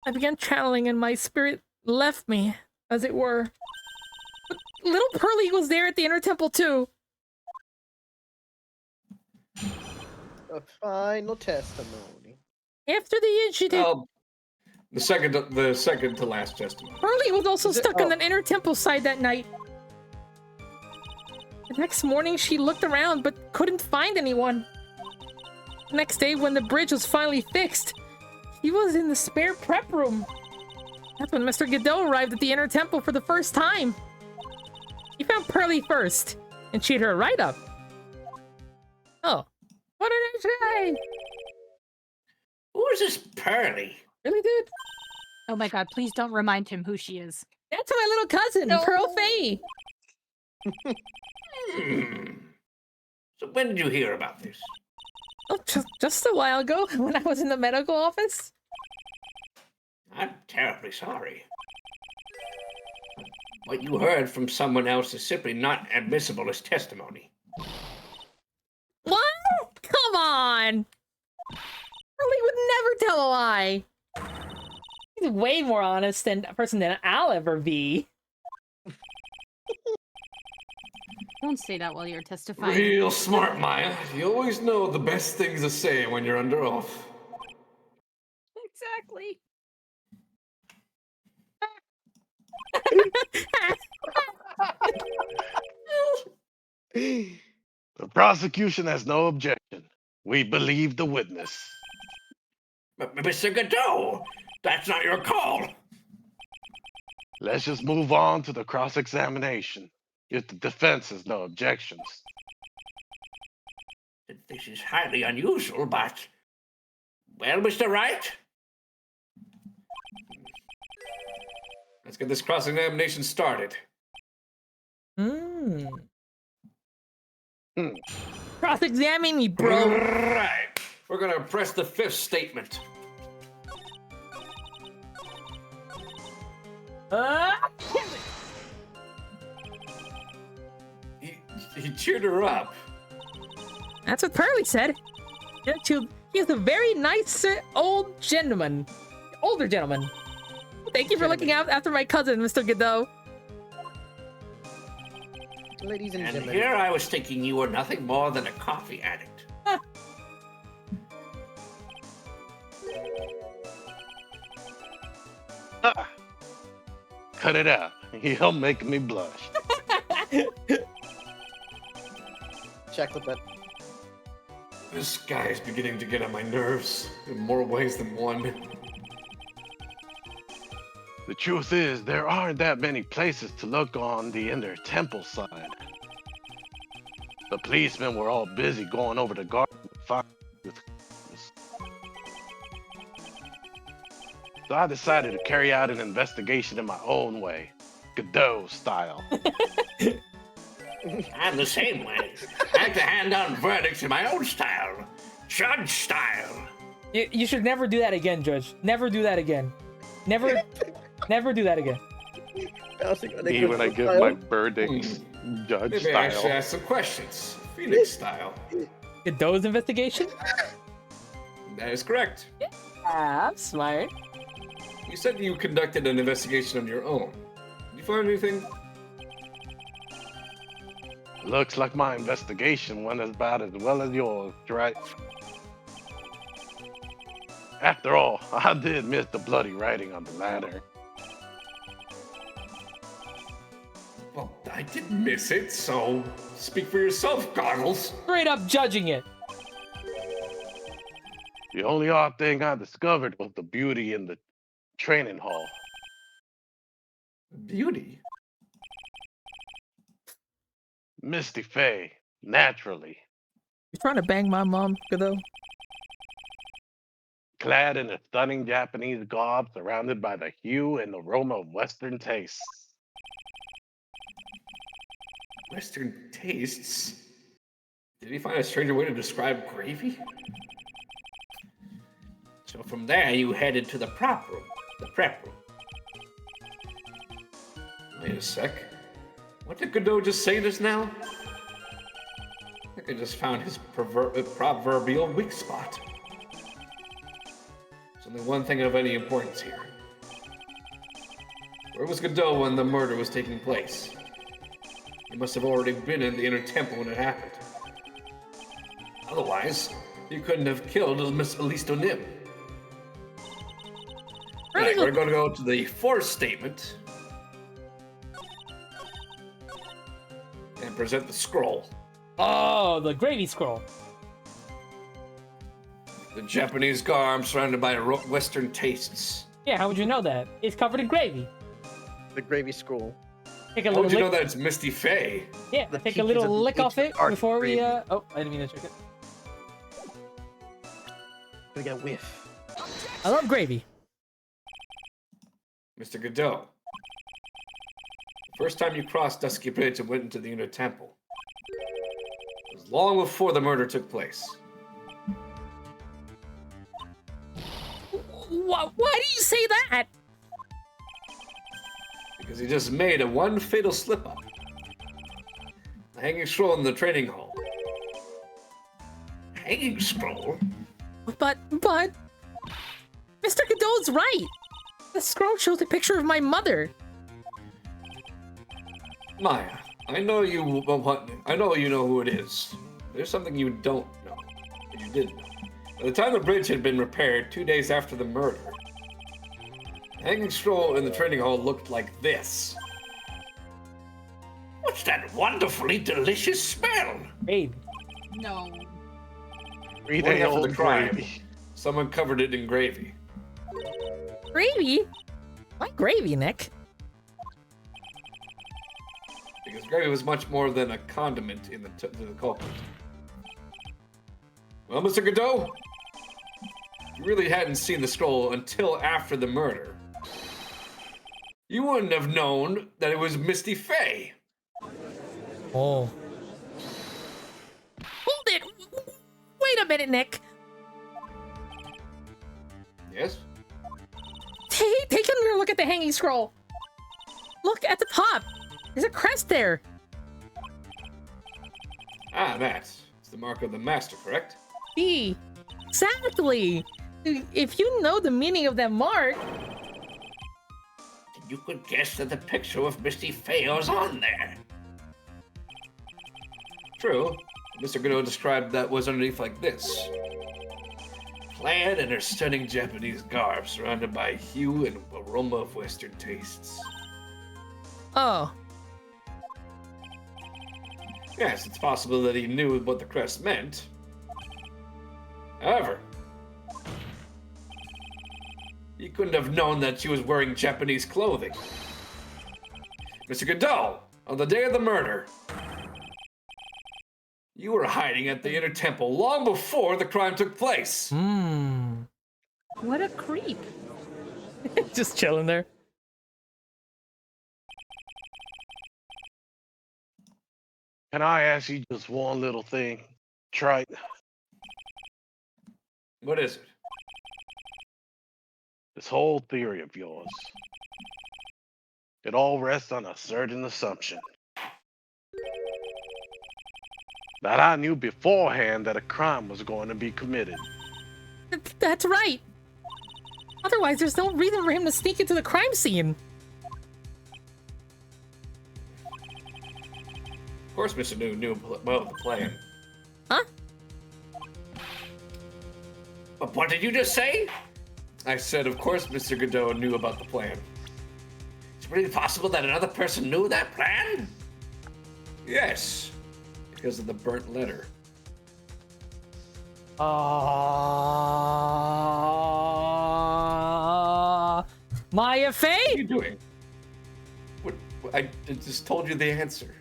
I began channeling and my spirit left me, as it were. But little Pearly was there at the inner temple too. A final testimony. After the incident, Well, the second to last testimony. Pearly was also Is it- stuck on oh. the inner temple side that night. The next morning, she looked around but couldn't find anyone. The next day, when the bridge was finally fixed, he was in the spare prep room. That's when Mr. Godot arrived at the inner temple for the first time. He found Pearly first and cheated her right up. Oh, what did I say? Who is this Pearly? Really, dude? Oh my god, please don't remind him who she is. That's my little cousin, No. Pearl Faye. So when did you hear about this? Oh, just a while ago when I was in the medical office. I'm terribly sorry. What you heard from someone else is simply not admissible as testimony. What? Come on! Pearly would never tell a lie. He's way more honest than a person than I'll ever be. Don't say that while you're testifying. Real smart, Maya. You always know the best things to say when you're under oath. Exactly. The prosecution has no objection. We believe the witness. Mr. Godot, that's not your call. Let's just move on to the cross-examination, if the defense has no objections. This is highly unusual, but... Well, Mr. Wright? Let's get this cross-examination started. Hmm. Cross-examine me, bro. Right. We're gonna press the fifth statement. He cheered her up. That's what Pearly said. He's a very nice old gentleman. Older gentleman. Thank you for looking out after my cousin, Mr. Godot. Ladies and And gentlemen. here I was thinking you were nothing more than a coffee addict. Ah, cut it out. You'll make me blush. Check with that. This guy is beginning to get on my nerves in more ways than one. The truth is, there aren't that many places to look on the inner temple side. The policemen were all busy going over the garden to find the things. So I decided to carry out an investigation in my own way, Godot style. I'm the same way. I like to hand down verdicts in my own style. Judge style. You should never do that again, Judge. Never do that again. Never, never do that again. Even when I give my verdicts, judge Maybe I should style. ask some questions. Phoenix style. Godot's investigation? That is correct. Ah, I'm smart. You said you conducted an investigation on your own. Did you find anything? Looks like my investigation went about as well as yours, right? After all, I did miss the bloody writing on the ladder. Well, I didn't miss it, so speak for yourself, Goggles. Straight up judging it. The only odd thing I discovered was the beauty in the training hall. Beauty? Misty Faye, naturally, You trying to bang my mom, Godot? clad in a stunning Japanese garb surrounded by the hue and aroma of Western tastes. Western tastes? Did he find a stranger way to describe gravy? So from there, you headed to the prep room. Wait a sec. What did Godot just say just now? I think I just found his proverbial weak spot. There's only one thing of any importance here. Where was Godot when the murder was taking place? He must have already been in the inner temple when it happened. Otherwise, he couldn't have killed Miss Alisto Nim. Right, we're going to go to the fourth statement and present the scroll. Oh, the gravy scroll. The Japanese garb surrounded by Western tastes. Yeah, how would you know that? It's covered in gravy. The gravy scroll. Take a How little would you lick. know that it's Misty Faye? Yeah, The take a peaches little of the lick off it ancient art before we. gravy. Oh, I didn't mean to check it. Gonna get a whiff. I love gravy. Mr. Godot. First time you crossed Dusky Bridge and went into the inner temple. It was long before the murder took place. Why do you say that? Because he just made one fatal slip-up. The hanging scroll in the training hall. Hanging scroll? But, Mr. Godot's right. The scroll shows a picture of my mother. Maya, I know you know who it is. There's something you don't know. That you didn't know. By the time the bridge had been repaired 2 days after the murder, the hanging scroll in the training hall looked like this. What's that wonderfully delicious smell? Babe. No. Read Morning the after the old crime, gravy. someone covered it in gravy. Gravy? Why gravy, Nick? Because gravy was much more than a condiment to the culprit. Well, Mr. Godot, you really hadn't seen the scroll until after the murder. You wouldn't have known that it was Misty Faye. Oh. Hold it! Wait a minute, Nick. Yes? Take another look at the hanging scroll. Look at the top. There's a crest there. Ah, that's the mark of the master, correct? Exactly. If you know the meaning of that mark, You could guess that the picture of Misty Faye was on there. True. Mr. Godot described that was underneath like this. Clad in her stunning Japanese garb, surrounded by hue and aroma of Western tastes. oh, Yes, it's possible that he knew what the crest meant. However, he couldn't have known that she was wearing Japanese clothing. Mr. Godot, on the day of the murder, you were hiding at the inner temple long before the crime took place. What a creep. just chilling there. Can I ask you just one little thing, Trite? What is it? This whole theory of yours. It all rests on a certain assumption. That I knew beforehand that a crime was going to be committed. That's right. Otherwise, there's no reason for him to sneak into the crime scene. Of course, Mr. New knew about the plan. Huh? But what did you just say? I said, of course, Mr. Godot knew about the plan. It's really possible that another person knew that plan? Yes, because of the burnt letter. Maya What are Faye? you doing? What? I just told you the answer.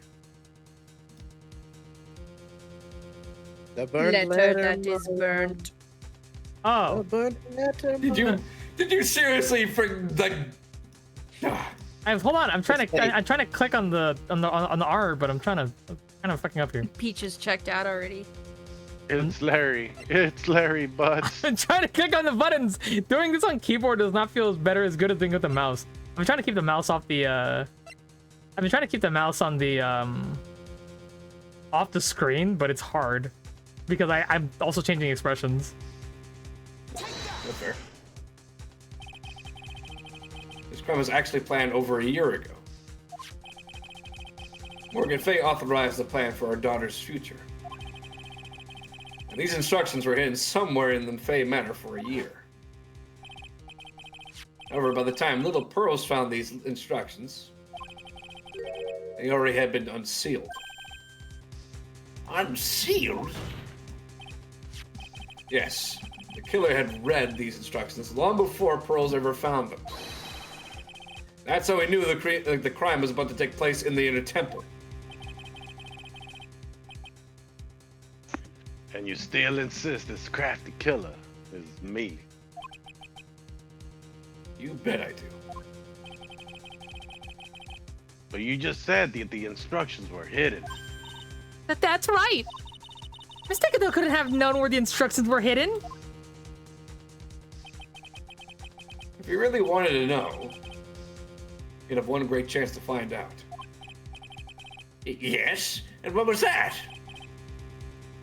The burnt Letter that is burnt. The Oh, burnt letter. Did you seriously like? I Hold on. I'm trying to click on the R, but I'm kind of fucking up here. Peach is checked out already. It's Larry. It's Larry Butts. I'm trying to click on the buttons. Doing this on keyboard does not feel as good as doing it with the mouse. I'm trying to keep the mouse off the. I've been trying to keep the mouse on the off the screen, but it's hard because I'm also changing expressions. That's fair. This crime was actually planned over a year ago. Morgan Fay authorized the plan for our daughter's future. And these instructions were hidden somewhere in the Fay Manor for a year. However, by the time Little Pearls found these instructions, they already had been unsealed. Unsealed? Yes, the killer had read these instructions long before Pearls ever found them. That's how he knew the crime was about to take place in the inner temple. And you still insist this crafty killer is me. You bet I do. But you just said that the instructions were hidden. That's right. Miss Tekado couldn't have known where the instructions were hidden. If you really wanted to know, you'd have one great chance to find out. Yes? And what was that?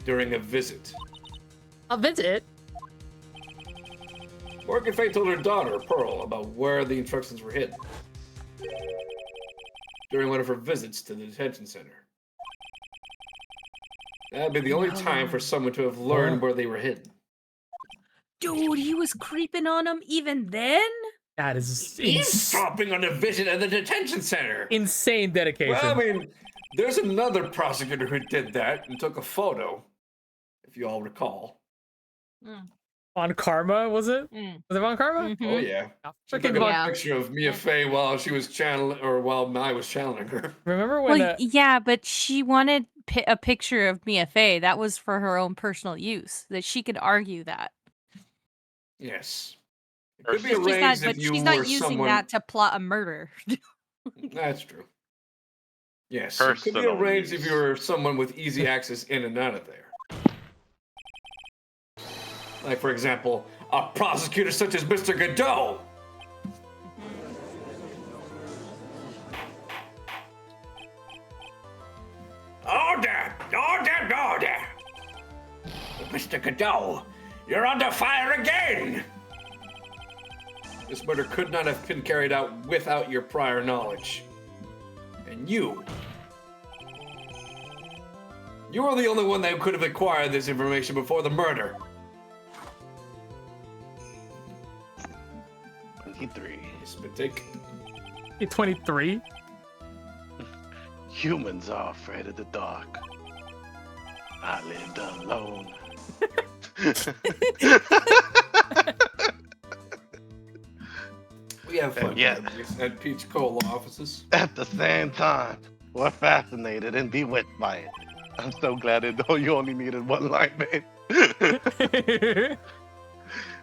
During a visit. A visit? Morgan Fay told her daughter, Pearl, about where the instructions were hidden. During one of her visits to the detention center. That'd be the only time for someone to have learned where they were hidden. Dude, he was creeping on him even then? That is Eavesdropping on a visit at the detention center. insane dedication. Well, I mean, there's another prosecutor who did that and took a photo, if you all recall. On Karma, was it? Mm. Was it on Karma? Mhm. Oh yeah. She Freaking took Von- a picture of Mia Fey while she was channeling, or while I was channeling her. Remember when? Well, yeah, but she wanted a picture of Mia Fey. That was for her own personal use. That she could argue that. Yes. It could be She's not, arranged but if you she's not were using someone. that to plot a murder. That's true. Yes, it could be Personal arranged if use. you were someone with easy access in and out of there. Like, for example, a prosecutor such as Mr. Godot. Order! Mr. Godot, you're under fire again! This murder could not have been carried out without your prior knowledge. And you were the only one that could have acquired this information before the murder. 23. Spittik. 23. Humans are afraid of the dark. I lived alone. We have fun Yeah. at Peach Cola offices. At the same time, we're fascinated and bewitched by it. I'm so glad you only needed one line, man.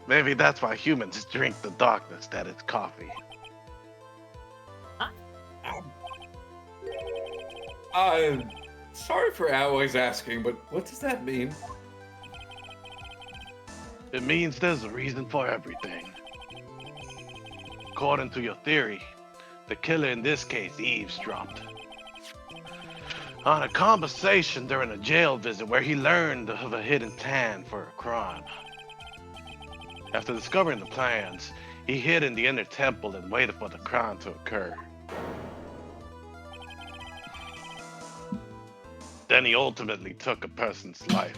Maybe that's why humans drink the darkness that is coffee. Sorry for always asking, but what does that mean? It means there's a reason for everything. According to your theory, the killer in this case eavesdropped on a conversation during a jail visit where he learned of a hidden tan for a crime. After discovering the plans, he hid in the inner temple and waited for the crime to occur. Then he ultimately took a person's life.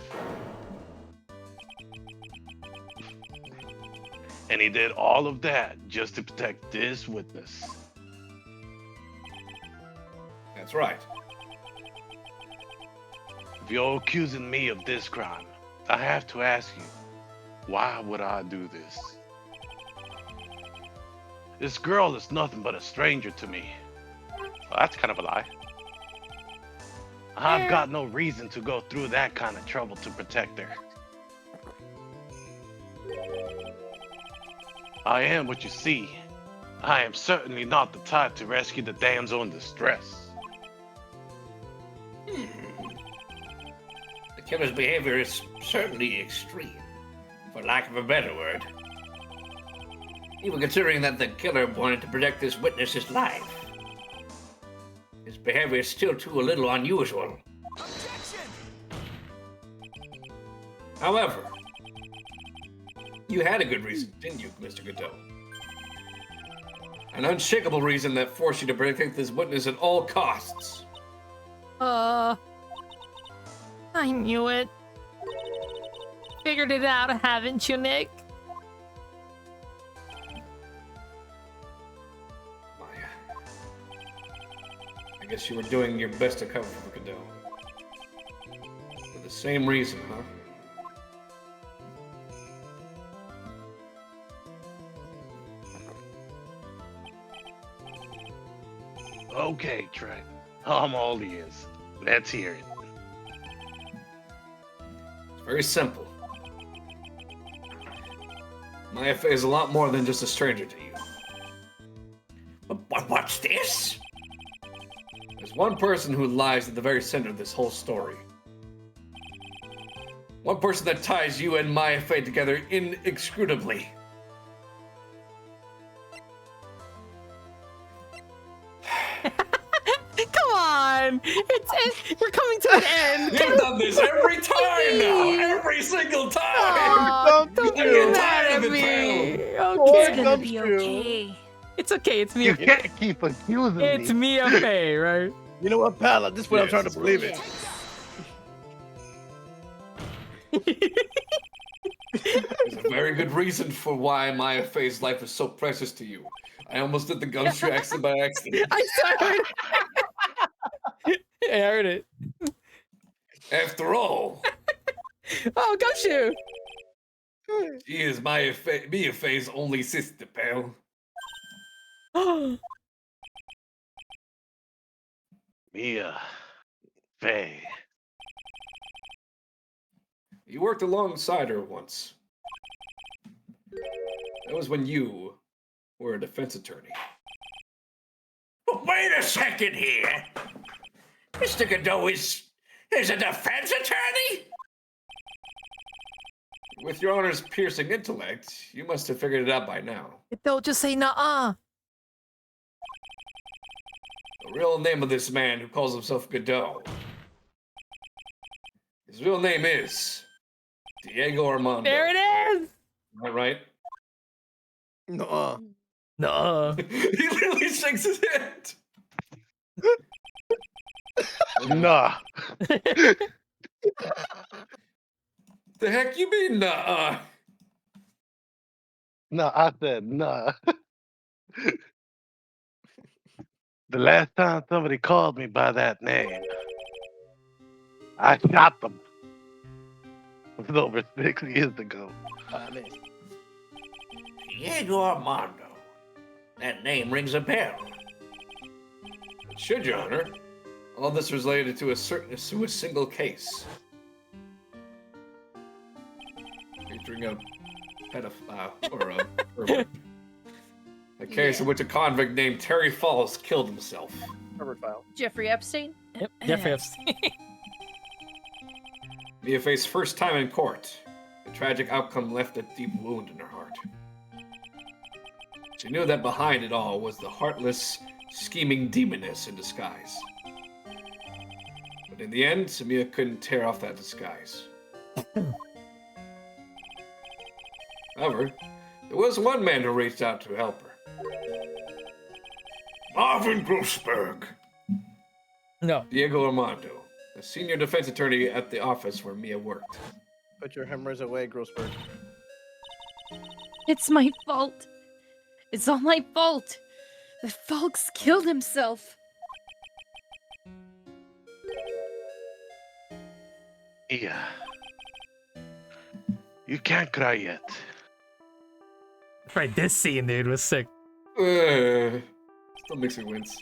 And he did all of that just to protect this witness. That's right. If you're accusing me of this crime, I have to ask you, why would I do this? This girl is nothing but a stranger to me. Well, that's kind of a lie. I've got no reason to go through that kind of trouble to protect her. I am what you see. I am certainly not the type to rescue the damsel in distress. The killer's behavior is certainly extreme, for lack of a better word. Even considering that the killer wanted to protect this witness's life, his behavior is still a little unusual. However, you had a good reason, didn't you, Mr. Godot? An unshakable reason that forced you to protect this witness at all costs. I knew it. Figured it out, haven't you, Nick? Maya. I guess you were doing your best to cover for Godot. For the same reason, huh? Okay, Trey. I'm all ears. Let's hear it. It's very simple. Maya Fey is a lot more than just a stranger to you. What's this? There's one person who lies at the very center of this whole story. One person that ties you and Maya Fey together inextricably. Come on! We're coming to an end! You've done this every time now! Every single time! Oh, don't I be get mad tired at of it, me! pal. Boy, It's Okay. gonna comes be true. okay. It's okay, it's You Mia. can't keep accusing It's me. Mia Fey, right? You know what, pal? At this point, I'm trying to believe it. There's a very good reason for why Maya Fey's life is so precious to you. I almost did the gumshoe accent by accident. I heard it. I heard it. After all, Oh, Gumshoe! she is Maya Fey's only sister, pal. Mia. Faye. You worked alongside her once. That was when you were a defense attorney. Wait a second here. Mr. Godot is a defense attorney? With your Honor's piercing intellect, you must have figured it out by now. Don't just say nah. The real name of this man who calls himself Godot. His real name is Diego Armando. There it is! Am I right? Nuh-uh. Nah. He literally shakes his head. Nah. The heck you mean, nah? No, I said nah. The last time somebody called me by that name, I shot them. It was over 6 years ago. Man. Diego Armando. That name rings a bell. Should, Your Honor. All this related to a single case. Featuring a pedophile, or a pervert. A case in which a convict named Terry Falls killed himself. Harvard file. Jeffrey Epstein? Yep, Jeffrey Epstein. Mia Fey's first time in court. The tragic outcome left a deep wound in her heart. She knew that behind it all was the heartless, scheming demoness in disguise. But in the end, Samia couldn't tear off that disguise. However, there was one man who reached out to help her. Marvin Grossberg. No. Diego Armando, the senior defense attorney at the office where Mia worked. Put your hammers away, Grossberg. It's my fault. It's all my fault. The Fox killed himself. Mia. You can't cry yet. Right, this scene, dude, was sick. Still makes me wince.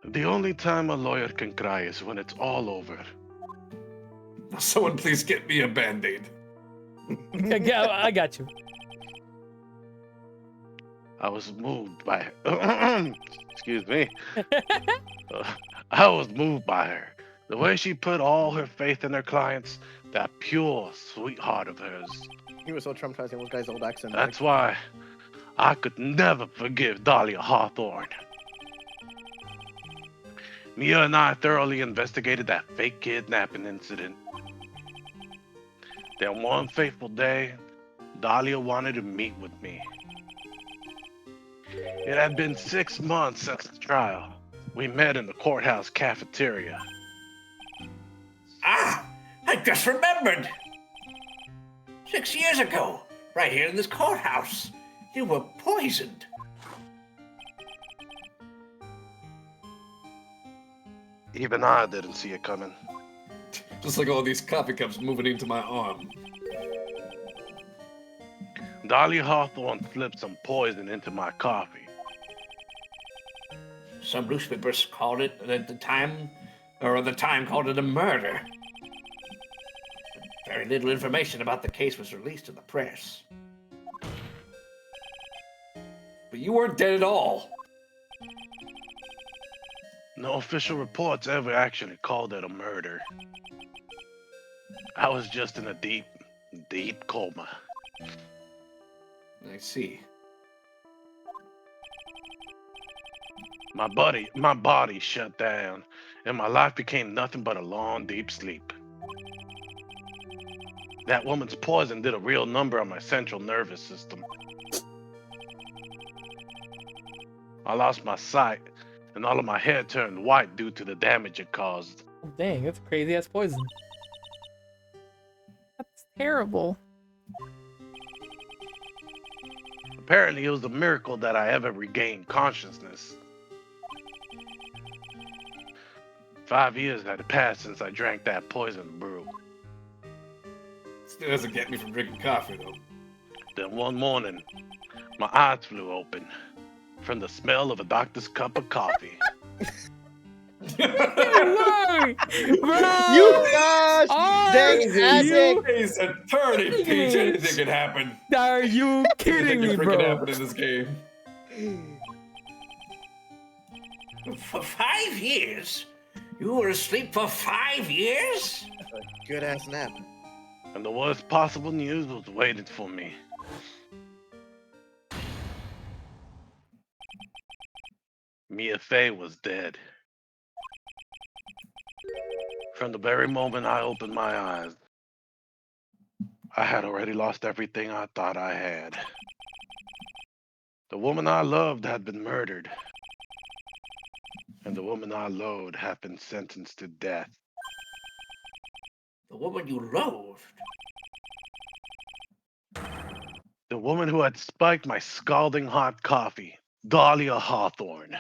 The only time a lawyer can cry is when it's all over. Now someone please get me a Band-Aid. I got you. I was moved by her. Excuse me. I was moved by her. The way she put all her faith in her clients, that pure sweetheart of hers. He was so traumatizing with guy's old accent. That's why I could never forgive Dahlia Hawthorne. Mia and I thoroughly investigated that fake kidnapping incident. Then one fateful day, Dahlia wanted to meet with me. It had been 6 months since the trial. We met in the courthouse cafeteria. Ah, I just remembered. 6 years ago, right here in this courthouse, you were poisoned. Even I didn't see it coming. Just like all these coffee cups moving into my arm. Dahlia Hawthorne slipped some poison into my coffee. Some newspapers called it at the time called it a murder. Very little information about the case was released to the press. But you weren't dead at all. No official reports ever actually called it a murder. I was just in a deep, deep coma. I see. My body shut down, and my life became nothing but a long, deep sleep. That woman's poison did a real number on my central nervous system. I lost my sight, and all of my hair turned white due to the damage it caused. Oh, dang, that's crazy ass poison. That's terrible. Apparently, it was a miracle that I ever regained consciousness. 5 years had passed since I drank that poison brew. Still doesn't get me from drinking coffee, though. Then one morning, my eyes flew open from the smell of a doctor's cup of coffee. Why? Bro! You gosh dang you- addict! He's a attorney, Peach. Anything can happen. Are you kidding me, Anything can freaking bro? happen in this game. For 5 years? You were asleep for 5 years? A good ass nap. And the worst possible news was waiting for me. Mia Fey was dead. From the very moment I opened my eyes, I had already lost everything I thought I had. The woman I loved had been murdered, and the woman I loathed had been sentenced to death. The woman you loathed? The woman who had spiked my scalding hot coffee, Dahlia Hawthorne.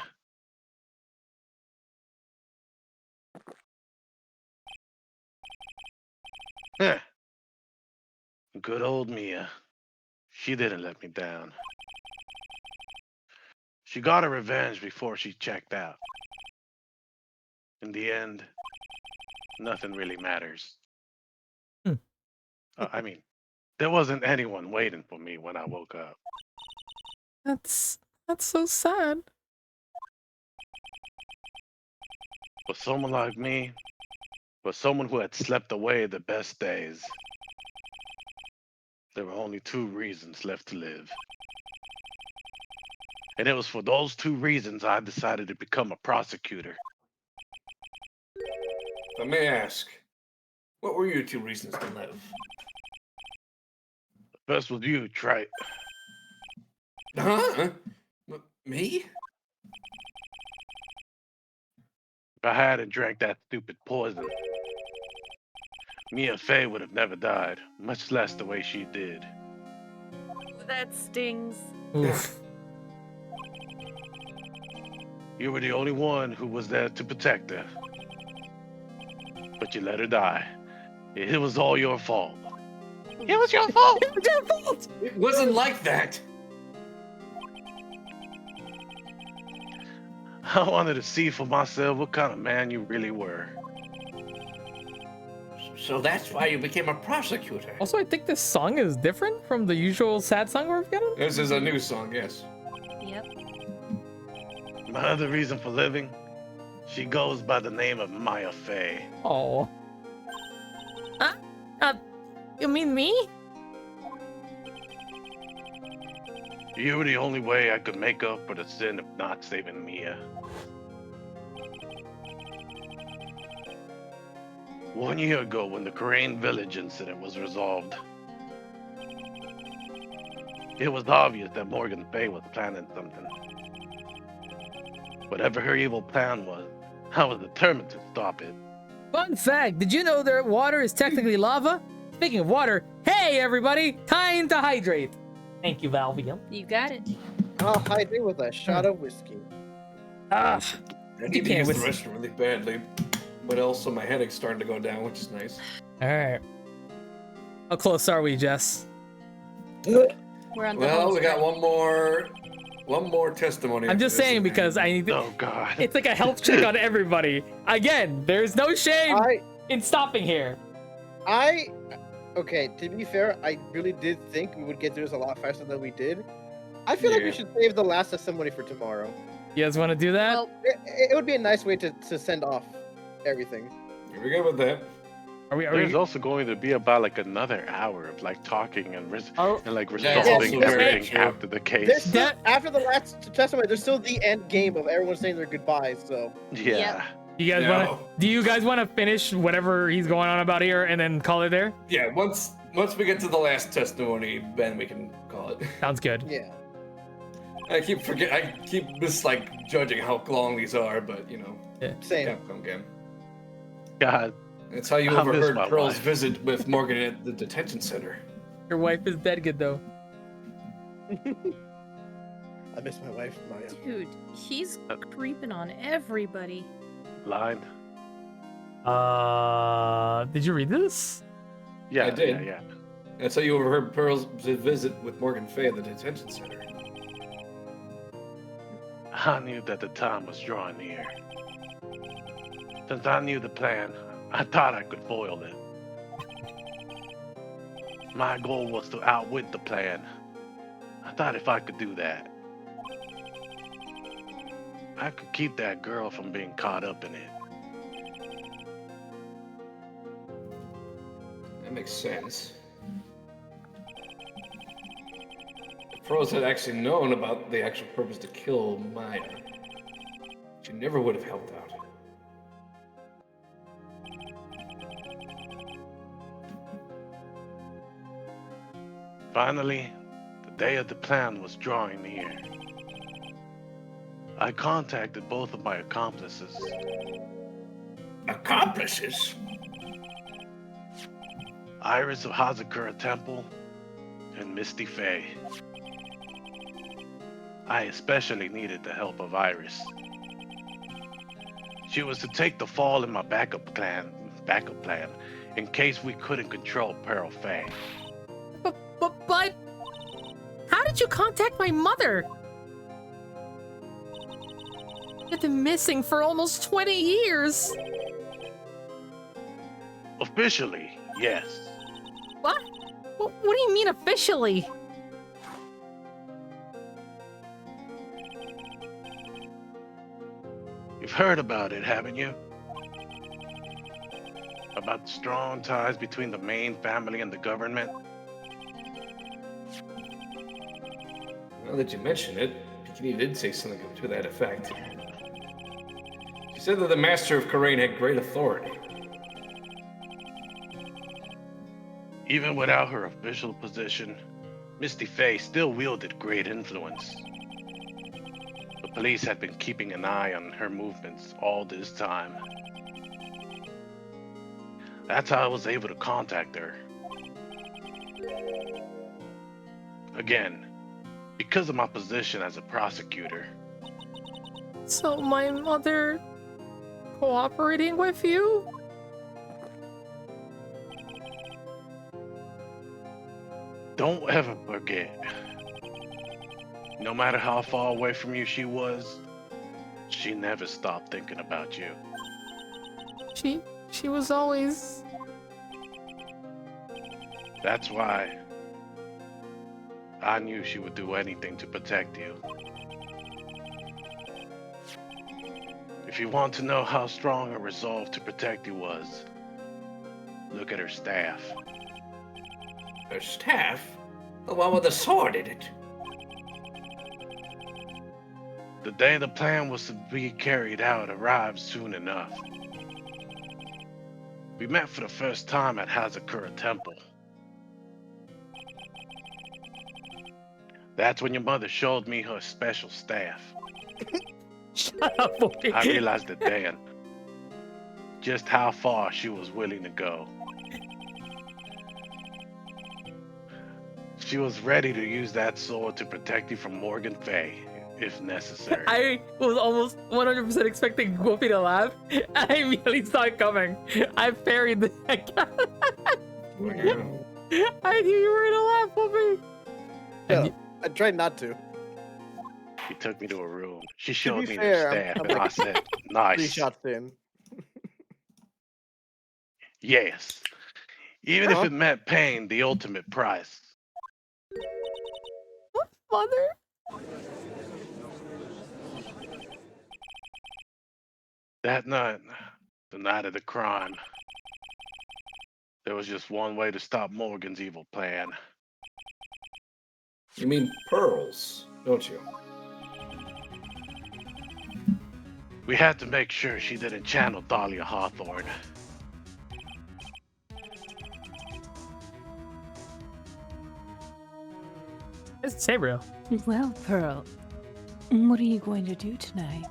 Heh. Good old Mia. She didn't let me down. She got her revenge before she checked out. In the end, nothing really matters. Hmm. I mean, there wasn't anyone waiting for me when I woke up. That's so sad. For someone like me, for someone who had slept away the best days, there were only 2 reasons left to live. And it was for those 2 reasons I decided to become a prosecutor. If I may ask, what were your 2 reasons to live? First was you, Trite. Huh? Me? If I hadn't drank that stupid poison, Mia Fey would have never died, much less the way she did. That stings. Oof. You were the only one who was there to protect her. But you let her die. It was all your fault. It was your fault! It was your fault! It wasn't like that. I wanted to see for myself what kind of man you really were. So that's why you became a prosecutor. Also, I think this song is different from the usual sad song we've gotten. This is a new song, yes. Yep. My other reason for living, she goes by the name of Maya Fey. Oh. You mean me? You were the only way I could make up for the sin of not saving Mia. 1 year ago, when the Crane Village incident was resolved, it was obvious that Morgan Fay was planning something. Whatever her evil plan was, I was determined to stop it. Fun fact, did you know that water is technically lava? Speaking of water, hey everybody, time to hydrate. Thank you, Valvium. You got it. I'll hydrate with a shot of whiskey. Ah, I need to use the restroom really badly, but also my headache's starting to go down, which is nice. alright. How close are we, Jess? We're on the Well, home we got stretch. one more testimony. I'm after just this, saying and because I need to, Oh God. it's like a health check on everybody. Again, there's no shame in stopping here. Okay, to be fair, I really did think we would get through this a lot faster than we did. I feel like we should save the last testimony for tomorrow. You guys want to do that? Well, It would be a nice way to send off everything. Here we go with that. Are There's we also going to be about like another hour of like talking and Oh. like Yeah, it's resolving also very everything true. after the case. There's still, That- after the last testimony, there's still the end game of everyone saying their goodbyes. So Yeah. you guys No. want to? Do you guys want to finish whatever he's going on about here and then call it there? Yeah, once we get to the last testimony, then we can call it. Sounds good. yeah, I keep just like judging how long these are, but you know, same. Capcom game. God. That's how you I miss overheard my Pearl's wife. visit with Morgan at the detention center. Your wife is dead good though. I miss my wife, Maya. Dude, he's creeping on everybody. Line. Did you read this? Yeah, I did. Yeah. That's how you overheard Pearl's visit with Morgan Fay at the detention center. I knew that the time was drawing near. Since I knew the plan, I thought I could foil it. My goal was to outwit the plan. I thought if I could do that, I could keep that girl from being caught up in it. That makes sense. If Pearls had actually known about the actual purpose to kill Maya, she never would have helped out. Finally, the day of the plan was drawing near. I contacted both of my accomplices. Accomplices? Iris of Hazakura Temple and Misty Fey. I especially needed the help of Iris. She was to take the fall in my backup plan in case we couldn't control Pearl Fey. But how did you contact my mother? You've been missing for almost 20 years. Officially, yes. What? What do you mean officially? You've heard about it, haven't you? About the strong ties between the main family and the government? Now that you mention it, Bikini did say something to that effect. She said that the Master of Karain had great authority. Even without her official position, Misty Fey still wielded great influence. The police had been keeping an eye on her movements all this time. That's how I was able to contact her. Again, because of my position as a prosecutor. So my mother cooperating with you? Don't ever forget. No matter how far away from you she was, she never stopped thinking about you. She was always... That's why I knew she would do anything to protect you. If you want to know how strong her resolve to protect you was, look at her staff. Her staff? The one with the sword in it. The day the plan was to be carried out arrived soon enough. We met for the first time at Hazakura Temple. That's when your mother showed me her special staff. Shut up, boy. I realized it then, just how far she was willing to go. She was ready to use that sword to protect you from Morgan Fay, if necessary. I was almost 100% expecting Goofy to laugh. I immediately saw it coming. I parried the heck out of that. I knew you were gonna laugh, Goofy. Yeah, I tried not to. She took me to a room. She showed me fair, the staff, I'm and I like said, 3 nice. shots in. Yes. Even if it meant paying the ultimate price. Mother. That night, the night of the crime, there was just one way to stop Morgan's evil plan. You mean pearls, don't you? We had to make sure she didn't channel Dahlia Hawthorne. It's Sabriel. Well, Pearl, what are you going to do tonight?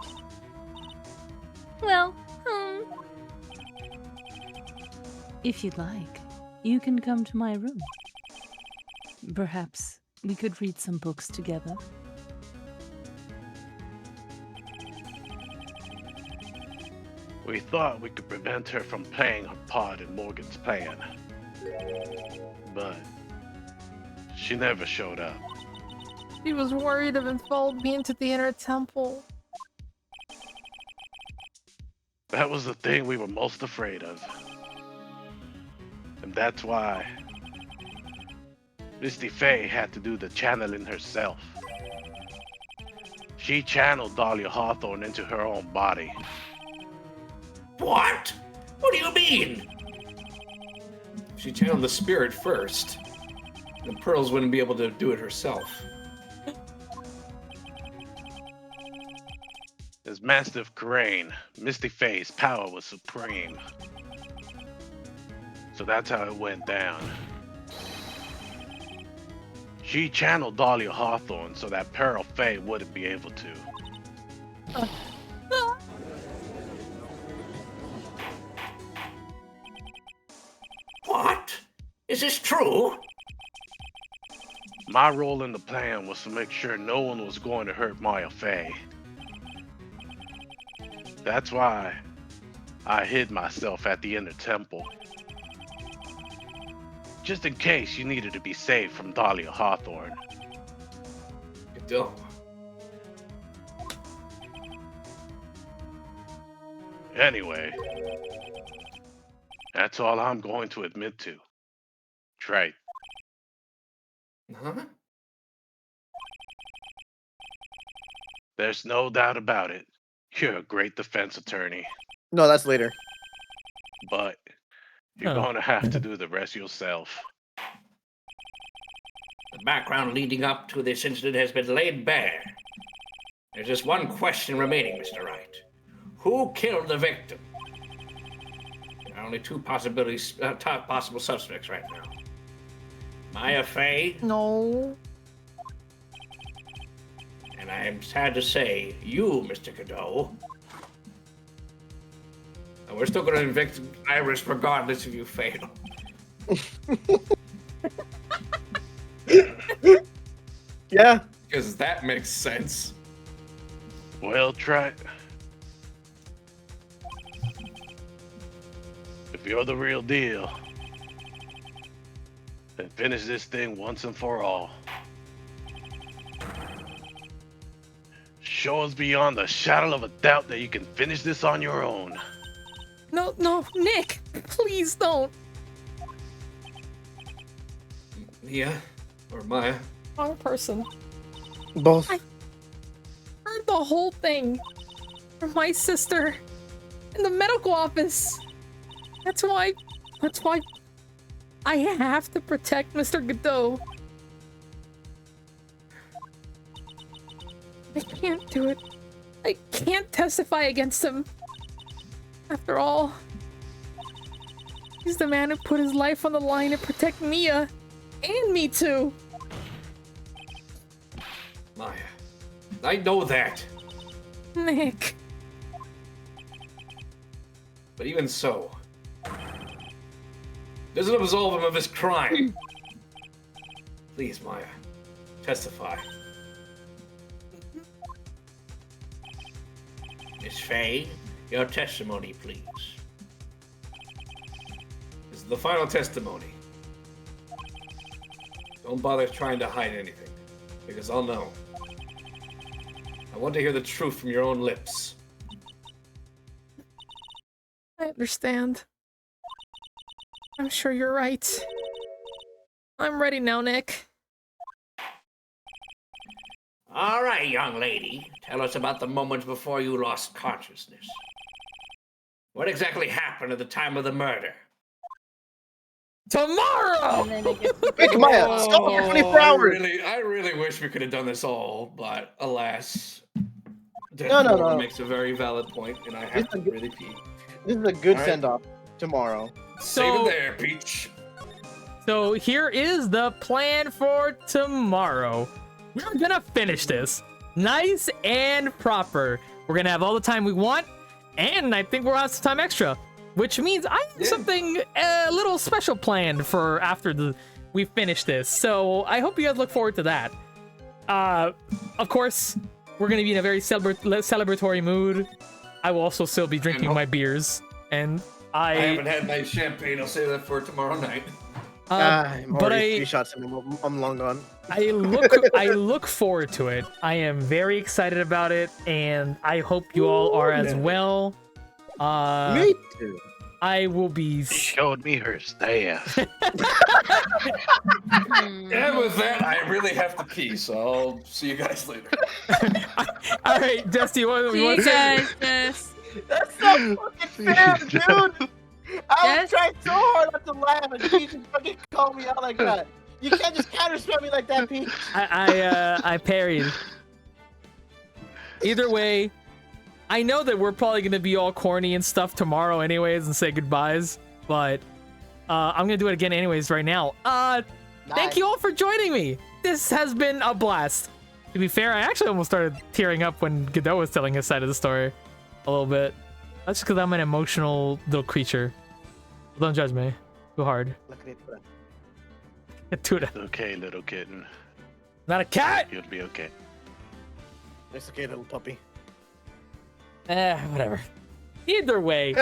Well, if you'd like, you can come to my room. Perhaps we could read some books together. We thought we could prevent her from playing her part in Morgan's plan. But she never showed up. She was worried if it followed me into the inner temple. That was the thing we were most afraid of. And that's why Misty Fay had to do the channeling herself. She channeled Dahlia Hawthorne into her own body. What? What do you mean? If she channeled the spirit first, then Pearls wouldn't be able to do it herself. As Master of Karain, Misty Fay's power was supreme. So that's how it went down. She channeled Dahlia Hawthorne so that Pearl Fay wouldn't be able to. What? Is this true? My role in the plan was to make sure no one was going to hurt Maya Fay. That's why I hid myself at the inner temple. Just in case you needed to be saved from Dahlia Hawthorne. You don't. Anyway, that's all I'm going to admit to. Right. Huh? There's no doubt about it. You're a great defense attorney, No, that's later. but you're going to have to do the rest yourself. The background leading up to this incident has been laid bare. There's just one question remaining, Mr. Wright. Who killed the victim? There are only two possible suspects right now. Maya Fay, No. and I am sad to say, you, Mr. Cadeau. And we're still going to evict Iris regardless if you fail. Yeah. Because that makes sense. Well, try. If you're the real deal, then finish this thing once and for all. Show us beyond the shadow of a doubt that you can finish this on your own. No, Nick, please don't. Mia? Or Maya? Wrong person. Both. Heard the whole thing. for my sister in the medical office. That's why I have to protect Mr. Godot. I can't do it. I can't testify against him. After all, he's the man who put his life on the line to protect Mia and me too. Maya, I know that. Nick. But even so, doesn't absolve him of his crime. Please, Maya, testify. Miss Faye, your testimony, please. This is the final testimony. Don't bother trying to hide anything, because I'll know. I want to hear the truth from your own lips. I understand. I'm sure you're right. I'm ready now, Nick. All right, young lady. Tell us about the moment before you lost consciousness. What exactly happened at the time of the murder? Tomorrow! And then it gets Wait, Maya, stop for 24 hours. I really wish we could have done this all, but alas. No. Makes a very valid point, and I have to really pee. This is a good Alright. send-off tomorrow. Save it there, Peach. So here is the plan for tomorrow. We're gonna finish this nice and proper. We're gonna have all the time we want, and I think we'll have some time extra, which means I have something a little special planned for after we finish this. So I hope you guys look forward to that. Of course, we're gonna be in a very celebratory mood. I will also still be drinking my beers, and I haven't had my champagne. I'll save that for tomorrow night. I'm already 3 shots in. I'm long gone. I look forward to it. I am very excited about it, and I hope you all are as well. Me too. I will be. She showed me her staff. And with that, I really have to pee, so I'll see you guys later. All right, Dusty, what See you want you to say? guys, Jess. That's so fucking fair, dude. I Yes. was trying so hard not to laugh, and you just fucking call me out like that. You can't just counterspell me like that, Pete. I parried. Either way, I know that we're probably gonna be all corny and stuff tomorrow, anyways, and say goodbyes. But I'm gonna do it again, anyways, right now. Thank you all for joining me. This has been a blast. To be fair, I actually almost started tearing up when Godot was telling his side of the story, a little bit. That's just because I'm an emotional little creature. Don't judge me too hard. Tuda. It's okay, little kitten. Not a cat. You'll be okay. It's okay, little puppy. Whatever. Either way,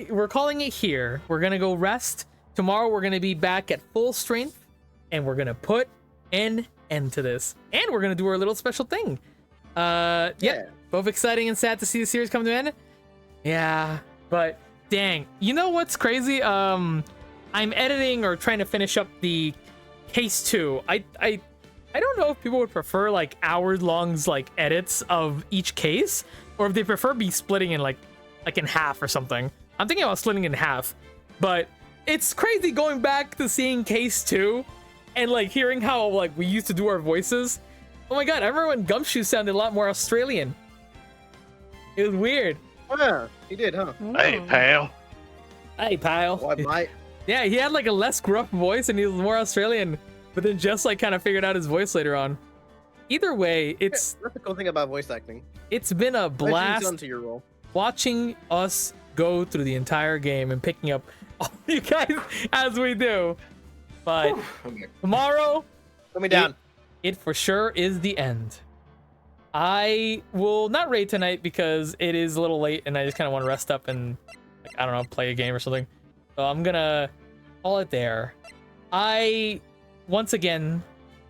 we're calling it here. We're gonna go rest. Tomorrow we're gonna be back at full strength, and we're gonna put an end to this. And we're gonna do our little special thing. Yeah. Both exciting and sad to see the series come to an end. Yeah, but dang, you know what's crazy? I'm editing or trying to finish up the case 2. I don't know if people would prefer like hour-long like edits of each case, or if they prefer be splitting in like in half or something. I'm thinking about splitting in half, but it's crazy going back to seeing case 2 and like hearing how like we used to do our voices. Oh my god, I remember when Gumshoe sounded a lot more Australian. It was weird. Oh, yeah, he did, huh? Hey, pal. Hey, pal. Why, mate? Yeah, he had like a less gruff voice and he was more Australian, but then just like kind of figured out his voice later on. Either way, That's the cool thing about voice acting. it's been a Blast blast onto your role. watching us go through the entire game and picking up all you guys as we do. But tomorrow, Put me down. it for sure is the end. I will not raid tonight because it is a little late and I just kind of want to rest up and, like, I don't know, play a game or something. So I'm gonna call it there. I, once again,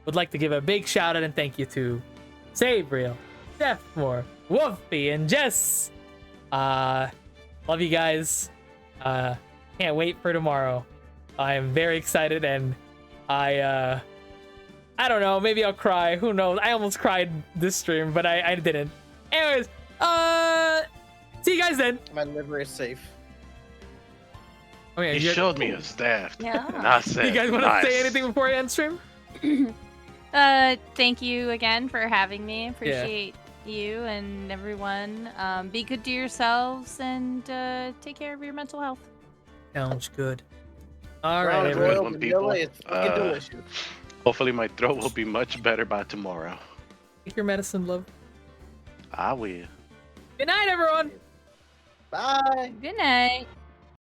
would like to give a big shout out and thank you to Sabriel, Deathmore, Wolfie, and Jess. Love you guys. Can't wait for tomorrow. I am very excited and I don't know, maybe I'll cry. Who knows? I almost cried this stream, but I didn't. Anyways, see you guys then. My liver is safe. Oh yeah, He you, showed me his staff. Yeah. And I said, you guys want to nice. say anything before I end stream? Thank you again for having me. Appreciate you and everyone. Be good to yourselves and take care of your mental health. Sounds good. All Brown right, Have a everyone. good royal one, vanilla people. is fucking delicious. Hopefully my throat will be much better by tomorrow. Take your medicine, love. I will. Good night, everyone. Bye. Good night.